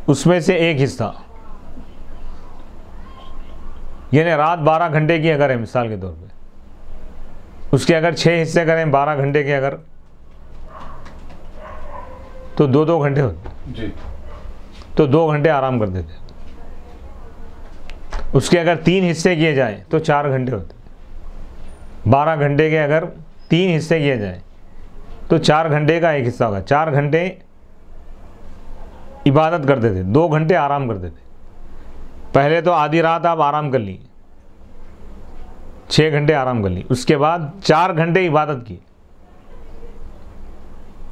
اس میں سے 1 حصہ، یعنی رات 12 گھنٹے کی اگر ہے مثال کے طور پہ، اس کے اگر 6 حصے کریں 12 گھنٹے کے اگر، تو 2 گھنٹے ہوتے جی. تو 2 گھنٹے آرام کرتے تھے. اس کے اگر 3 حصے کیے جائیں تو 4 گھنٹے ہوتے. 12 گھنٹے کے اگر 3 حصے کیے جائیں تو 4 گھنٹے کا 1 حصہ ہوگا. 4 گھنٹے عبادت کرتے تھے، 2 گھنٹے آرام کرتے تھے. پہلے تو آدھی رات آپ آرام کر لی، 6 گھنٹے آرام کر لی، اس کے بعد 4 گھنٹے عبادت کی.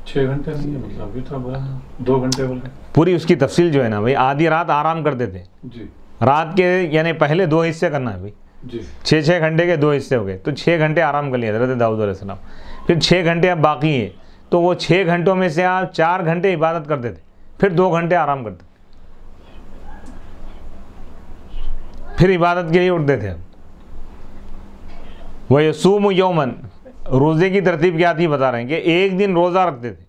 6 گھنٹے نہیں ہے مطلب ابھی تو 2 گھنٹے بول رہے ہیں. پوری اس کی تفصیل جو ہے نا بھائی، آدھی رات آرام کرتے تھے. جی. رات کے یعنی پہلے 2 حصے کرنا ہے بھائی. جی. 6 گھنٹے کے 2 حصے ہو گئے تو 6 گھنٹے آرام کر لیے حضرت داؤد علیہ السلام. پھر 6 گھنٹے اب باقی ہے تو وہ 6 گھنٹوں میں سے آپ 4 گھنٹے عبادت کرتے تھے، پھر 2 گھنٹے آرام کرتے تھے، پھر عبادت کے لیے اٹھتے تھے. وَيَصُومُ يَوْمًا. روزے کی ترتیب کیا تھی بتا رہے ہیں کہ ایک دن روزہ رکھتے تھے.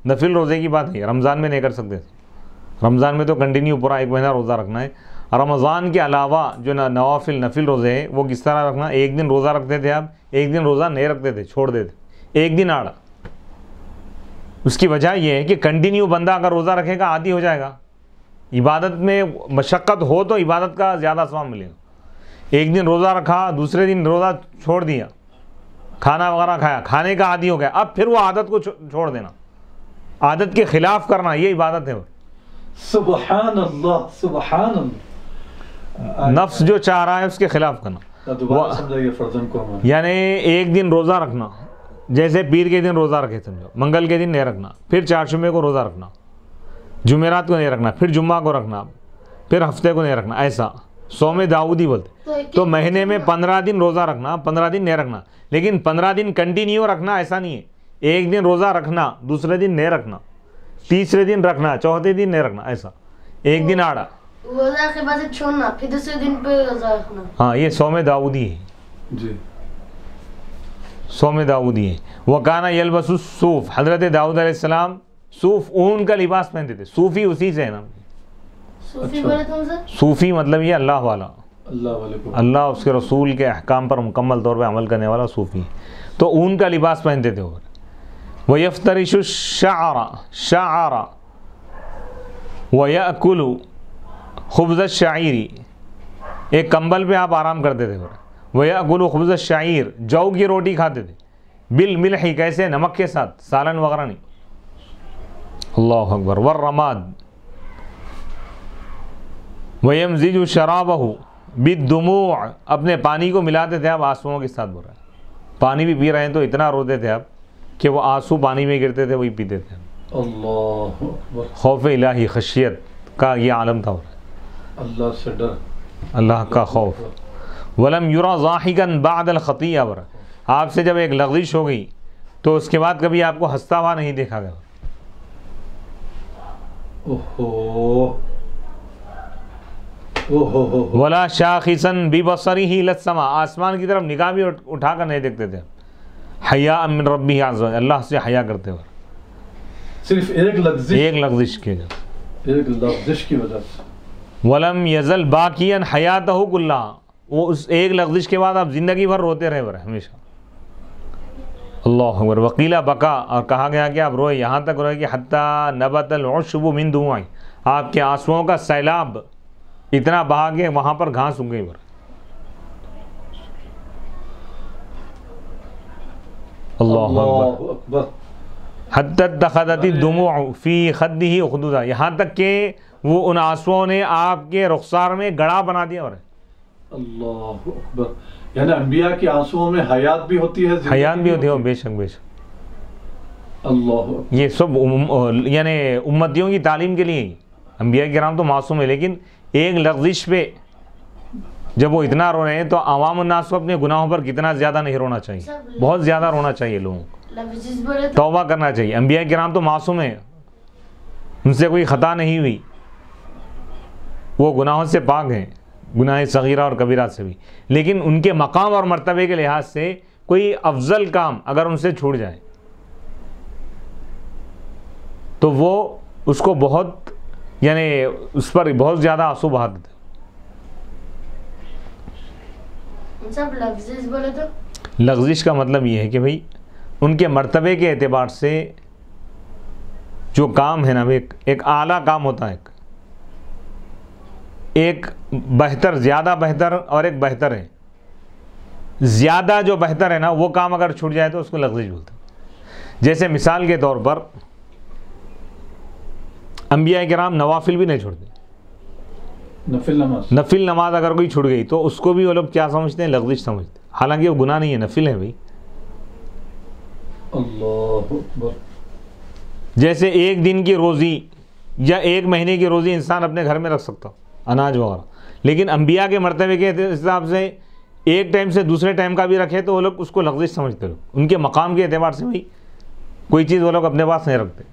نفل روزے کی بات ہے، رمضان میں نہیں کر سکتے تھے. رمضان میں تو کنٹینیو پورا 1 مہینہ روزہ رکھنا ہے. رمضان کے علاوہ جو نوافل نفل روزے ہیں وہ کس طرح رکھنا؟ ایک دن روزہ رکھتے تھے آپ، ایک دن روزہ نہیں رکھتے تھے، چھوڑ دیتے، ایک دن آڑا. اس کی وجہ یہ ہے کہ کنٹینیو بندہ اگر روزہ رکھے گا عادی ہو جائے گا. عبادت میں مشقت ہو تو عبادت کا زیادہ ثواب ملے گا. ایک دن روزہ رکھا، دوسرے دن روزہ چھوڑ دیا، کھانا وغیرہ کھایا، کھانے کا عادی ہو گیا، اب پھر وہ عادت کو چھوڑ دینا، عادت کے خلاف کرنا، یہ عبادت ہے. سبحان اللہ سبحان اللہ. نفس جو چاہ رہا ہے اس کے خلاف کرنا. دوبارہ سمجھائیے فرضاً کو. یعنی ایک دن روزہ رکھنا، جیسے پیر کے دن روزہ رکھے سمجھو، منگل کے دن نہیں رکھنا، پھر چہارشنبے کو روزہ رکھنا، جمعرات کو نہیں رکھنا، پھر جمعہ کو رکھنا، پھر ہفتے کو نہیں رکھنا. ایسا صوم داؤدی بولتے. تو مہینے میں 15 دن روزہ رکھنا، 15 دن نہیں رکھنا، لیکن 15 دن کنٹینیو رکھنا ایسا نہیں ہے. ایک دن روزہ رکھنا، دوسرے دن نہیں رکھنا، تیسرے دن رکھنا، چوتھے دن نہیں رکھنا. ایسا ایک دن آڑا روزہ کے بعد چھوڑنا، پھر دوسرے دن پہ روزہ رکھنا. ہاں یہ صوم داؤدی ہے. جی. صوم داؤدی ہے. وَكَانَ يَلْبَسُ الصُّوفَ. حضرت داؤد علیہ السلام صوف اون کا لباس پہنتے تھے. صوفی اسی سے ہے نا. صوفی بولے تم سے؟ صوفی مطلب یہ اللہ والا، اللہ والے کو، اللہ اس کے رسول کے احکام پر مکمل طور پہ عمل کرنے والا صوفی. تو اون کا لباس پہنتے تھے. وَيَفْتَرِشُ الشَّعَرَ وَيَأْكُلُ خبز الشعیر. ایک کمبل پہ آپ آرام کرتے تھے. وَيَأْكُلُ خبز الشعیر. جو کی روٹی کھاتے تھے. بالملح. کیسے؟ نمک کے ساتھ، سالن وغیرہ نہیں. اللہ اکبر. والرماد. وَيَمْزِجُ شَرَابَهُ بِالدُّمُوعِ. اپنے پانی کو ملاتے تھے آپ آنسوؤں کے ساتھ. بول رہے ہیں پانی بھی پی رہے ہیں تو اتنا روتے تھے آپ کہ وہ آنسو پانی میں گرتے تھے، وہی پیتے تھے. اللہ اکبر. خوف الہی، خشیت کا یہ عالم تھا. اللہ سے ڈر، اللہ کا خوف. وَلَمْ يُرَى ضَاحِكًا بَعْدَ الْخَطِيئَةِ. آپ سے جب ایک لغزش ہو گئی تو اس کے بعد کبھی آپ کو ہنستا ہوا نہیں دیکھا گیا. ولا شاخصا ببصره الى السماء، آسمان کی طرف نگاہ بھی اٹھا کر نہیں دیکھتے تھے. حیاء من ربہ عز وجل، اللہ سے حیا کرتے ہوئے. صرف ایک لغزش کی وجہ سے. ولم یزل باقیا حیاتہ کلہا، وہ اس ایک لغزش کے بعد آپ زندگی بھر روتے رہے ہمیشہ. اللہ اکبر. وقیلہ بکا، اور کہا گیا کہ آپ روئے، یہاں تک روئے کہ حتی نبت العشب من دموعی، آپ کے آنسوؤں کا سیلاب اتنا بہا کہ وہاں پر گھاس اگ گئی. اللہ اکبر. حتی اتخذت الدموع فی خدہ اخدودا، یہاں تک کہ وہ ان آنسوؤں نے آپ کے رخسار میں گڑھا بنا دیا. اور اللہ اکبر. یعنی انبیاء کے آنسوؤں میں حیات بھی ہوتی ہے، حیات بھی ہوتی ہے. بے شک بے شک. اللہ یہ سب یعنی امتیوں کی تعلیم کے لیے. انبیاء کرام تو معصوم ہے، لیکن ایک لغزش پہ جب وہ اتنا رو رہے ہیں تو عوام الناس کو اپنے گناہوں پر کتنا زیادہ نہیں رونا چاہیے. بہت زیادہ رونا چاہیے لوگوں کو، توبہ کرنا چاہیے. انبیاء کرام تو معصوم ہیں، ان سے کوئی خطا نہیں ہوئی، وہ گناہوں سے پاک ہیں، گناہ صغیرہ اور کبیرہ سے بھی. لیکن ان کے مقام اور مرتبے کے لحاظ سے کوئی افضل کام اگر ان سے چھوٹ جائے تو وہ اس کو بہت یعنی اس پر بہت زیادہ آنسو بہا دیتے. سب لفظ بولے تو لغزش کا مطلب یہ ہے کہ بھئی ان کے مرتبے کے اعتبار سے جو کام ہے نا، ایک اعلیٰ کام ہوتا ہے، ایک بہتر، زیادہ بہتر اور ایک بہتر ہے. زیادہ جو بہتر ہے نا وہ کام اگر چھوٹ جائے تو اس کو لغزش بولتے ہیں. جیسے مثال کے طور پر انبیاء کرام نوافل بھی نہیں چھوڑتے. نفل نماز اگر کوئی چھوٹ گئی تو اس کو بھی وہ لوگ کیا سمجھتے ہیں؟ لغزش سمجھتے ہیں. حالانکہ وہ گناہ نہیں ہے، نفل ہے بھائی. اللہ اکبر. جیسے ایک دن کی روزی یا ایک مہینے کی روزی انسان اپنے گھر میں رکھ سکتا ہو، اناج وغیرہ. لیکن انبیاء کے مرتبے کے حساب سے ایک ٹائم سے دوسرے ٹائم کا بھی رکھے تو وہ لوگ اس کو لغزش سمجھتے. لوگ ان کے مقام کے اعتبار سے بھائی کوئی چیز وہ لوگ اپنے پاس نہیں رکھتے.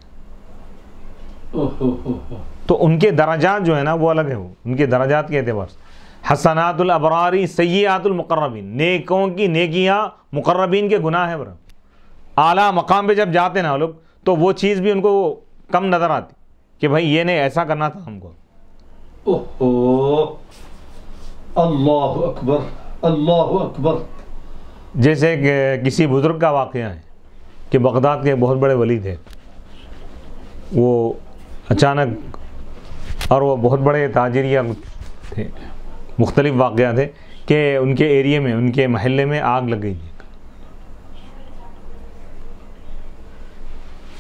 تو ان کے درجات جو ہے نا وہ الگ ہے. وہ ان کے درجات کے اعتبار سے حسنات الابراری سیئات المقربین، نیکوں کی نیکیاں مقربین کے گناہ ہیں. اعلیٰ مقام پہ جب جاتے نا وہ لوگ تو وہ چیز بھی ان کو کم نظر آتی کہ بھائی یہ نہیں، ایسا کرنا تھا ہم کو. اللہ اکبر اللہ اکبر. جیسے کہ کسی بزرگ کا واقعہ ہے کہ بغداد کے بہت بڑے ولی تھے، وہ اچانک، اور وہ بہت بڑے تاجریہ تھے، مختلف واقعات تھے کہ ان کے ایریے میں، ان کے محلے میں آگ لگ گئی تھی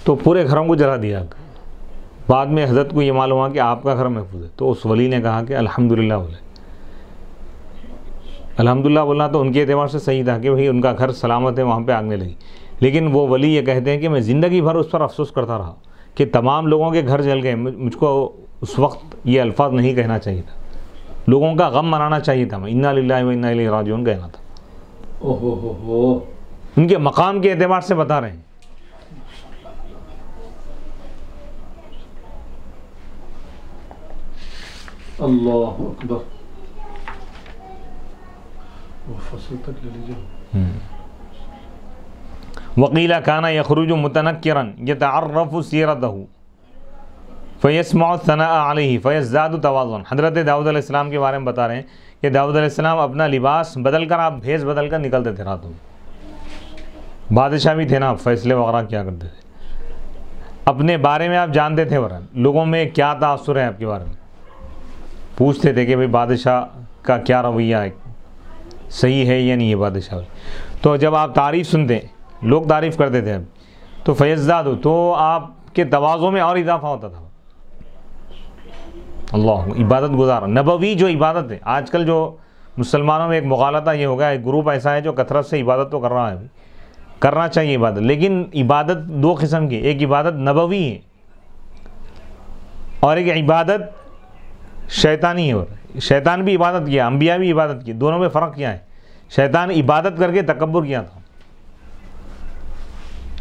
تو پورے گھروں کو جلا دیا. بعد میں حضرت کو یہ معلوم ہوا کہ آپ کا گھر محفوظ ہے. تو اس ولی نے کہا کہ الحمدللہ بولے. الحمدللہ بولنا تو ان کے اعتبار سے صحیح تھا کہ بھئی ان کا گھر سلامت ہے، وہاں پہ آگ نہیں لگی. لیکن وہ ولی یہ کہتے ہیں کہ میں زندگی بھر اس پر افسوس کرتا رہا کہ تمام لوگوں کے گھر جل گئے. مجھ کو اس وقت یہ الفاظ نہیں کہنا چاہیے تھا، لوگوں کا غم منانا چاہیے تھا. میں انا للہ و انا الیہ راجعون کہنا تھا. ان کے مقام کے اعتبار سے بتا رہے ہیں. اللہ اکبر. وہ فصل تک لے لیجیے. وقیل کان یخرج متنکرا یتعرف سیرتہ فیسمع الثناء علیہ فیزداد تواضعا. حضرت داؤد علیہ السلام کے بارے میں بتا رہے ہیں کہ داؤد علیہ السلام اپنا لباس بدل کر، آپ بھیس بدل کر نکلتے تھے راتوں میں. بادشاہ بھی تھے نا، فیصلے وغیرہ کیا کرتے تھے. اپنے بارے میں آپ جانتے تھے، ورنہ لوگوں میں کیا تاثر ہے آپ کے بارے میں، پوچھتے تھے کہ بھئی بادشاہ کا کیا رویہ ہے، صحیح ہے یا نہیں ہے بادشاہ. تو جب آپ تعریف سنتے، لوگ تعریف کرتے تھے تو فیزداد، تو آپ کے تواضع میں اور اضافہ ہوتا تھا. اللہ، عبادت گزار نبوی جو عبادت ہے. آج کل جو مسلمانوں میں ایک مغالطہ یہ ہو گیا، ایک گروپ ایسا ہے جو کثرت سے عبادت تو کر رہا ہے، کرنا چاہیے عبادت، لیکن عبادت دو قسم کی، ایک عبادت نبوی ہے اور ایک عبادت شیطانی ہے. اور شیطان بھی عبادت کیا، انبیاء بھی عبادت کی. دونوں میں فرق کیا ہے؟ شیطان عبادت کر کے تکبر کیا تھا،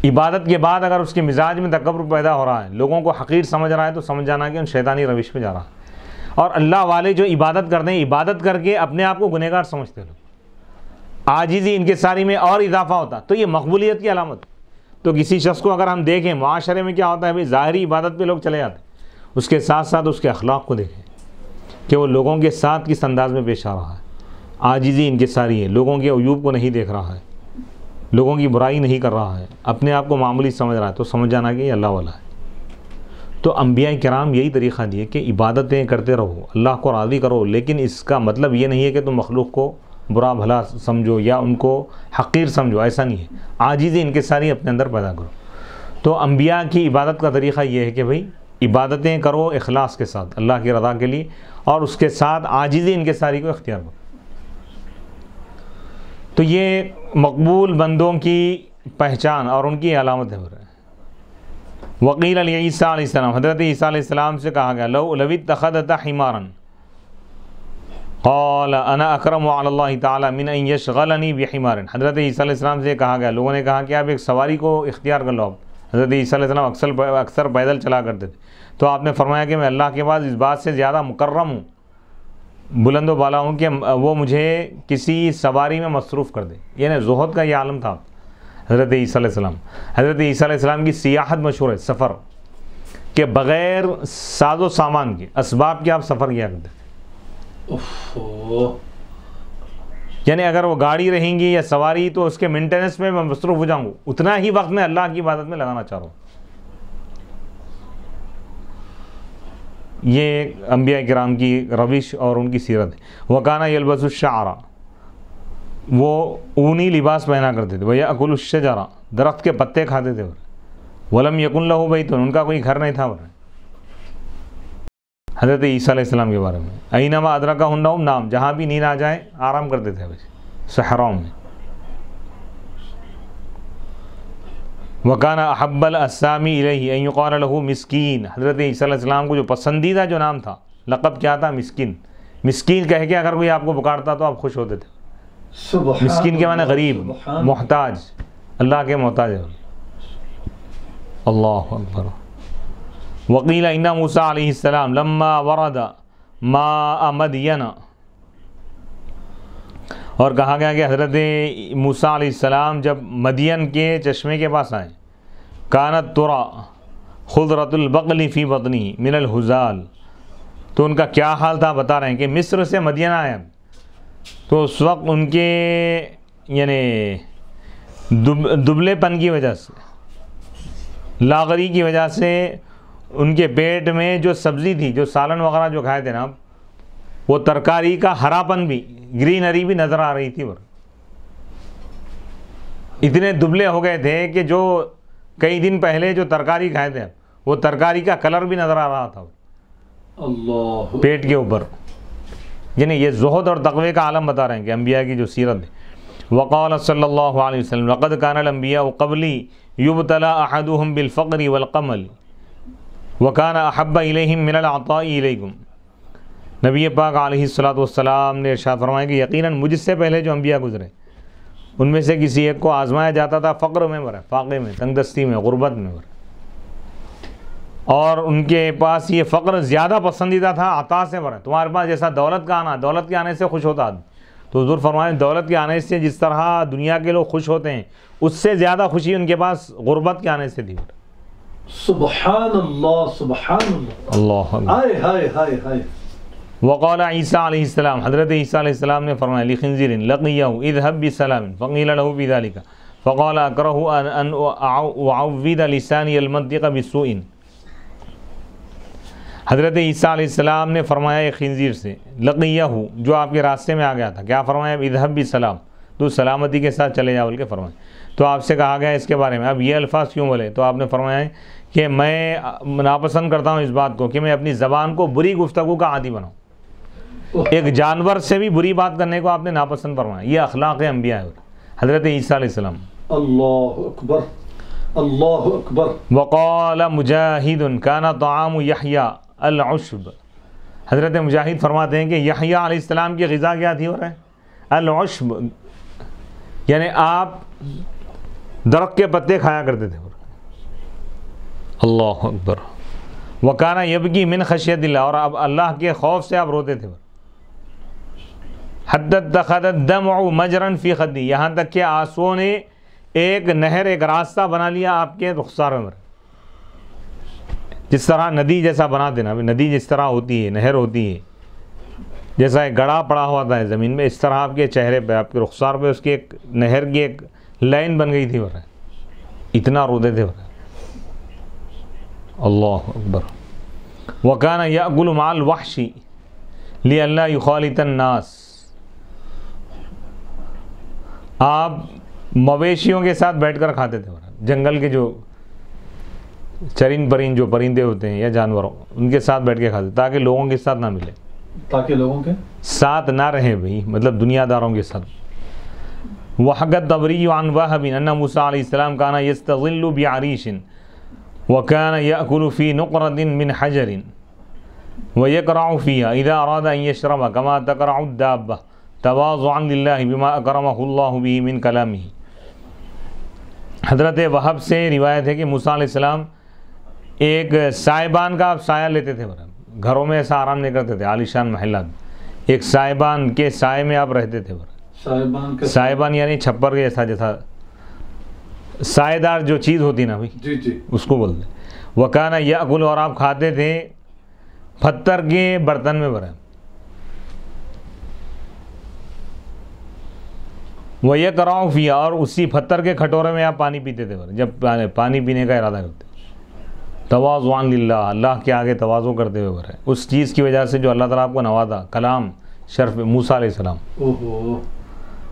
عبادت کے بعد اگر اس کے مزاج میں تکبر پیدا ہو رہا ہے، لوگوں کو حقیر سمجھ رہا ہے، تو سمجھ جانا کہ ان شیطانی روش پہ جا رہا ہے۔ اور اللہ والے جو عبادت کرتے ہیں، عبادت کر کے اپنے آپ کو گنہگار سمجھتے لوگ، عاجزی انکساری میں اور اضافہ ہوتا، تو یہ مقبولیت کی علامت۔ تو کسی شخص کو اگر ہم دیکھیں معاشرے میں کیا ہوتا ہے، ظاہری عبادت پہ لوگ چلے جاتے ہیں، اس کے ساتھ ساتھ اس کے اخلاق کو دیکھیں کہ وہ لوگوں کے ساتھ کس انداز میں پیش آ رہا ہے، عاجزی انکساری ہے، لوگوں کے عیوب کو نہیں دیکھ رہا ہے، لوگوں کی برائی نہیں کر رہا ہے، اپنے آپ کو معمولی سمجھ رہا ہے، تو سمجھ جانا کہ یہ اللہ والا ہے۔ تو انبیاء کرام یہی طریقہ دیے کہ عبادتیں کرتے رہو، اللہ کو راضی کرو، لیکن اس کا مطلب یہ نہیں ہے کہ تم مخلوق کو برا بھلا سمجھو یا ان کو حقیر سمجھو، ایسا نہیں ہے، عاجزی انکساری اپنے اندر پیدا کرو۔ تو انبیاء کی عبادت کا طریقہ یہ ہے کہ بھئی عبادتیں کرو اخلاص کے ساتھ اللہ کی رضا کے لیے، اور اس کے ساتھ عاجزی انکساری کو اختیار کرو۔ تو یہ مقبول بندوں کی پہچان اور ان کی علامت ہے۔ وقیل علی عیسیٰ علیہ السلام، حضرت عیسیٰ علیہ السلام سے کہا گیا، لو اتخذت حمارا قال انا اکرم علی اللہ تعالی من ان یشغلنی بحمار۔ حضرت عیسیٰ علیہ السلام سے کہا گیا، لوگوں نے کہا کہ آپ ایک سواری کو اختیار کر لو۔ آپ حضرت عیسیٰ علیہ السلام اکثر پیدل چلا کرتے تھے، تو آپ نے فرمایا کہ میں اللہ کے بعد اس بات سے زیادہ مکرم ہوں، بلند و بالا ہوں کہ وہ مجھے کسی سواری میں مصروف کر دے۔ یعنی زہد کا یہ عالم تھا حضرت عیسیٰ علیہ السلام۔ حضرت عیسیٰ علیہ السلام کی سیاحت مشہور ہے، سفر کہ بغیر ساز و سامان کے، اسباب کے آپ سفر کیا کرتے تھے۔ یعنی اگر وہ گاڑی رہیں گی یا سواری تو اس کے مینٹیننس میں مصروف ہو جاؤں گا، اتنا ہی وقت میں اللہ کی عبادت میں لگانا چاہ رہا ہوں۔ یہ انبیاء کرام کی روش اور ان کی سیرت ہے۔ وَكَانَ يَلْبَسُ الشَّعْرَ، وہ اونی لباس پہنا کرتے تھے۔ وَيَأْكُلُ الشَّجَرَ، درخت کے پتے کھاتے تھے۔ وَلَمْ يَكُنْ لَهُ بَيْتٌ، ان کا کوئی گھر نہیں تھا۔ حضرت عیسیٰ علیہ السلام کے بارے میں، اَيْنَمَا أَدْرَكَهُ النَّوْمُ، نام جہاں بھی نیند آ جائے آرام کرتے تھے صحراؤں میں۔ وَكَانَ أَحَبَّ الْأَسَّامِ إِلَيْهِ أَن يُقَالَ لَهُ مسکین، حضرت عیسیٰ علیہ السلام کو جو پسندیدہ جو نام تھا، لقب کیا تھا؟ مسکین۔ مسکین کہہ کے اگر کوئی آپ کو پکارتا تو آپ خوش ہوتے تھے۔ مسکین کے معنی غریب، محتاج، اللہ کے محتاج ہے۔ اللہ اکبر۔ وقیل ان موسیٰ علیہ السلام لما ورد ماء مدین، اور کہا گیا کہ حضرت موسیٰ علیہ السلام جب مدین کے چشمے کے پاس آئے، کانت ترا خضرۃ البقل فی بطنی من الحزال، تو ان کا کیا حال تھا بتا رہے ہیں کہ مصر سے مدین آئے تو اس وقت ان کے یعنی دبلے پن کی وجہ سے، لاغری کی وجہ سے ان کے پیٹ میں جو سبزی تھی، جو سالن وغیرہ جو کھائے تھے نا، وہ ترکاری کا ہراپن بھی، گرینری بھی نظر آ رہی تھی۔ اتنے دبلے ہو گئے تھے کہ جو کئی دن پہلے جو ترکاری کھائے تھے وہ ترکاری کا کلر بھی نظر آ رہا تھا اللہ پیٹ کے اوپر۔ یعنی یہ زہد اور تقوی کا عالم بتا رہے ہیں کہ انبیاء کی جو سیرت ہے۔ وقال صلی اللہ علیہ وسلم لقد كان الانبیاء قبلی یبتلی احدهم بالفقر والقمل وكان احب الیہم من العطاء الیکم۔ نبی پاک علیہ السلام نے ارشاد فرمایا کہ یقیناً مجھ سے پہلے جو انبیاء گزرے ان میں سے کسی ایک کو آزمایا جاتا تھا فقر میں مرے، فاقے میں، تنگ دستی میں، غربت میں مرے، اور ان کے پاس یہ فقر زیادہ پسندیدہ تھا عطا سے مرے۔ تمہارے پاس جیسا دولت کا آنا، دولت کے آنے سے خوش ہوتا آدمی، تو حضور فرمائے دولت کے آنے سے جس طرح دنیا کے لوگ خوش ہوتے ہیں، اس سے زیادہ خوشی ان کے پاس غربت کے آنے سے تھی۔ سبحان اللہ، سبحان اللہ، اللہ ہائے ہائے ہائے ہائے۔ وقال عیسیٰ علیہ السلام، حضرت عیسیٰ علیہ السلام نے فرمایا لخنزیر لقیہ اذهب بسلام فقیل له بذلك فقال اکرہ ان اعوذ لسانی المنطق بسوء۔ حضرت عیسیٰ علیہ السلام نے فرمایا ایک خنزیر سے، لقیہ جو آپ کے راستے میں آ گیا تھا، کیا فرمایا؟ اذهب بسلام، تو سلامتی کے ساتھ چلے جاؤ بول کے فرمایا۔ تو آپ سے کہا گیا اس کے بارے میں اب یہ الفاظ کیوں بولے؟ تو آپ نے فرمایا کہ میں ناپسند کرتا ہوں اس بات کو کہ میں اپنی زبان کو بری گفتگو کا عادی بناؤں۔ ایک جانور سے بھی بری بات کرنے کو آپ نے ناپسند فرمایا۔ یہ اخلاق انبیاء ہے حضرت عیسیٰ علیہ السلام۔ اللہ اکبر، اللہ اکبر۔ وقال مجاہد کان طعام یحییٰ العشب، حضرت مجاہد فرماتے ہیں کہ یحییٰ علیہ السلام کی غذا کیا تھی؟ العشب، یعنی آپ درخت کے پتے کھایا کرتے تھے. اللہ اکبر. وکانا یبکی من خشیت اللہ, اور اب اللہ کے خوف سے آپ روتے تھے. حتی اتخذ الدمع مجرا فی خدی, یہاں تک کہ آنسوؤں نے ایک نہر, ایک راستہ بنا لیا آپ کے رخسار میں. جس طرح ندی جیسا بنا دینا, ندی جس طرح ہوتی ہے, نہر ہوتی ہے, جیسا ایک گڑھا پڑا ہوا تھا زمین میں, اس طرح آپ کے چہرے پہ, آپ کے رخسار پہ اس کی ایک نہر کی ایک لائن بن گئی تھی. اتنا روتے تھے. اللہ اکبر. وکانا یأکل مع الوحش لئلا یخالط الناس, آپ مویشیوں کے ساتھ بیٹھ کر کھاتے تھے. جنگل کے جو چرند پرند جو پرندے ہوتے ہیں یا جانوروں, ان کے ساتھ بیٹھ کے کھاتے, تاکہ لوگوں کے ساتھ نہ ملے, تاکہ لوگوں کے ساتھ نہ رہیں بھئی, مطلب دنیا داروں کے ساتھ. وحکى الطبری عن وهب ان موسیٰ علیہ السلام كان يستظل بعریش وكان يأكل في نقرة من حجر ويقرع فيها إذا أراد أن يشرب كما تقرع الدابة تواضعا لله بما أكرمه الله به من كلامه. حضرت وہب سے روایت ہے کہ موسیٰ علیہ السلام ایک سائبان کا آپ سایہ لیتے تھے. گھروں میں ایسا آرام نہیں کرتے تھے, عالیشان محلات, ایک سائبان کے سائے میں آپ رہتے تھے. سائبان یعنی چھپر کے جیسا سائے دار جو چیز ہوتی نا بھائی, جی جی, اس کو بولتے. وکانا یاکل, اور آپ کھاتے تھے پتھر کے برتن میں بھرے. وَيَقْرَعُ فِيهَا, اور اسی پتھر کے کھٹورے میں آپ پانی پیتے تھے جب پانی پینے کا ارادہ کرتے. تواضعا للہ, اللہ کے آگے تواضع کرتے ہوئے بھرے, اس چیز کی وجہ سے جو اللہ تعالیٰ آپ کو نوازا, کلام شرف موسیٰ علیہ السلام.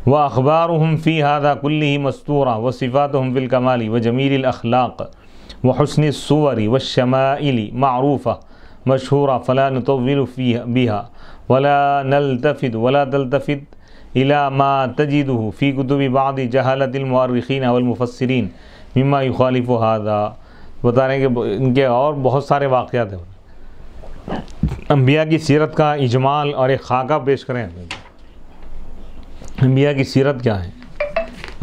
وَأَخْبَارُهُمْ فِي هَذَا كُلِّهِ مَسْطُورَةٌ وَصِفَاتُهُمْ فِي الْكَمَالِ وَجَمِيلِ الْأَخْلَاقِ وَحُسْنِ الصُّوَرِ وَالشَّمَائِلِ مَعْرُوفَةٌ مَشْهُورَةٌ فَلَا نُطَوِّلُ بِهَا وَلَا نَلْتَفِتُ وَلَا تَلْتَفِتْ إِلَى مَا تَجِدُهُ فِي كُتُبِ بَعْضِ جَهَلَةِ الْمُؤَرِّخِينَ وَالْمُفَسِّرِينَ مِمَّا يُخَالِفُ هَذَا. بتا رہے ہیں کہ ان کے اور بہت سارے واقعات ہیں. انبیاء کی سیرت کا اجمال اور ایک خاکہ پیش کریں. انبیاء کی سیرت کیا ہے,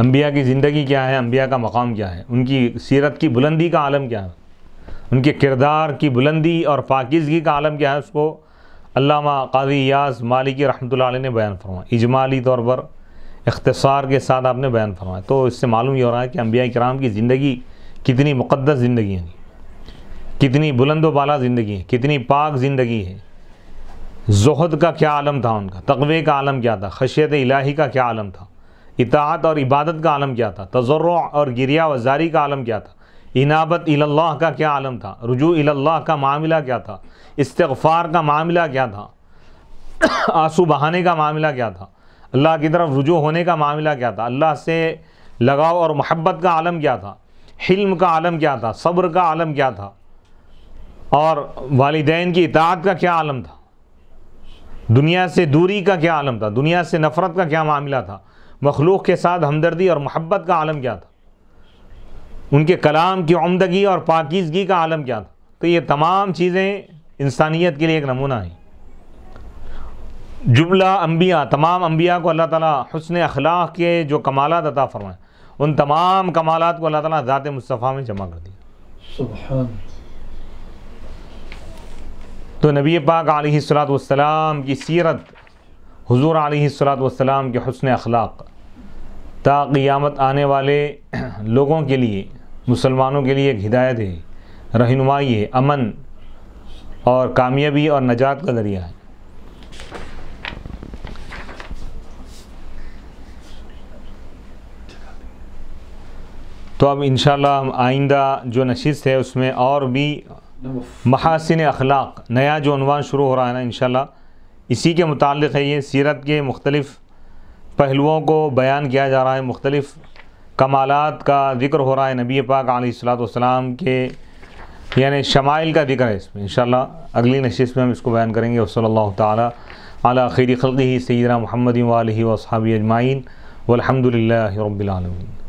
انبیاء کی زندگی کیا ہے, انبیاء کا مقام کیا ہے, ان کی سیرت کی بلندی کا عالم کیا ہے, ان کے کردار کی بلندی اور پاکیزگی کا عالم کیا ہے, اس کو علامہ قاضی ایاز مالکی رحمۃ اللہ علیہ نے بیان فرمایا. اجمالی طور پر اختصار کے ساتھ آپ نے بیان فرمایا. تو اس سے معلوم یہ ہو رہا ہے کہ انبیاء کرام کی زندگی کتنی مقدس زندگی ہے, کتنی بلند و بالا زندگی ہے, کتنی پاک زندگی ہے. زہد کا کیا عالم تھا ان کا, تقوی کا عالم کیا تھا, خشیت الہی کا کیا عالم تھا, اطاعت اور عبادت کا عالم کیا تھا, تضرع اور گریہ و زاری کا عالم کیا تھا, انابت اللہ کا کیا عالم تھا, رجوع اللہ کا معاملہ کیا تھا, استغفار کا معاملہ کیا تھا, آنسو بہانے کا معاملہ کیا تھا, اللہ کی طرف رجوع ہونے کا معاملہ کیا تھا, اللہ سے لگاؤ اور محبت کا عالم کیا تھا, حلم کا عالم کیا تھا, صبر کا عالم کیا تھا, اور والدین کی اطاعت کا کیا عالم تھا, دنیا سے دوری کا کیا عالم تھا, دنیا سے نفرت کا کیا معاملہ تھا, مخلوق کے ساتھ ہمدردی اور محبت کا عالم کیا تھا, ان کے کلام کی عمدگی اور پاکیزگی کا عالم کیا تھا. تو یہ تمام چیزیں انسانیت کے لیے ایک نمونہ ہیں. جملہ انبیاء, تمام انبیاء کو اللہ تعالیٰ حسن اخلاق کے جو کمالات عطا فرمائے, ان تمام کمالات کو اللہ تعالیٰ ذات مصطفیٰ میں جمع کر دیا. سبحان. تو نبی پاک علیہ الصلوۃ والسلام کی سیرت, حضور علیہ الصلوۃ والسلام کے حسن اخلاق تا قیامت آنے والے لوگوں کے لیے, مسلمانوں کے لیے ایک ہدایت ہے, رہنمائی ہے, امن اور کامیابی اور نجات کا ذریعہ ہے. تو اب انشاءاللہ ہم آئندہ جو نشست ہے اس میں اور بھی محاسن اخلاق, نیا جو عنوان شروع ہو رہا ہے نا انشاءاللہ, اسی کے متعلق ہے. یہ سیرت کے مختلف پہلوؤں کو بیان کیا جا رہا ہے, مختلف کمالات کا ذکر ہو رہا ہے نبی پاک علیہ الصلوۃ والسلام کے, یعنی شمائل کا ذکر ہے اس میں. انشاءاللہ اگلی نشست میں ہم اس کو بیان کریں گے. وصلی اللہ تعالی علی خیر خلقہ سیدنا محمد و آلہ و اصحابہ اجمعین والحمد للہ رب العالمین.